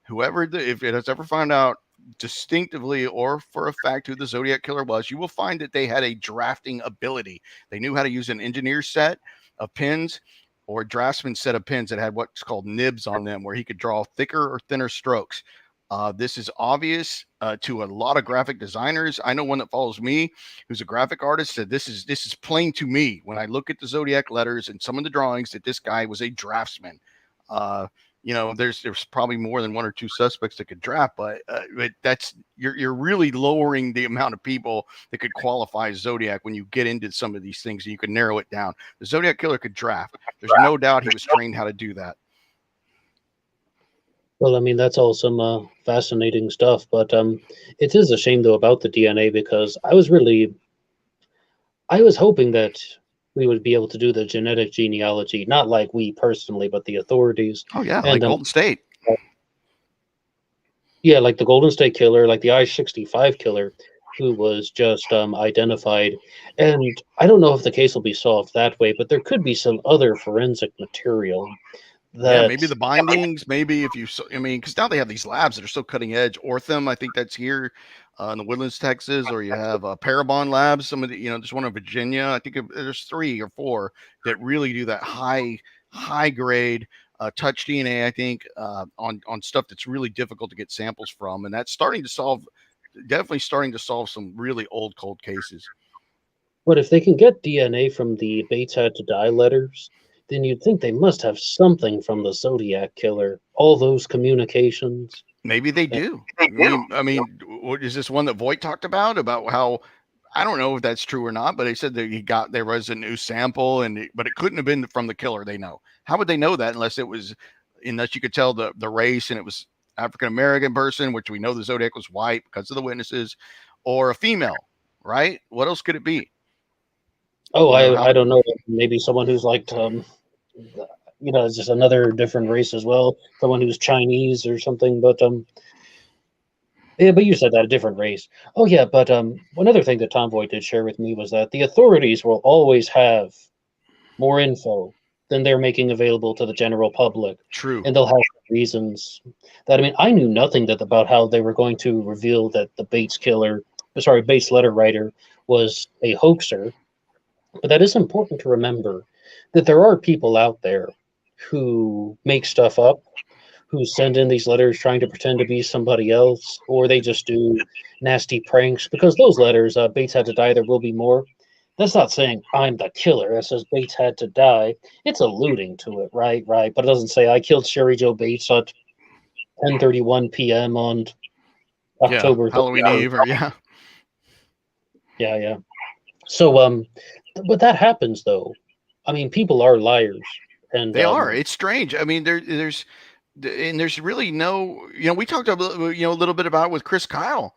If it has ever found out distinctively or for a fact who the Zodiac Killer was, you will find that they had a drafting ability. They knew how to use an engineer set of pens or a draftsman set of pens that had what's called nibs on them, where he could draw thicker or thinner strokes. This is obvious to a lot of graphic designers. I know one that follows me, who's a graphic artist, said this is plain to me when I look at the Zodiac letters and some of the drawings that this guy was a draftsman. There's probably more than one or two suspects that could draft, but that's you're really lowering the amount of people that could qualify as Zodiac when you get into some of these things, and you can narrow it down. The Zodiac Killer could draft. There's no doubt he was trained how to do that. Well, I mean, that's all some fascinating stuff, but it is a shame, though, about the DNA, because I was hoping that we would be able to do the genetic genealogy, not like we personally, but the authorities. Oh, yeah, like Golden State. Yeah, like the Golden State Killer, like the I-65 killer, who was just identified. And I don't know if the case will be solved that way, but there could be some other forensic material. Maybe the bindings, because now they have these labs that are so cutting edge. Ortham, I think that's here in the Woodlands, Texas, or you have Parabon Labs. Some of the, there's one in Virginia. I think there's 3 or 4 that really do that high grade touch DNA, I think, on stuff that's really difficult to get samples from, and that's definitely starting to solve some really old cold cases. But if they can get DNA from the Bates had to die letters, then you'd think they must have something from the Zodiac killer. All those communications. Maybe they do. I mean, what is this one that Voight talked about how I don't know if that's true or not, but they said that there was a new sample, but it couldn't have been from the killer. They know. How would they know that unless you could tell the race and it was African American person, which we know the Zodiac was white because of the witnesses, or a female, right? What else could it be? Oh, I don't know. Maybe someone who's like it's just another different race as well. Someone who's Chinese or something. But yeah, but you said that, a different race. Oh yeah, but one other thing that Tom Voight did share with me was that the authorities will always have more info than they're making available to the general public. True. And they'll have reasons that, I mean, I knew nothing about how they were going to reveal that the Bates letter writer was a hoaxer. But that is important to remember, that there are people out there who make stuff up, who send in these letters trying to pretend to be somebody else, or they just do nasty pranks. Because those letters, Bates had to die, there will be more. That's not saying I'm the killer. It says Bates had to die. It's alluding to it, right? But it doesn't say I killed Sherry Joe Bates at 10:31 p.m. on October Halloween Eve, or yeah. So, but that happens though. I mean, people are liars, and they are. It's strange. I mean, there's really no. We talked a little bit about it with Chris Kyle.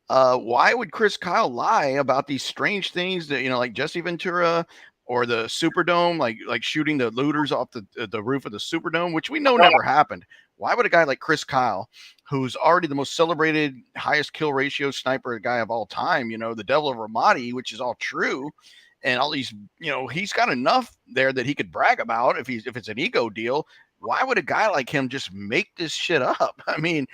Why would Chris Kyle lie about these strange things that like Jesse Ventura or the Superdome, like shooting the looters off the roof of the Superdome, which we know never happened? Why would a guy like Chris Kyle, who's already the most celebrated, highest kill ratio sniper guy of all time, the Devil of Ramadi, which is all true, and all these, he's got enough there that he could brag about if it's an ego deal. Why would a guy like him just make this shit up? I mean,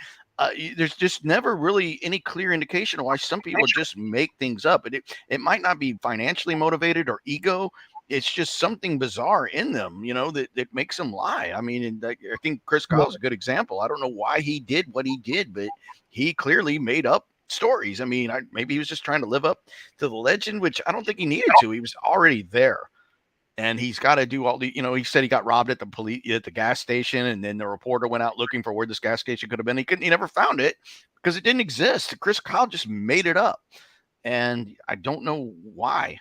there's just never really any clear indication of why some people just make things up. It might not be financially motivated or ego. It's just something bizarre in them, that makes them lie. I mean, and I think Chris Kyle's a good example. I don't know why he did what he did, but he clearly made up stories. I mean, maybe he was just trying to live up to the legend, which I don't think he needed to. He was already there. And he's got to do all the, he said he got robbed at the gas station, and then the reporter went out looking for where this gas station could have been. He never found it because it didn't exist. Chris Kyle just made it up, and I don't know why.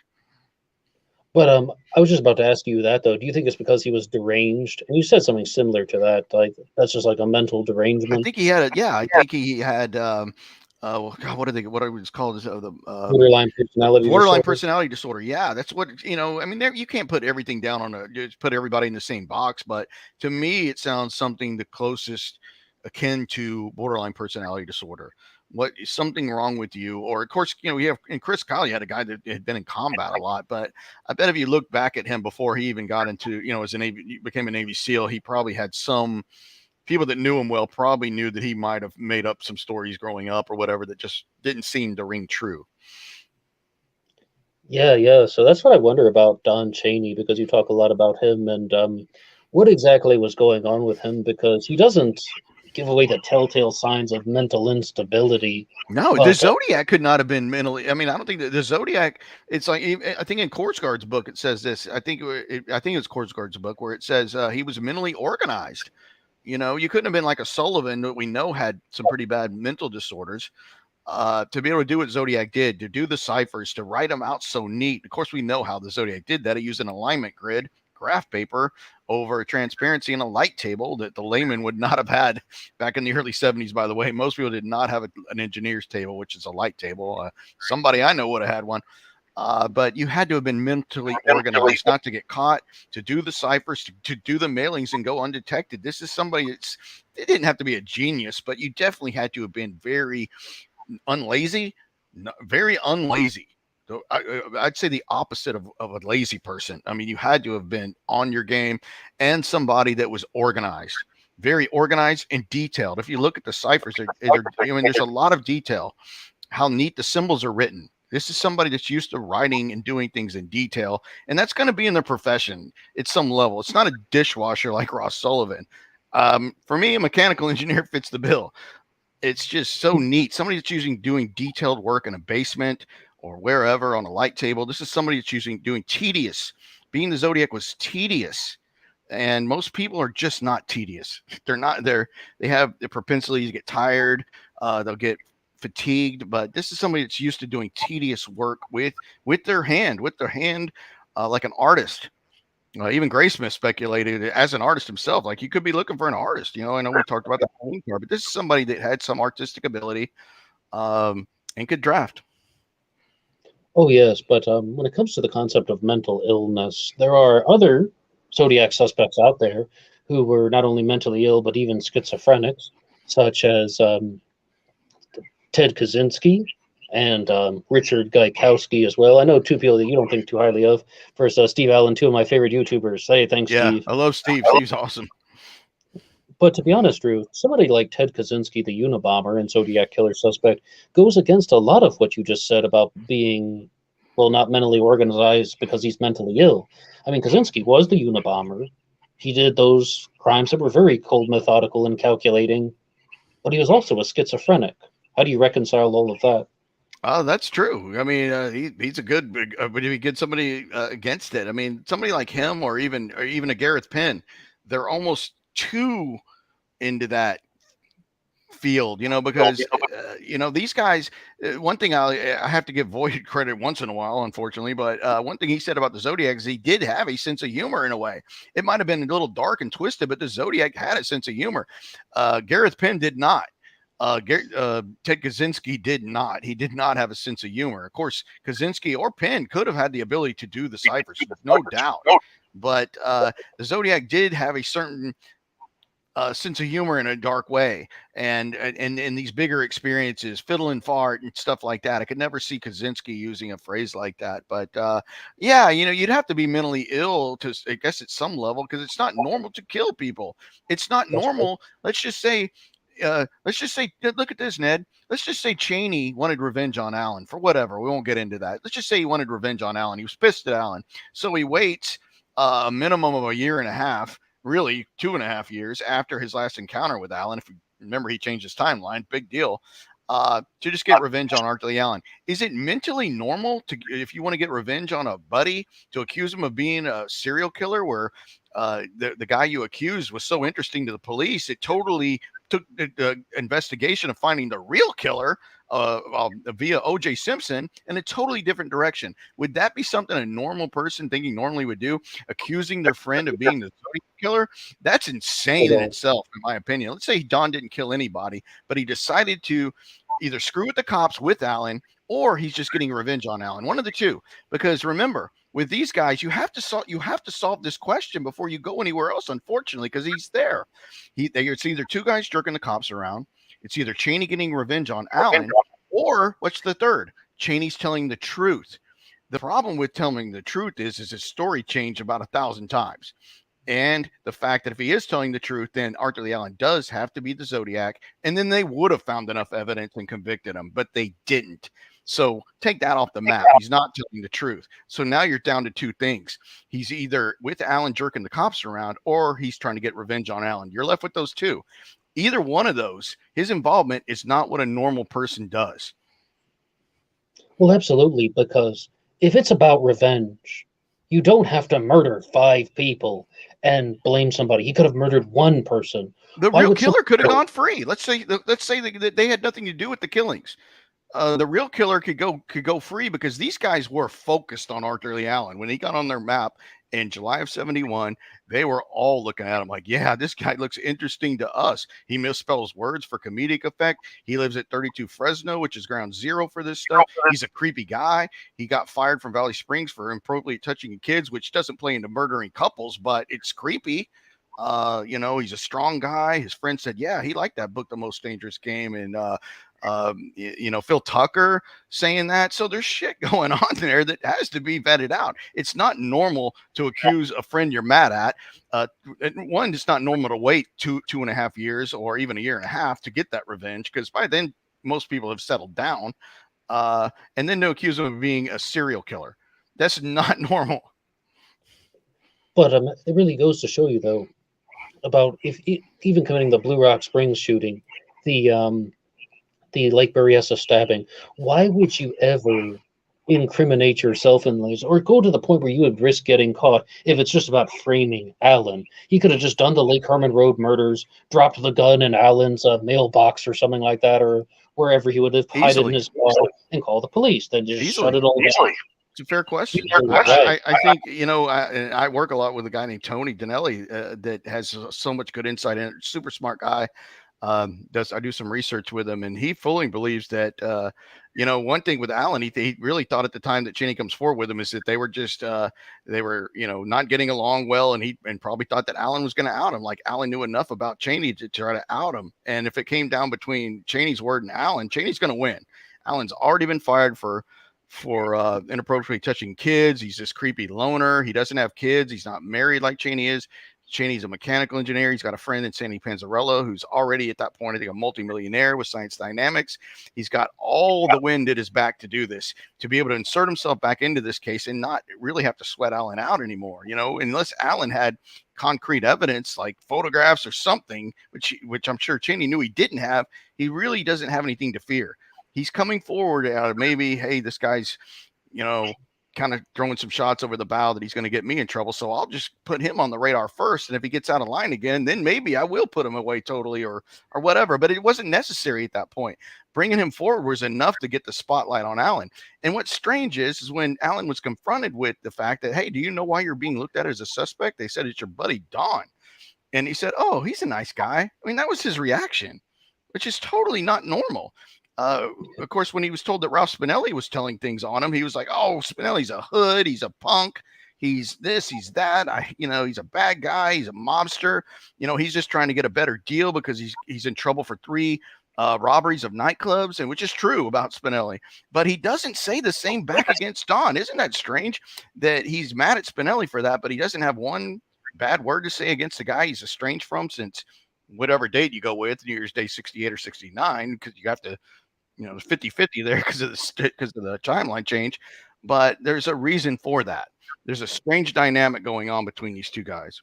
But I was just about to ask you that though. Do you think it's because he was deranged? And you said something similar to that. Like that's just like a mental derangement. I think he had I think he had. God, what are we called? The borderline personality disorder. Yeah, that's what I mean, you can't put everything down on just put everybody in the same box. But to me, it sounds something the closest akin to borderline personality disorder. What is something wrong with you? Or of course, we have in Chris Kyle, you had a guy that had been in combat a lot. But I bet if you look back at him before he even got into became a Navy SEAL, he probably had some. People that knew him well probably knew that he might have made up some stories growing up or whatever that just didn't seem to ring true. Yeah. So that's what I wonder about Don Chaney, because you talk a lot about him and what exactly was going on with him, because he doesn't give away the telltale signs of mental instability. No, the Zodiac could not have been mentally. I mean, I don't think that the Zodiac. It's like I think in Korsgaard's book it says this. I think it's Korsgaard's book where it says he was mentally organized. You couldn't have been like a Sullivan that we know had some pretty bad mental disorders to be able to do what Zodiac did, to do the ciphers, to write them out so neat. Of course, we know how the Zodiac did that. He used an alignment grid, graph paper over transparency and a light table that the layman would not have had back in the early 70s, by the way. Most people did not have an engineer's table, which is a light table. Somebody I know would have had one. But you had to have been mentally organized not to get caught, to do the ciphers, to do the mailings and go undetected. This is somebody it didn't have to be a genius, but you definitely had to have been very unlazy, very unlazy. So I'd say the opposite of a lazy person. I mean, you had to have been on your game and somebody that was organized, very organized and detailed. If you look at the ciphers, there's a lot of detail, how neat the symbols are written. This is somebody that's used to writing and doing things in detail, and that's going to be in their profession at some level. It's not a dishwasher like Ross Sullivan. For me, a mechanical engineer fits the bill. It's just so neat. Somebody that's using doing detailed work in a basement or wherever on a light table. This is somebody that's using doing tedious. Being the Zodiac was tedious, and most people are just not tedious. They're not. They have the propensity to get tired. They'll get fatigued. But this is somebody that's used to doing tedious work with their hand, like an artist. Even Graysmith speculated as an artist himself, like you could be looking for an artist. I know we talked about that, but this is somebody that had some artistic ability and could draft. Oh, yes, but when it comes to the concept of mental illness, there are other Zodiac suspects out there who were not only mentally ill, but even schizophrenics, such as Ted Kaczynski and Richard Gaikowski as well. I know two people that you don't think too highly of. First, Steve Allen, two of my favorite YouTubers. Hey, thanks, Yeah, Steve. I love Steve. Steve's awesome. But to be honest, Drew, somebody like Ted Kaczynski, the Unabomber and Zodiac killer suspect, goes against a lot of what you just said about being, well, not mentally organized because he's mentally ill. I mean, Kaczynski was the Unabomber. He did those crimes that were very cold, methodical, and calculating, but he was also a schizophrenic. How do you reconcile all of that? Oh, that's true. I mean, he's a good. But if you get somebody against it, I mean, somebody like him, or even a Gareth Penn, they're almost too into that field, because these guys. One thing I have to give Void credit once in a while, unfortunately, but one thing he said about the Zodiac is he did have a sense of humor in a way. It might have been a little dark and twisted, but the Zodiac had a sense of humor. Gareth Penn did not. Ted Kaczynski did not. He did not have a sense of humor. Of course, Kaczynski or Penn could have had the ability to do the ciphers, no doubt. But the Zodiac did have a certain sense of humor in a dark way, and these bigger experiences, fiddle and fart and stuff like that. I could never see Kaczynski using a phrase like that. But yeah, you'd have to be mentally ill to, I guess, at some level, because it's not normal to kill people. It's not normal. Let's just say, look at this, Ned. Let's just say Cheney wanted revenge on Allen for whatever. We won't get into that. Let's just say he wanted revenge on Allen. He was pissed at Allen, so he waits a minimum of a year and a half, really 2.5 years after his last encounter with Allen. If you remember, he changed his timeline. Big deal. To just get revenge on Arthur Lee Allen. Is it mentally normal to, if you want to get revenge on a buddy, to accuse him of being a serial killer, where the guy you accused was so interesting to the police, it totally took the investigation of finding the real killer via O.J. Simpson in a totally different direction? Would that be something a normal person thinking normally would do, accusing their friend of being the killer? That's insane in itself, in my opinion. Let's say Don didn't kill anybody, but he decided to either screw with the cops with Allen, or he's just getting revenge on Allen. One of the two. Because remember, with these guys, you have to solve this question before you go anywhere else, unfortunately, because he's there. It's either two guys jerking the cops around, it's either Cheney getting revenge on Allen, or what's the third? Cheney's telling the truth. The problem with telling the truth is his story changed about 1,000 times. And the fact that if he is telling the truth, then Arthur Lee Allen does have to be the Zodiac. And then they would have found enough evidence and convicted him, but they didn't. So take that off the map. He's not telling the truth. So now you're down to two things. He's either with Allen jerking the cops around, or he's trying to get revenge on Allen. You're left with those two. Either one of those, his involvement is not what a normal person does. Well, absolutely, because if it's about revenge, you don't have to murder 5 people and blame somebody. He could have murdered one person. The real killer could have gone free. Let's say that they had nothing to do with the killings. The real killer could go free, because these guys were focused on Arthur Lee Allen. When he got on their map in July of 1971, they were all looking at him like, yeah, this guy looks interesting to us. He misspells words for comedic effect. He lives at 32 Fresno, which is ground zero for this stuff. He's a creepy guy. He got fired from Valley Springs for improperly touching kids, which doesn't play into murdering couples, but it's creepy. He's a strong guy. His friend said, yeah, he liked that book, The Most Dangerous Game. And Phil Tucker saying that. So there's shit going on there that has to be vetted out. It's not normal to accuse a friend you're mad at. One, it's not normal to wait 2.5 years or even a year and a half to get that revenge, because by then most people have settled down. and then to accuse him of being a serial killer. That's not normal. But it really goes to show you, though, about even committing the Blue Rock Springs shooting, the Lake Berryessa stabbing. Why would you ever incriminate yourself in these, or go to the point where you would risk getting caught if it's just about framing Alan? He could have just done the Lake Herman Road murders, dropped the gun in Alan's mailbox or something like that, or wherever he would have hid it in his car, and call the police. Then just shut it all down. It's a fair question. Right. I think, I work a lot with a guy named Tony Dinelli that has so much good insight and super smart guy. I do some research with him, and he fully believes that, one thing with Alan, he really thought at the time that Cheney comes forward with him is that they were just, not getting along well. And probably thought that Alan was going to out him. Like Alan knew enough about Cheney to try to out him. And if it came down between Cheney's word and Alan, Cheney's going to win. Alan's already been fired for inappropriately touching kids. He's this creepy loner. He doesn't have kids. He's not married like Cheney is. Cheney's a mechanical engineer. He's got a friend in Sandy Panzarello who's already at that point, I think, a multimillionaire with Science Dynamics. He's got all the wind at his back to do this, to be able to insert himself back into this case and not really have to sweat Alan out anymore, unless Alan had concrete evidence like photographs or something, which I'm sure Cheney knew he didn't have. He really doesn't have anything to fear. He's coming forward out of maybe, hey, this guy's, kind of throwing some shots over the bow that he's going to get me in trouble. So I'll just put him on the radar first. And if he gets out of line again, then maybe I will put him away totally or whatever. But it wasn't necessary at that point. Bringing him forward was enough to get the spotlight on Alan. And what's strange is when Alan was confronted with the fact that, hey, do you know why you're being looked at as a suspect? They said, it's your buddy, Don. And he said, oh, he's a nice guy. I mean, that was his reaction, which is totally not normal. Of course, when he was told that Ralph Spinelli was telling things on him, he was like, oh, Spinelli's a hood. He's a punk. He's this, he's that. He's a bad guy. He's a mobster. He's just trying to get a better deal because he's in trouble for 3 robberies of nightclubs, and which is true about Spinelli. But he doesn't say the same back against Don. Isn't that strange that he's mad at Spinelli for that, but he doesn't have one bad word to say against the guy he's estranged from since whatever date you go with, New Year's Day 68 or 69, because you have to, 50-50 there because of the timeline change. But there's a reason for that. There's a strange dynamic going on between these two guys.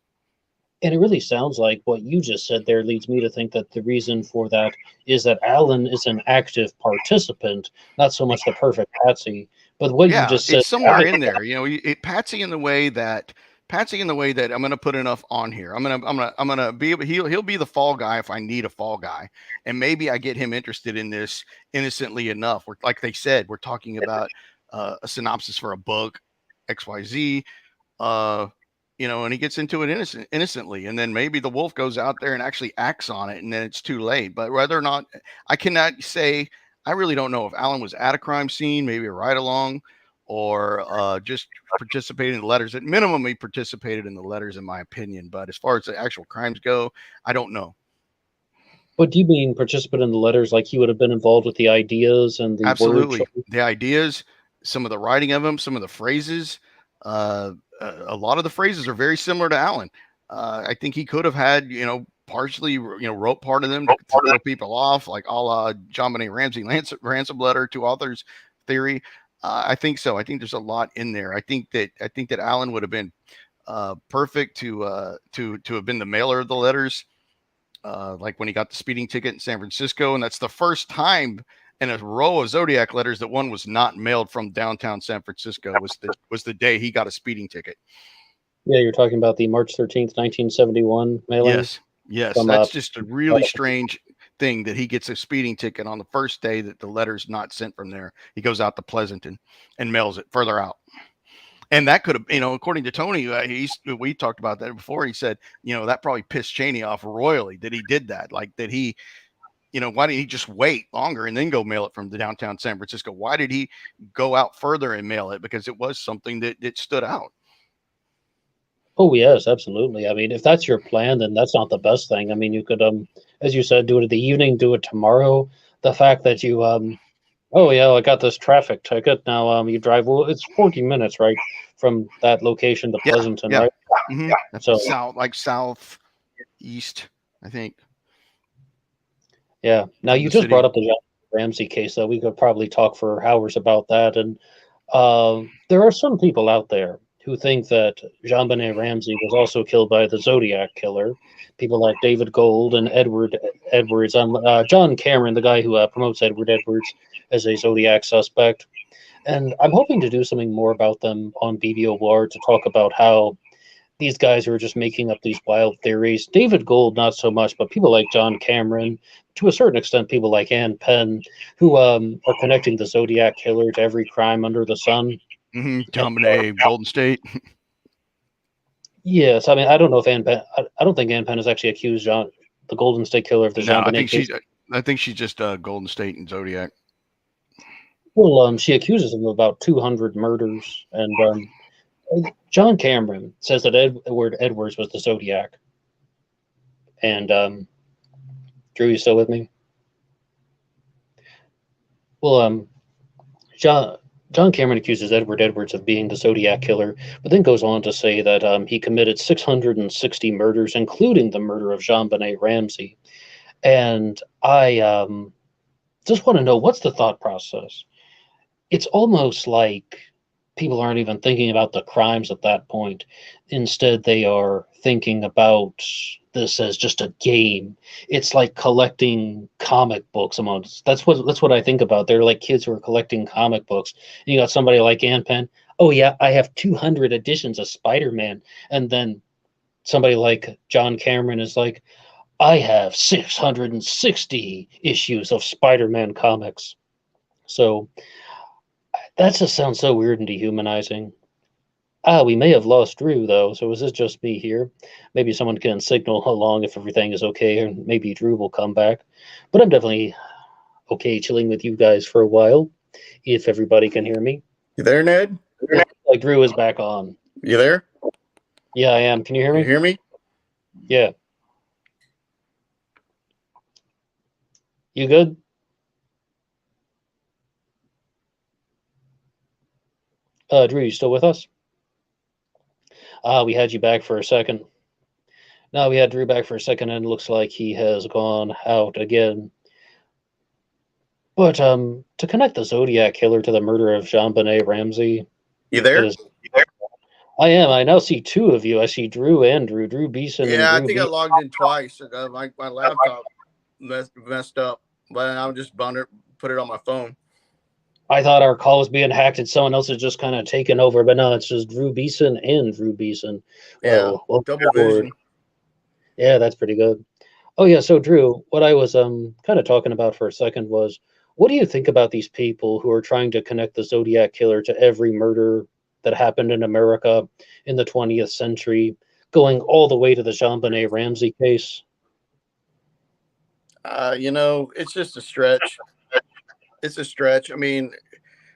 And it really sounds like what you just said there leads me to think that the reason for that is that Alan is an active participant, not so much the perfect Patsy. But what you just said, it's somewhere in there. Patsy in the way that I'm going to put enough on here. I'm going to be, he'll be the fall guy if I need a fall guy. And maybe I get him interested in this innocently enough. Like they said, we're talking about a synopsis for a book, XYZ, and he gets into it innocently. And then maybe the wolf goes out there and actually acts on it. And then it's too late. But whether or not, I cannot say, I really don't know if Alan was at a crime scene, maybe a ride along, or just participated in the letters. At minimum, he participated in the letters, in my opinion. But as far as the actual crimes go, I don't know. But do you mean participant in the letters like he would have been involved with the ideas and the absolutely the ideas, some of the writing of them, some of the phrases? A lot of the phrases are very similar to Alan. I think he could have had, partially, wrote part of them to throw people off, like a la John Benet Ramsey ransom letter to authors theory. I think so. I think there's a lot in there. I think that Alan would have been perfect to have been the mailer of the letters, like when he got the speeding ticket in San Francisco, and that's the first time in a row of Zodiac letters that one was not mailed from downtown San Francisco. Was the day he got a speeding ticket. Yeah, you're talking about the March 13th, 1971 mailing. Yes, that's just a really strange thing that he gets a speeding ticket on the first day that the letter's not sent from there. He goes out to Pleasanton and mails it further out. And that could have, according to Tony, we talked about that before. He said, that probably pissed Cheney off royally that he did that. Like that he, why didn't he just wait longer and then go mail it from the downtown San Francisco? Why did he go out further and mail it? Because it was something that stood out. Oh, yes, absolutely. I mean, if that's your plan, then that's not the best thing. I mean, you could, as you said, do it in the evening, do it tomorrow. The fact that you, oh, yeah, I got this traffic ticket. Now you drive, well, it's 40 minutes, right, from that location to Pleasanton, right? Mm-hmm. So southeast, I think. Yeah. Now, you just brought up the Ramsey case, though, we could probably talk for hours about that. And there are some people out there who think that Jean-Benet Ramsey was also killed by the Zodiac killer. People like David Gold and Edward Edwards. John Cameron, the guy who promotes Edward Edwards as a Zodiac suspect. And I'm hoping to do something more about them on BBOR to talk about how these guys are just making up these wild theories. David Gold, not so much, but people like John Cameron, to a certain extent, people like Ann Penn, who are connecting the Zodiac killer to every crime under the sun. Dominate Golden State. Yes, I mean, I don't know if Ann Penn. I don't think Ann Penn has actually accused the Golden State killer of the No, Jean-Benet case. I think she's just Golden State and Zodiac. Well, she accuses him of about 200 murders, and John Cameron says that Edward Edwards was the Zodiac. And Drew, you still with me? Well, John Cameron accuses Edward Edwards of being the Zodiac killer, but then goes on to say that he committed 660 murders, including the murder of Jean-Benet Ramsey. And I just want to know, what's the thought process? It's almost like people aren't even thinking about the crimes at that point. Instead, they are thinking about this as just a game. It's like collecting comic books amongst. That's what I think about. They're like kids who are collecting comic books. And you got somebody like Ann Penn. Oh yeah, I have 200 editions of Spider-Man. And then somebody like John Cameron is like, I have 660 issues of Spider-Man comics. So that just sounds so weird and dehumanizing. We may have lost Drew, though, so is this just me here? Maybe someone can signal along if everything is okay, and maybe Drew will come back. But I'm definitely okay chilling with you guys for a while, if everybody can hear me. You there, Ned? Like Drew is back on. You there? Yeah, I am. Can you hear me? You hear me? Yeah. You good? Drew, you still with us? We had you back for a second. No, we had Drew back for a second, and it looks like he has gone out again. But to connect the Zodiac killer to the murder of Jean-Benet Ramsey... You there? I am. I now see two of you. I see Drew and Drew Beeson. Yeah, and I think I logged in twice. My laptop messed up, but I'll just put it on my phone. I thought our call was being hacked and someone else had just kind of taken over, but no, it's just Drew Beeson and Drew Beeson. Well, double vision. Yeah, that's pretty good. Oh yeah, so Drew, what I was kind of talking about for a second was, what do you think about these people who are trying to connect the Zodiac killer to every murder that happened in America in the 20th century, going all the way to the Jean-Benet Ramsey case? It's just a stretch. It's a stretch. I mean,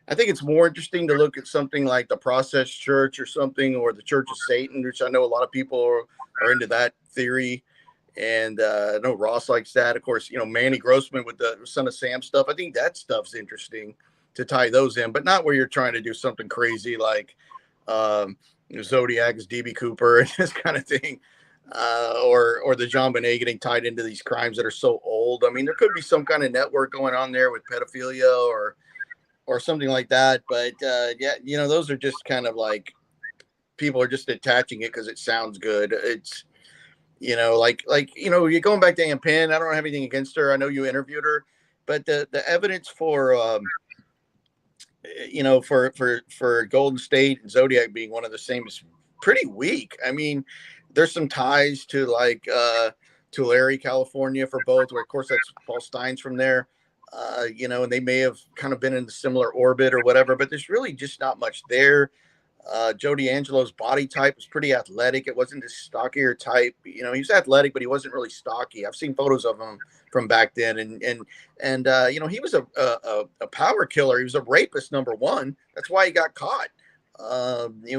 I think it's more interesting to look at something like the Process Church or something, or the Church of Satan, which I know a lot of people are into that theory. And I know Ross likes that. Of course, Manny Grossman with the Son of Sam stuff. I think that stuff's interesting to tie those in, but not where you're trying to do something crazy like Zodiac's DB Cooper and this kind of thing. Or the Jean-Benet getting tied into these crimes that are so old. I mean, there could be some kind of network going on there with pedophilia or something like that. But those are just kind of like people are just attaching it because it sounds good. It's you're going back to Ann Penn. I don't have anything against her. I know you interviewed her, but the evidence for for Golden State and Zodiac being one of the same is pretty weak. I mean, there's some ties to Tulare, California for both, where of course that's Paul Stein's from there, and they may have kind of been in the similar orbit or whatever, but there's really just not much there. Joe D'Angelo's body type was pretty athletic. It wasn't this stockier type. He was athletic, but he wasn't really stocky. I've seen photos of him from back then, and he was a power killer. He was a rapist, number one. That's why he got caught. He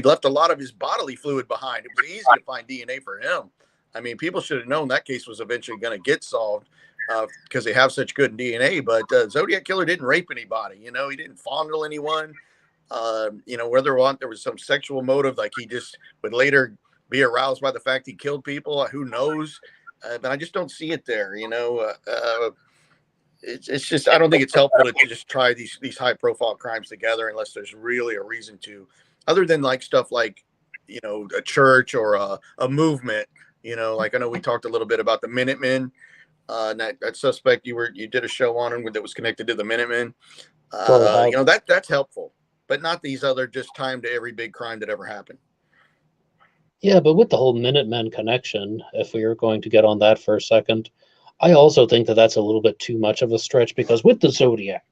left a lot of his bodily fluid behind. It was easy to find DNA for him. I mean, people should have known that case was eventually going to get solved because they have such good DNA. But Zodiac killer didn't rape anybody. He didn't fondle anyone. Whether or not there was some sexual motive, like he just would later be aroused by the fact he killed people, who knows? But I just don't see it there. it's just I don't think it's helpful to just try these high profile crimes together unless there's really a reason to, other than like stuff like, you know, a church or a movement. You know, like I know we talked a little bit about the Minutemen. That suspect you did a show on him that was connected to the Minutemen. You know, that's helpful, but not these other just timed to every big crime that ever happened. Yeah, but with the whole Minutemen connection, if we are going to get on that for a second, I also think that that's a little bit too much of a stretch, because with the Zodiac,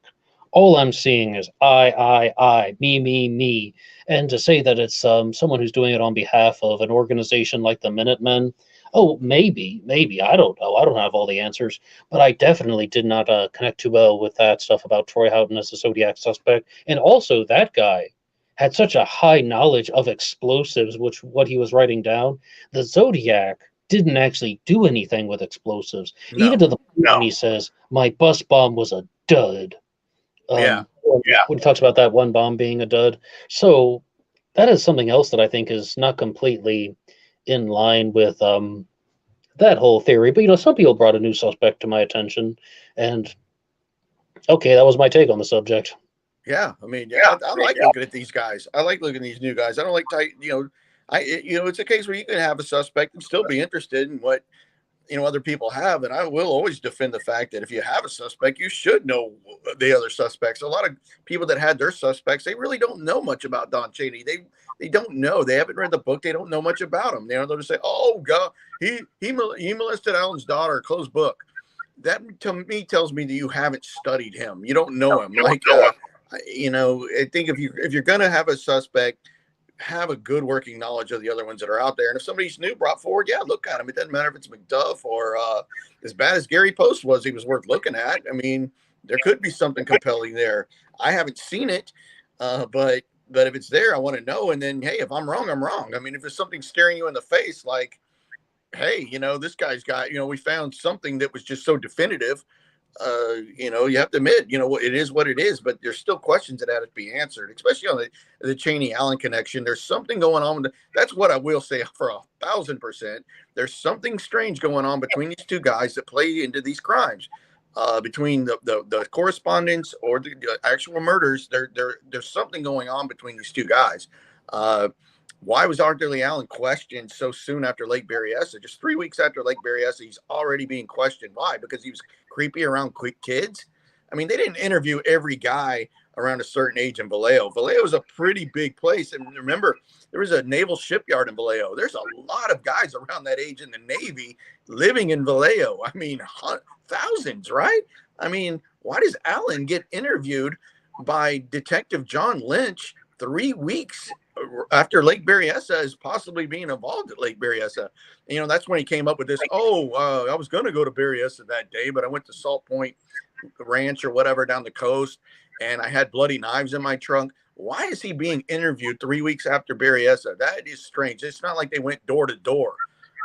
all I'm seeing is I, me. And to say that it's someone who's doing it on behalf of an organization like the Minutemen, oh, maybe, I don't know. I don't have all the answers, but I definitely did not connect too well with that stuff about Troy Houghton as a Zodiac suspect. And also, that guy had such a high knowledge of explosives, which what he was writing down. The Zodiac didn't actually do anything with explosives, even to the point when he says, "My bus bomb was a dud." When he talks about that one bomb being a dud. So that is something else that I think is not completely in line with that whole theory. But, you know, some people brought a new suspect to my attention, and okay, that was my take on the subject. Yeah, I mean, I like looking at these guys. I like looking at these new guys. I don't like it's a case where you can have a suspect and still be interested in what, you know, other people have. And I will always defend the fact that if you have a suspect, you should know the other suspects. A lot of people that had their suspects, they really don't know much about Don Chaney. They don't know. They haven't read the book. They don't know much about him. They'll just say, "Oh God, he molested Alan's daughter." Closed book. That to me tells me that you haven't studied him. You don't know him. Like, you know, I think if you're gonna have a suspect, have a good working knowledge of the other ones that are out there. And if somebody's new brought forward, look at him. It doesn't matter if it's McDuff or as bad as Gary Post was, he was worth looking at. I mean, there could be something compelling there. I haven't seen it, but if it's there, I want to know. And then, hey, if I'm wrong, I'm wrong. I mean, if there's something staring you in the face, like, hey, you know, this guy's got, you know, we found something that was just so definitive. You know, you have to admit, you know, it is what it is, but there's still questions that have to be answered, especially on the Chaney Allen connection. There's something going on with that's what I will say for 1,000%. There's something strange going on between these two guys that play into these crimes. Between the correspondence or the actual murders, there's something going on between these two guys. Why was Arthur Lee Allen questioned so soon after Lake Berryessa? Just 3 weeks after Lake Berryessa, he's already being questioned. Why? Because he was creepy around kids? I mean, they didn't interview every guy around a certain age in Vallejo. Vallejo is a pretty big place. And remember, there was a naval shipyard in Vallejo. There's a lot of guys around that age in the Navy living in Vallejo. I mean, thousands, right? I mean, why does Allen get interviewed by Detective John Lynch 3 weeks after Lake Berryessa is possibly being involved at Lake Berryessa? You know, that's when he came up with this, I was going to go to Berryessa that day, but I went to Salt Point Ranch or whatever down the coast, and I had bloody knives in my trunk. Why is he being interviewed 3 weeks after Berryessa? That is strange. It's not like they went door to door.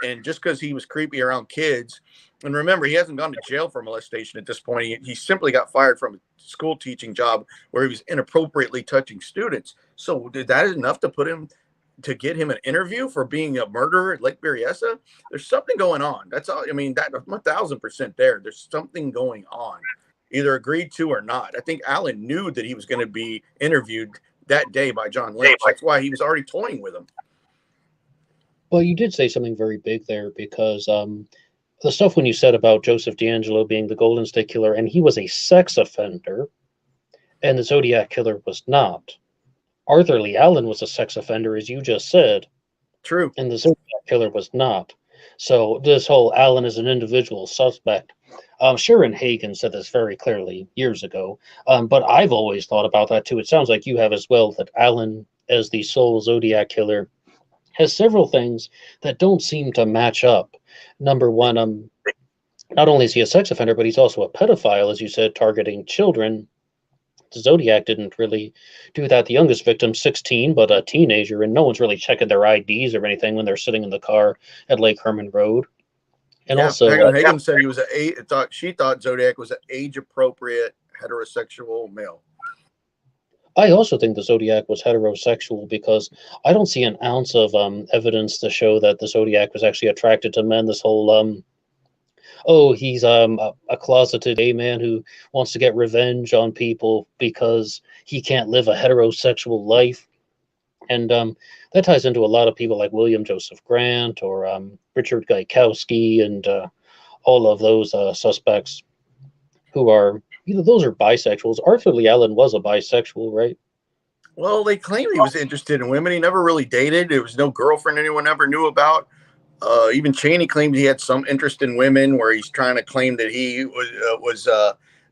And just because he was creepy around kids, and remember, he hasn't gone to jail for molestation at this point. He simply got fired from a school teaching job where he was inappropriately touching students. So did that enough to get him an interview for being a murderer at Lake Berryessa? There's something going on. That's all. I mean, that 1,000% there. There's something going on, either agreed to or not. I think Allen knew that he was going to be interviewed that day by John Lynch. That's why he was already toying with him. Well, you did say something very big there, because the stuff when you said about Joseph D'Angelo being the Golden State Killer, and he was a sex offender, and the Zodiac Killer was not. Arthur Lee Allen was a sex offender, as you just said. True. And the Zodiac Killer was not. So this whole Allen as an individual suspect, Sharon Hagen said this very clearly years ago, but I've always thought about that too. It sounds like you have as well, that Allen as the sole Zodiac Killer has several things that don't seem to match up. Number one, not only is he a sex offender, but he's also a pedophile, as you said, targeting children. The Zodiac didn't really do that. The youngest victim, 16, but a teenager, and no one's really checking their IDs or anything when they're sitting in the car at Lake Herman Road. And also, Hagen said he was she thought Zodiac was an age-appropriate heterosexual male. I also think the Zodiac was heterosexual, because I don't see an ounce of evidence to show that the Zodiac was actually attracted to men. This whole oh, he's a closeted gay man who wants to get revenge on people because he can't live a heterosexual life. And that ties into a lot of people like William Joseph Grant or Richard Gaikowski and all of those suspects who are, those are bisexuals. Arthur Lee Allen was a bisexual, right? Well, they claimed he was interested in women. He never really dated. There was no girlfriend anyone ever knew about. Even Cheney claimed he had some interest in women, where he's trying to claim that he was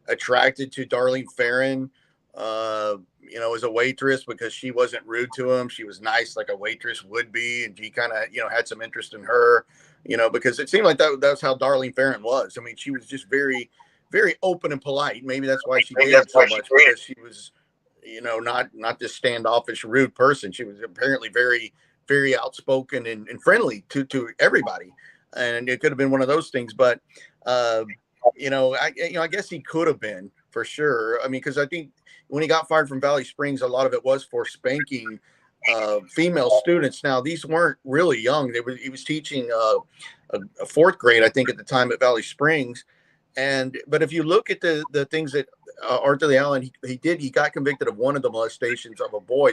attracted to Darlene Ferrin, as a waitress because she wasn't rude to him. She was nice like a waitress would be, and he kind of, had some interest in her, because it seemed like that's how Darlene Ferrin was. I mean, she was just very, very open and polite. Maybe that's why she dated so much, because she was, not this standoffish, rude person. She was apparently very, very outspoken and friendly to everybody, and it could have been one of those things. But I guess he could have been, for sure. I mean, because I think when he got fired from Valley Springs, a lot of it was for spanking female students. Now, these weren't really young. He was teaching a fourth grade, I think, at the time at Valley Springs. But if you look at the things that Arthur Lee Allen, he got convicted of one of the molestations of a boy.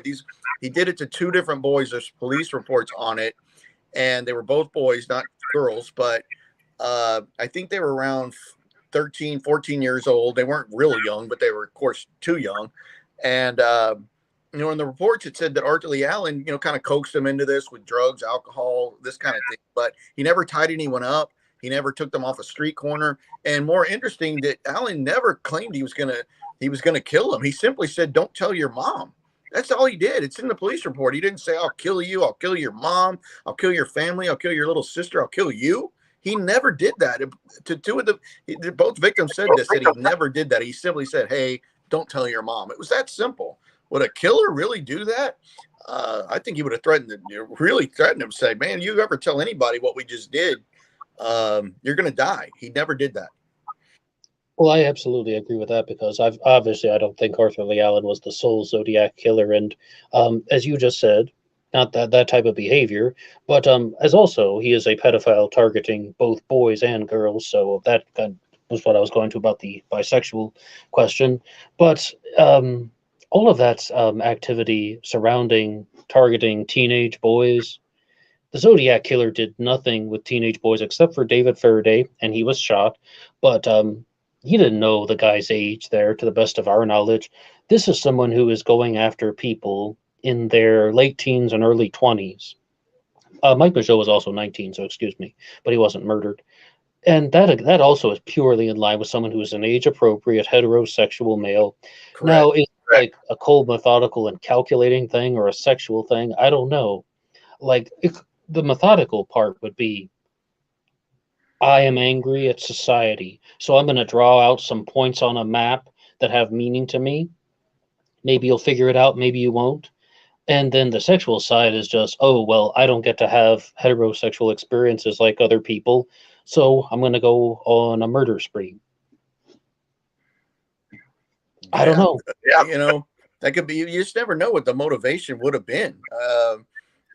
He did it to two different boys. There's police reports on it, and they were both boys, not girls. But I think they were around 13, 14 years old. They weren't really young, but they were, of course, too young. And in the reports, it said that Arthur Lee Allen, kind of coaxed them into this with drugs, alcohol, this kind of thing. But he never tied anyone up. He never took them off a street corner. And more interesting, that Allen never claimed he was gonna kill him. He simply said, "Don't tell your mom." That's all he did. It's in the police report. He didn't say, "I'll kill you. I'll kill your mom. I'll kill your family. I'll kill your little sister. I'll kill you." He never did that. To two of both victims said this, that he never did that. He simply said, "Hey, don't tell your mom." It was that simple. Would a killer really do that? I think he would have really threatened him, say, "Man, you ever tell anybody what we just did, you're going to die." He never did that. Well, I absolutely agree with that because I don't think Arthur Lee Allen was the sole Zodiac killer, and as you just said, not that type of behavior, but as also he is a pedophile targeting both boys and girls. So that was what I was going to about the bisexual question. But all of that activity surrounding targeting teenage boys, the Zodiac killer did nothing with teenage boys except for David Faraday, and he was shot. But he didn't know the guy's age there, to the best of our knowledge. This is someone who is going after people in their late teens and early 20s. Mike Mageau was also 19, so excuse me, but he wasn't murdered. And that also is purely in line with someone who is an age-appropriate heterosexual male. Correct. Now, is it like a cold, methodical, and calculating thing or a sexual thing? I don't know. Like, if the methodical part would be, I am angry at society, so I'm going to draw out some points on a map that have meaning to me. Maybe you'll figure it out, maybe you won't. And then the sexual side is just, oh, well, I don't get to have heterosexual experiences like other people, so I'm going to go on a murder spree. I don't know. Yeah, that could be. You just never know what the motivation would have been.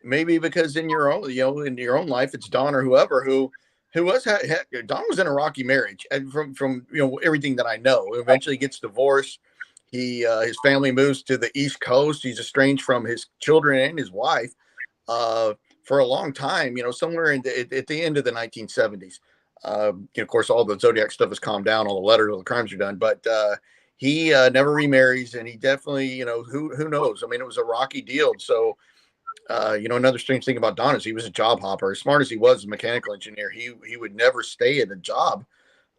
Maybe because in your own, in your own life, it's Don or whoever who was Don was in a rocky marriage, and from everything that I know, eventually gets divorced. His family moves to the East Coast. He's estranged from his children and his wife for a long time. Somewhere at the end of the 1970s. Of course, all the Zodiac stuff has calmed down. All the letters, all the crimes are done. But he never remarries, and he definitely, who knows? I mean, it was a rocky deal. So, another strange thing about Don is he was a job hopper. As smart as he was, a mechanical engineer, he would never stay at a job.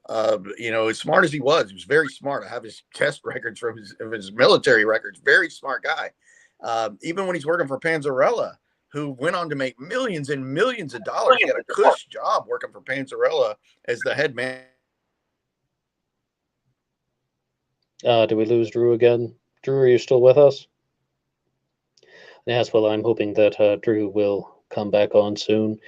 As smart as he was very smart. I have his test records from his military records. Very smart guy. Even when he's working for Panzarella, who went on to make millions and millions of dollars. He had a cush job working for Panzarella as the head man. Did we lose Drew again? Drew, are you still with us? Yes, well, I'm hoping that Drew will come back on soon.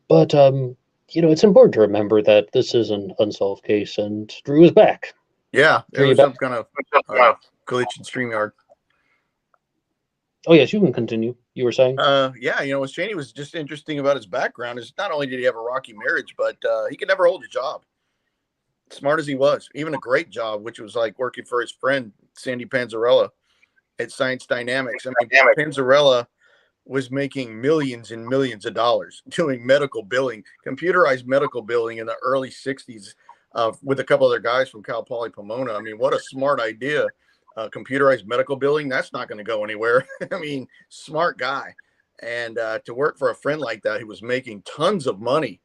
But it's important to remember that this is an unsolved case, and Drew is back. Yeah, there was some kind of glitch in StreamYard. Oh, yes, you can continue. You were saying? What Cheney was just interesting about his background is not only did he have a rocky marriage, but he could never hold a job. Smart as he was, even a great job, which was like working for his friend Sandy Panzarella at Science Dynamics. I mean, Panzarella was making millions and millions of dollars doing medical billing, computerized medical billing in the early 60s with a couple other guys from Cal Poly Pomona. I mean, what a smart idea. Computerized medical billing, that's not going to go anywhere. I mean, smart guy. And to work for a friend like that who was making tons of money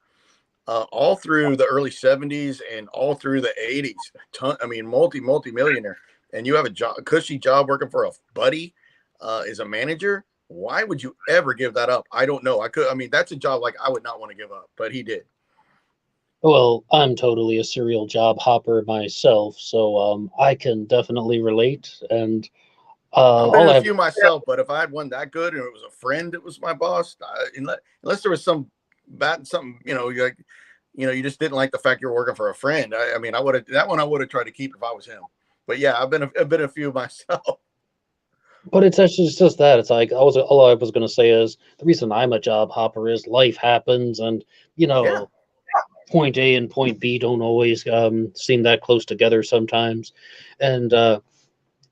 all through the early 70s and all through the 80s. I mean, multi-millionaire. And you have a cushy job working for a buddy as a manager. Why would you ever give that up? I don't know. I mean, that's a job like I would not want to give up, but he did. Well, I'm totally a serial job hopper myself, so I can definitely relate. And I've been all in I a have, few myself, but if I had one that good and it was a friend that was my boss, unless there was some something, you just didn't like the fact you're working for a friend. I mean, I would have tried to keep if I was him. But yeah, I've been a few myself. but it's actually just that. It's like all I was going to say is the reason I'm a job hopper is life happens, and Yeah. point A and point B don't always seem that close together sometimes. And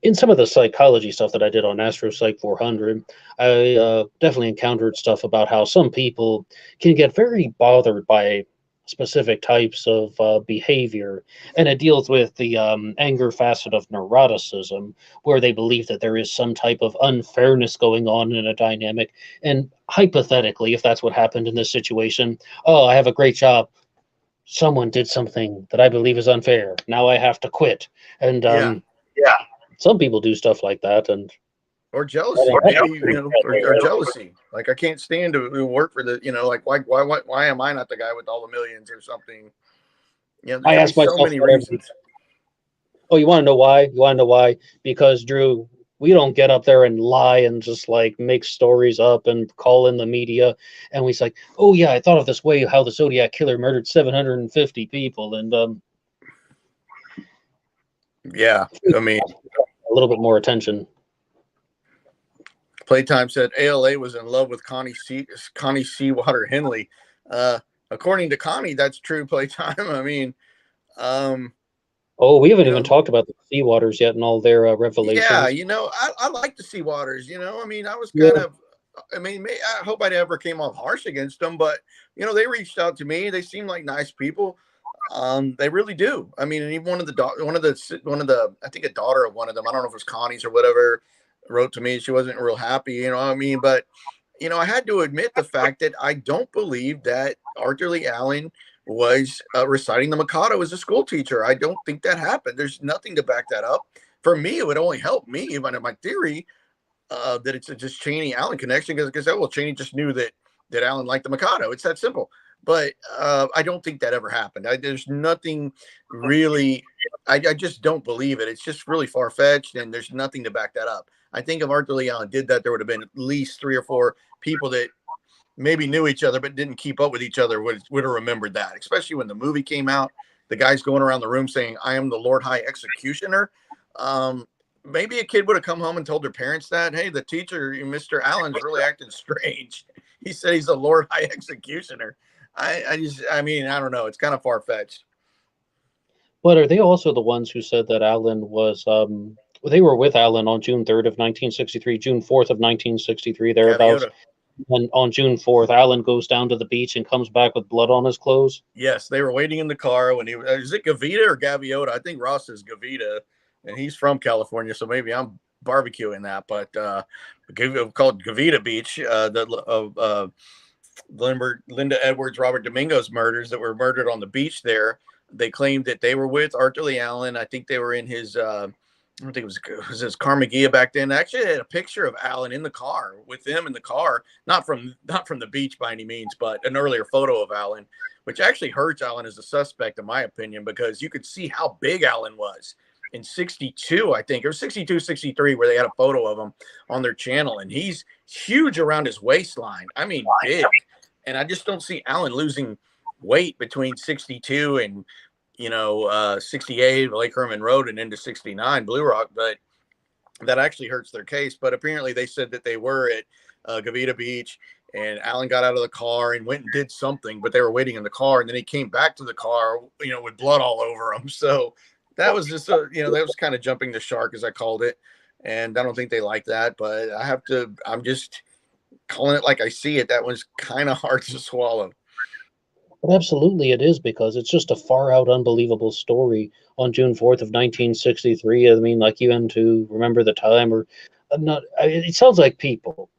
in some of the psychology stuff that I did on Astro Psych 400, I definitely encountered stuff about how some people can get very bothered by specific types of behavior. And it deals with the anger facet of neuroticism, where they believe that there is some type of unfairness going on in a dynamic. And hypothetically, if that's what happened in this situation, oh, I have a great job. Someone did something that I believe is unfair. Now I have to quit. And some people do stuff like that, and Or jealousy, maybe, or jealousy. Like I can't stand to work for the, like why am I not the guy with all the millions or something? There's I ask so myself many that every. reasons. Oh, you want to know why? You want to know why? Because Drew, we don't get up there and lie and just like make stories up and call in the media, and we say, "Oh yeah, I thought of this way how the Zodiac killer murdered 750 people," and Yeah, I mean, a little bit more attention. Playtime said ALA was in love with Connie Seawater Henley. According to Connie, that's true. Playtime. I mean, oh, we haven't even talked about the Seawaters yet and all their revelations. Yeah, I like the Seawaters. I mean, I was kind of. I mean, I hope I never came off harsh against them, but they reached out to me. They seem like nice people. They really do. I mean, and even one of the I think a daughter of one of them, I don't know if it was Connie's or whatever, wrote to me. She wasn't real happy, what I mean? But, I had to admit the fact that I don't believe that Arthur Lee Allen was reciting the Mikado as a school teacher. I don't think that happened. There's nothing to back that up. For me, it would only help me, even in my theory, that it's a just Cheney Allen connection, because Cheney just knew that Allen liked the Mikado. It's that simple. But I don't think that ever happened. There's nothing really. I just don't believe it. It's just really far fetched, and there's nothing to back that up. I think if Arthur Lee Allen did that, there would have been at least 3 or 4 people that maybe knew each other but didn't keep up with each other would have remembered that. Especially when the movie came out, the guys going around the room saying, "I am the Lord High Executioner." Maybe a kid would have come home and told their parents that, "Hey, the teacher, Mr. Allen's really acting strange. He said he's the Lord High Executioner." I mean, I don't know. It's kind of far fetched. But are they also the ones who said that Allen was? They were with Allen on June 3rd of 1963, June 4th of 1963, thereabouts. And on June 4th, Allen goes down to the beach and comes back with blood on his clothes. Yes, they were waiting in the car when is it Gavita or Gaviota? I think Ross is Gavita, and he's from California, so maybe I'm barbecuing that. But called Gavita Beach, Linda Edwards, Robert Domingo's murders that were murdered on the beach there. They claimed that they were with Arthur Lee Allen. I think they were in his, I don't think it was his Carmagia back then. They actually had a picture of Allen in the car with them in the car, not from the beach by any means, but an earlier photo of Allen, which actually hurts Allen as a suspect, in my opinion, because you could see how big Allen was in 62, I think, or 62, 63, where they had a photo of him on their channel. And he's huge around his waistline. I mean, big. And I just don't see Allen losing weight between 62 and 68 Lake Herman Road and into 69 Blue Rock, but that actually hurts their case. But apparently they said that they were at Gavita Beach, and Alan got out of the car and went and did something, but they were waiting in the car, and then he came back to the car, with blood all over him. So that was just that was kind of jumping the shark, as I called it. And I don't think they like that, but I'm just calling it like I see it. That was kind of hard to swallow. But absolutely it is, because it's just a far out unbelievable story on June 4th of 1963. I mean, like, even to remember the time, or not, it sounds like people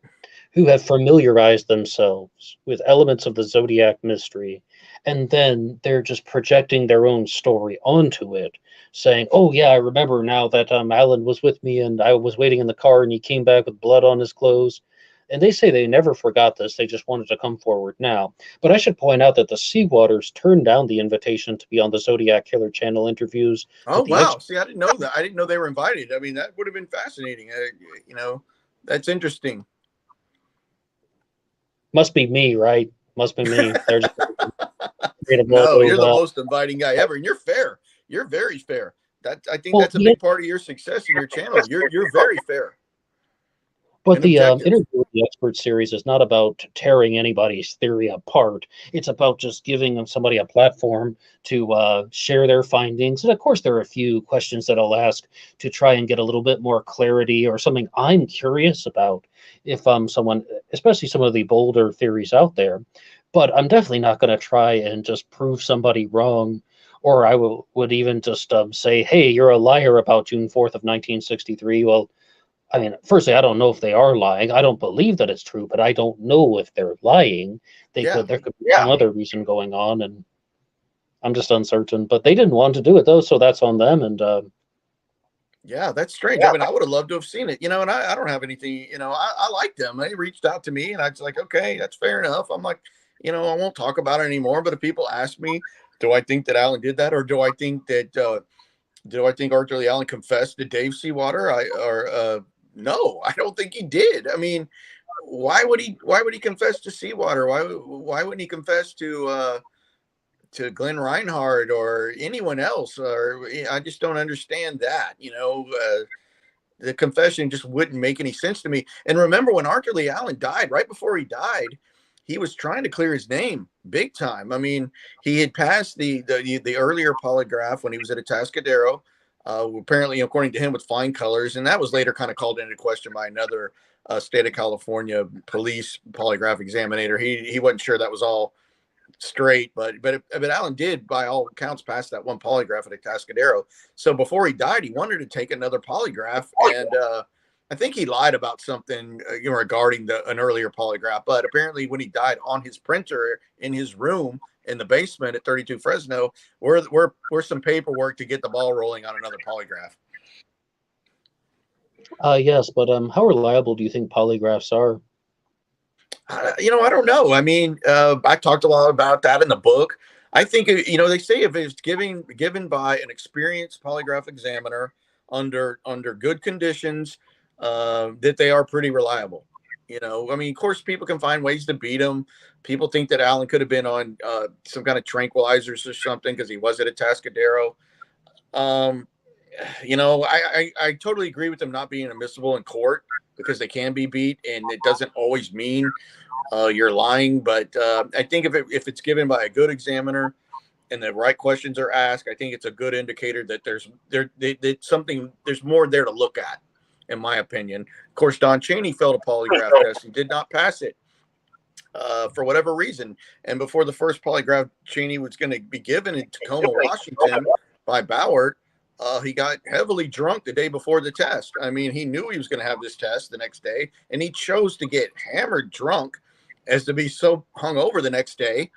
who have familiarized themselves with elements of the Zodiac mystery, and then they're just projecting their own story onto it, saying, "Oh yeah, I remember now that Alan was with me, and I was waiting in the car, and he came back with blood on his clothes." And they say they never forgot this; they just wanted to come forward now. But I should point out that the Seawaters turned down the invitation to be on the Zodiac Killer Channel interviews. Oh wow! See, I didn't know that. I didn't know they were invited. I mean, that would have been fascinating. That's interesting. Must be me, right? Must be me. They're just no, you're the most inviting guy ever, and you're fair. You're very fair. I think that's a big part of your success in your channel. You're very fair. But the Interview with the Expert series is not about tearing anybody's theory apart. It's about just giving somebody a platform to share their findings. And of course, there are a few questions that I'll ask to try and get a little bit more clarity, or something I'm curious about, if someone, especially some of the bolder theories out there. But I'm definitely not going to try and just prove somebody wrong, or I would even just say, hey, you're a liar about June 4th of 1963. Well, I mean, firstly, I don't know if they are lying. I don't believe that it's true, but I don't know if they're lying. There could be some other reason going on, and I'm just uncertain. But they didn't want to do it, though, so that's on them. And yeah, that's strange. I mean, I would have loved to have seen it, and I don't have anything, I like them. They reached out to me, and I was like, okay, that's fair enough. I'm like, I won't talk about it anymore. But if people ask me, do I think that Alan did that, or do I think Arthur Lee Allen confessed to Dave Seawater? No, I don't think he did. I mean, why would he confess to Seawater? Why wouldn't he confess to Glenn Reinhardt or anyone else? Or I just don't understand that. The confession just wouldn't make any sense to me. And remember, when Arthur Lee Allen died, right before he died, he was trying to clear his name big time. I mean, he had passed the earlier polygraph when he was at Atascadero. Apparently, according to him, with flying colors, and that was later kind of called into question by another state of California police polygraph examiner. He wasn't sure that was all straight, but Alan did, by all accounts, pass that one polygraph at Atascadero. So before he died, he wanted to take another polygraph, and I think he lied about something regarding an earlier polygraph. But apparently, when he died, on his printer in his room in the basement at 32 Fresno, we're some paperwork to get the ball rolling on another polygraph. Yes, but how reliable do you think polygraphs are? I don't know. I mean, I talked a lot about that in the book. I think, they say if it's given by an experienced polygraph examiner under good conditions, that they are pretty reliable. I mean, of course, people can find ways to beat them. People think that Alan could have been on some kind of tranquilizers or something because he was at Atascadero. I totally agree with them not being admissible in court because they can be beat, and it doesn't always mean you're lying. But I think if it's given by a good examiner and the right questions are asked, I think it's a good indicator that there's more there to look at, in my opinion. Of course, Don Chaney failed a polygraph test and did not pass it for whatever reason. And before the first polygraph Chaney was going to be given in Tacoma, Washington by Bauer, he got heavily drunk the day before the test. I mean, he knew he was going to have this test the next day, and he chose to get hammered drunk as to be so hungover the next day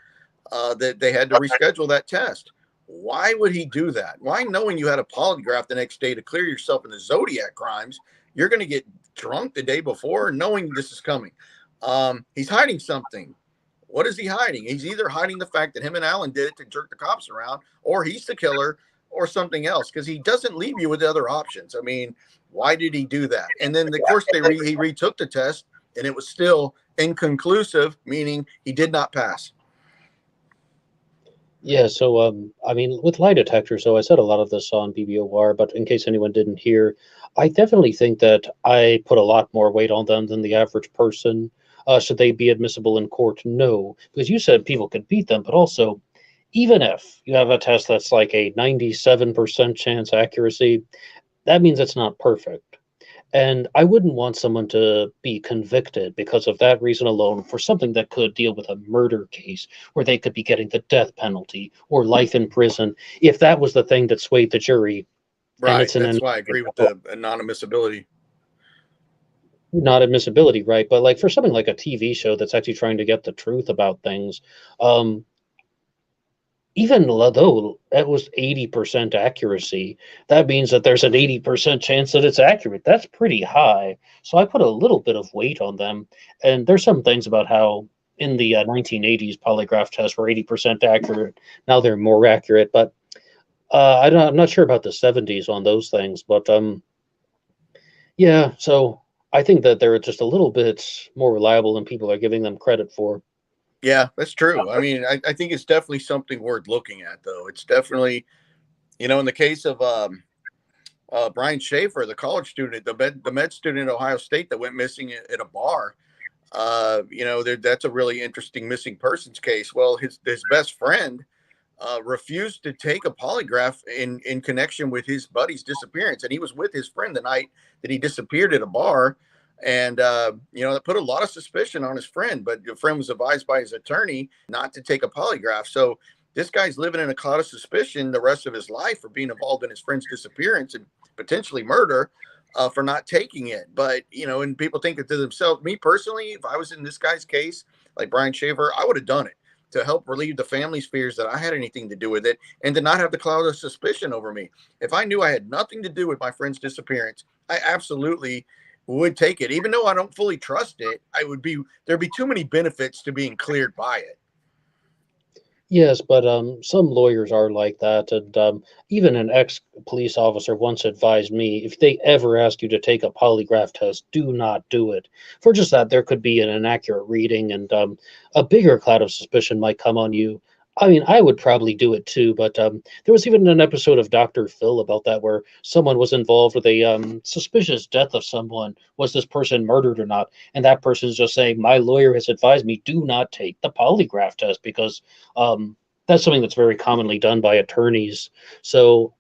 that they had to reschedule that test. Why would he do that? Why, knowing you had a polygraph the next day to clear yourself in the Zodiac crimes, you're going to get drunk the day before, knowing this is coming? He's hiding something. What is he hiding? He's either hiding the fact that him and Alan did it to jerk the cops around, or he's the killer, or something else, because he doesn't leave you with other options. I mean, why did he do that? And then, of course, he retook the test, and it was still inconclusive, meaning he did not pass. Yeah, so I mean, with lie detectors, so I said a lot of this on BBOR, but in case anyone didn't hear, I definitely think that I put a lot more weight on them than the average person. Should they be admissible in court? No, because you said people could beat them, but also, even if you have a test that's like a 97% chance accuracy, that means it's not perfect. And I wouldn't want someone to be convicted because of that reason alone for something that could deal with a murder case where they could be getting the death penalty or life in prison if that was the thing that swayed the jury. And Right. it's an That's why I agree with the non-admissibility. not admissibility, right? But like for something like a TV show that's actually trying to get the truth about things, even though it was 80% accuracy, that means that there's an 80% chance that it's accurate. That's pretty high. So I put a little bit of weight on them. And there's some things about how in the 1980s polygraph tests were 80% accurate. Now they're more accurate. But I'm not sure about the 70s on those things. But yeah, so I think that they're just a little bit more reliable than people are giving them credit for. Yeah, that's true. I mean, I think it's definitely something worth looking at, though. It's definitely, in the case of Brian Schaefer, the college student, the med student at Ohio State that went missing at a bar. That's a really interesting missing persons case. Well, his best friend refused to take a polygraph in connection with his buddy's disappearance, and he was with his friend the night that he disappeared at a bar. And, that put a lot of suspicion on his friend, but the friend was advised by his attorney not to take a polygraph. So this guy's living in a cloud of suspicion the rest of his life for being involved in his friend's disappearance and potentially murder for not taking it. But, and people think to themselves, me personally, if I was in this guy's case, like Brian Shaver, I would have done it to help relieve the family's fears that I had anything to do with it and to not have the cloud of suspicion over me. If I knew I had nothing to do with my friend's disappearance, I absolutely would take it. Even though I don't fully trust it, there'd be too many benefits to being cleared by it. Yes, but some lawyers are like that, and even an ex-police officer once advised me, if they ever ask you to take a polygraph test, do not do it. For just that, there could be an inaccurate reading, and a bigger cloud of suspicion might come on you. I mean, I would probably do it too, but there was even an episode of Dr. Phil about that where someone was involved with a suspicious death of someone. Was this person murdered or not? And that person's just saying, my lawyer has advised me, do not take the polygraph test because that's something that's very commonly done by attorneys. So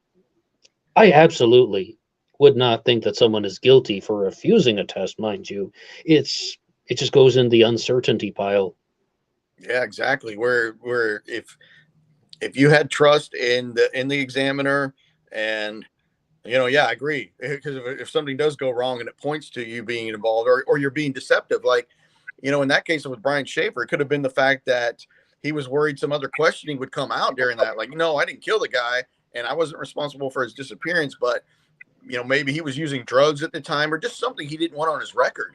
I absolutely would not think that someone is guilty for refusing a test, mind you. It just goes in the uncertainty pile. Yeah, exactly. Where if you had trust in the examiner, and yeah, I agree. Because if something does go wrong and it points to you being involved or you're being deceptive, like in that case with Brian Schaefer, it could have been the fact that he was worried some other questioning would come out during that. Like, no, I didn't kill the guy and I wasn't responsible for his disappearance, but maybe he was using drugs at the time or just something he didn't want on his record.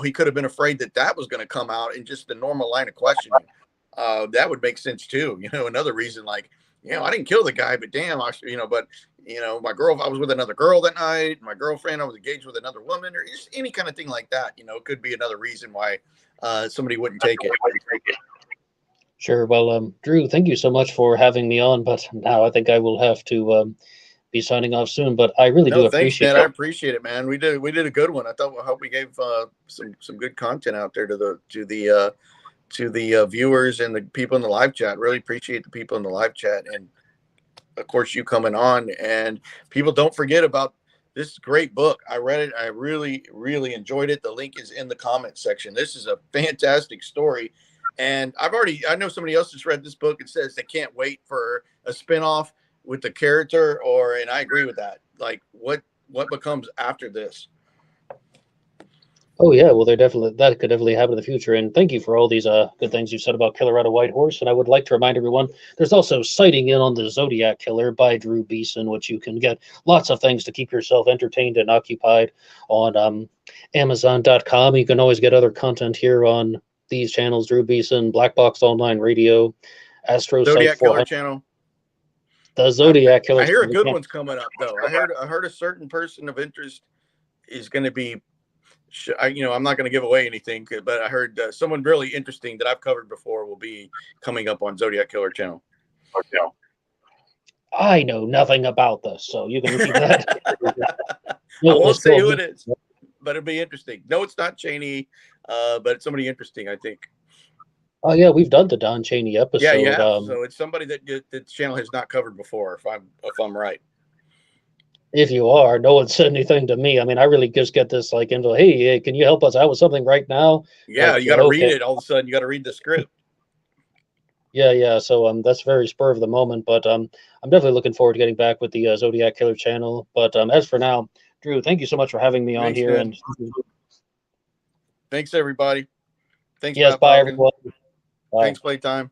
He could have been afraid that was going to come out in just the normal line of questioning. That would make sense too. Another reason, like, I didn't kill the guy, but damn, my I was with another girl that night, my girlfriend, I was engaged with another woman, or just any kind of thing like that. It could be another reason why somebody wouldn't take it. Sure. Well, Drew, thank you so much for having me on, but now I think I will have to be signing off soon, but I really do appreciate Ned. it. I appreciate it, man. We did a good one. I hope we gave some good content out there to the viewers and the people in the live chat. Really appreciate the people in the live chat, and of course you coming on. And people, don't forget about this great book. I read it. I really, really enjoyed it. The link is in the comments section. This is a fantastic story. And I know somebody else has read this book and says they can't wait for a spinoff with the character, and I agree with that. Like, what becomes after this? Oh yeah, well, that could definitely happen in the future. And thank you for all these good things you said about Killer at a White Horse. And I would like to remind everyone, there's also Sighting In on the Zodiac Killer by Drew Beeson, which you can get lots of things to keep yourself entertained and occupied on Amazon.com. You can always get other content here on these channels: Drew Beeson, Black Box Online Radio, Astro Zodiac Site Killer channel. The Zodiac Killer. I hear a good one's coming up though. I heard a certain person of interest is going to be. I'm not going to give away anything, but I heard someone really interesting that I've covered before will be coming up on Zodiac Killer channel. I know nothing about this, so you can leave that. I won't say who it is. but it'll be interesting. No, it's not Cheney, but it's somebody interesting, I think. Oh yeah, we've done the Don Chaney episode. Yeah, yeah. So it's somebody that the channel has not covered before, if I'm right. If you are, no one said anything to me. I mean, I really just get this like info. Hey, can you help us out with something right now? Yeah, like, you got to read okay. it. All of a sudden, you got to read the script. Yeah. So that's very spur of the moment, but I'm definitely looking forward to getting back with the Zodiac Killer channel. But as for now, Drew, thank you so much for having me on Thanks, here. Ned. And Thanks, everybody. Thanks, yes, Matt bye Falcon. everyone. Bye. Thanks, Playtime.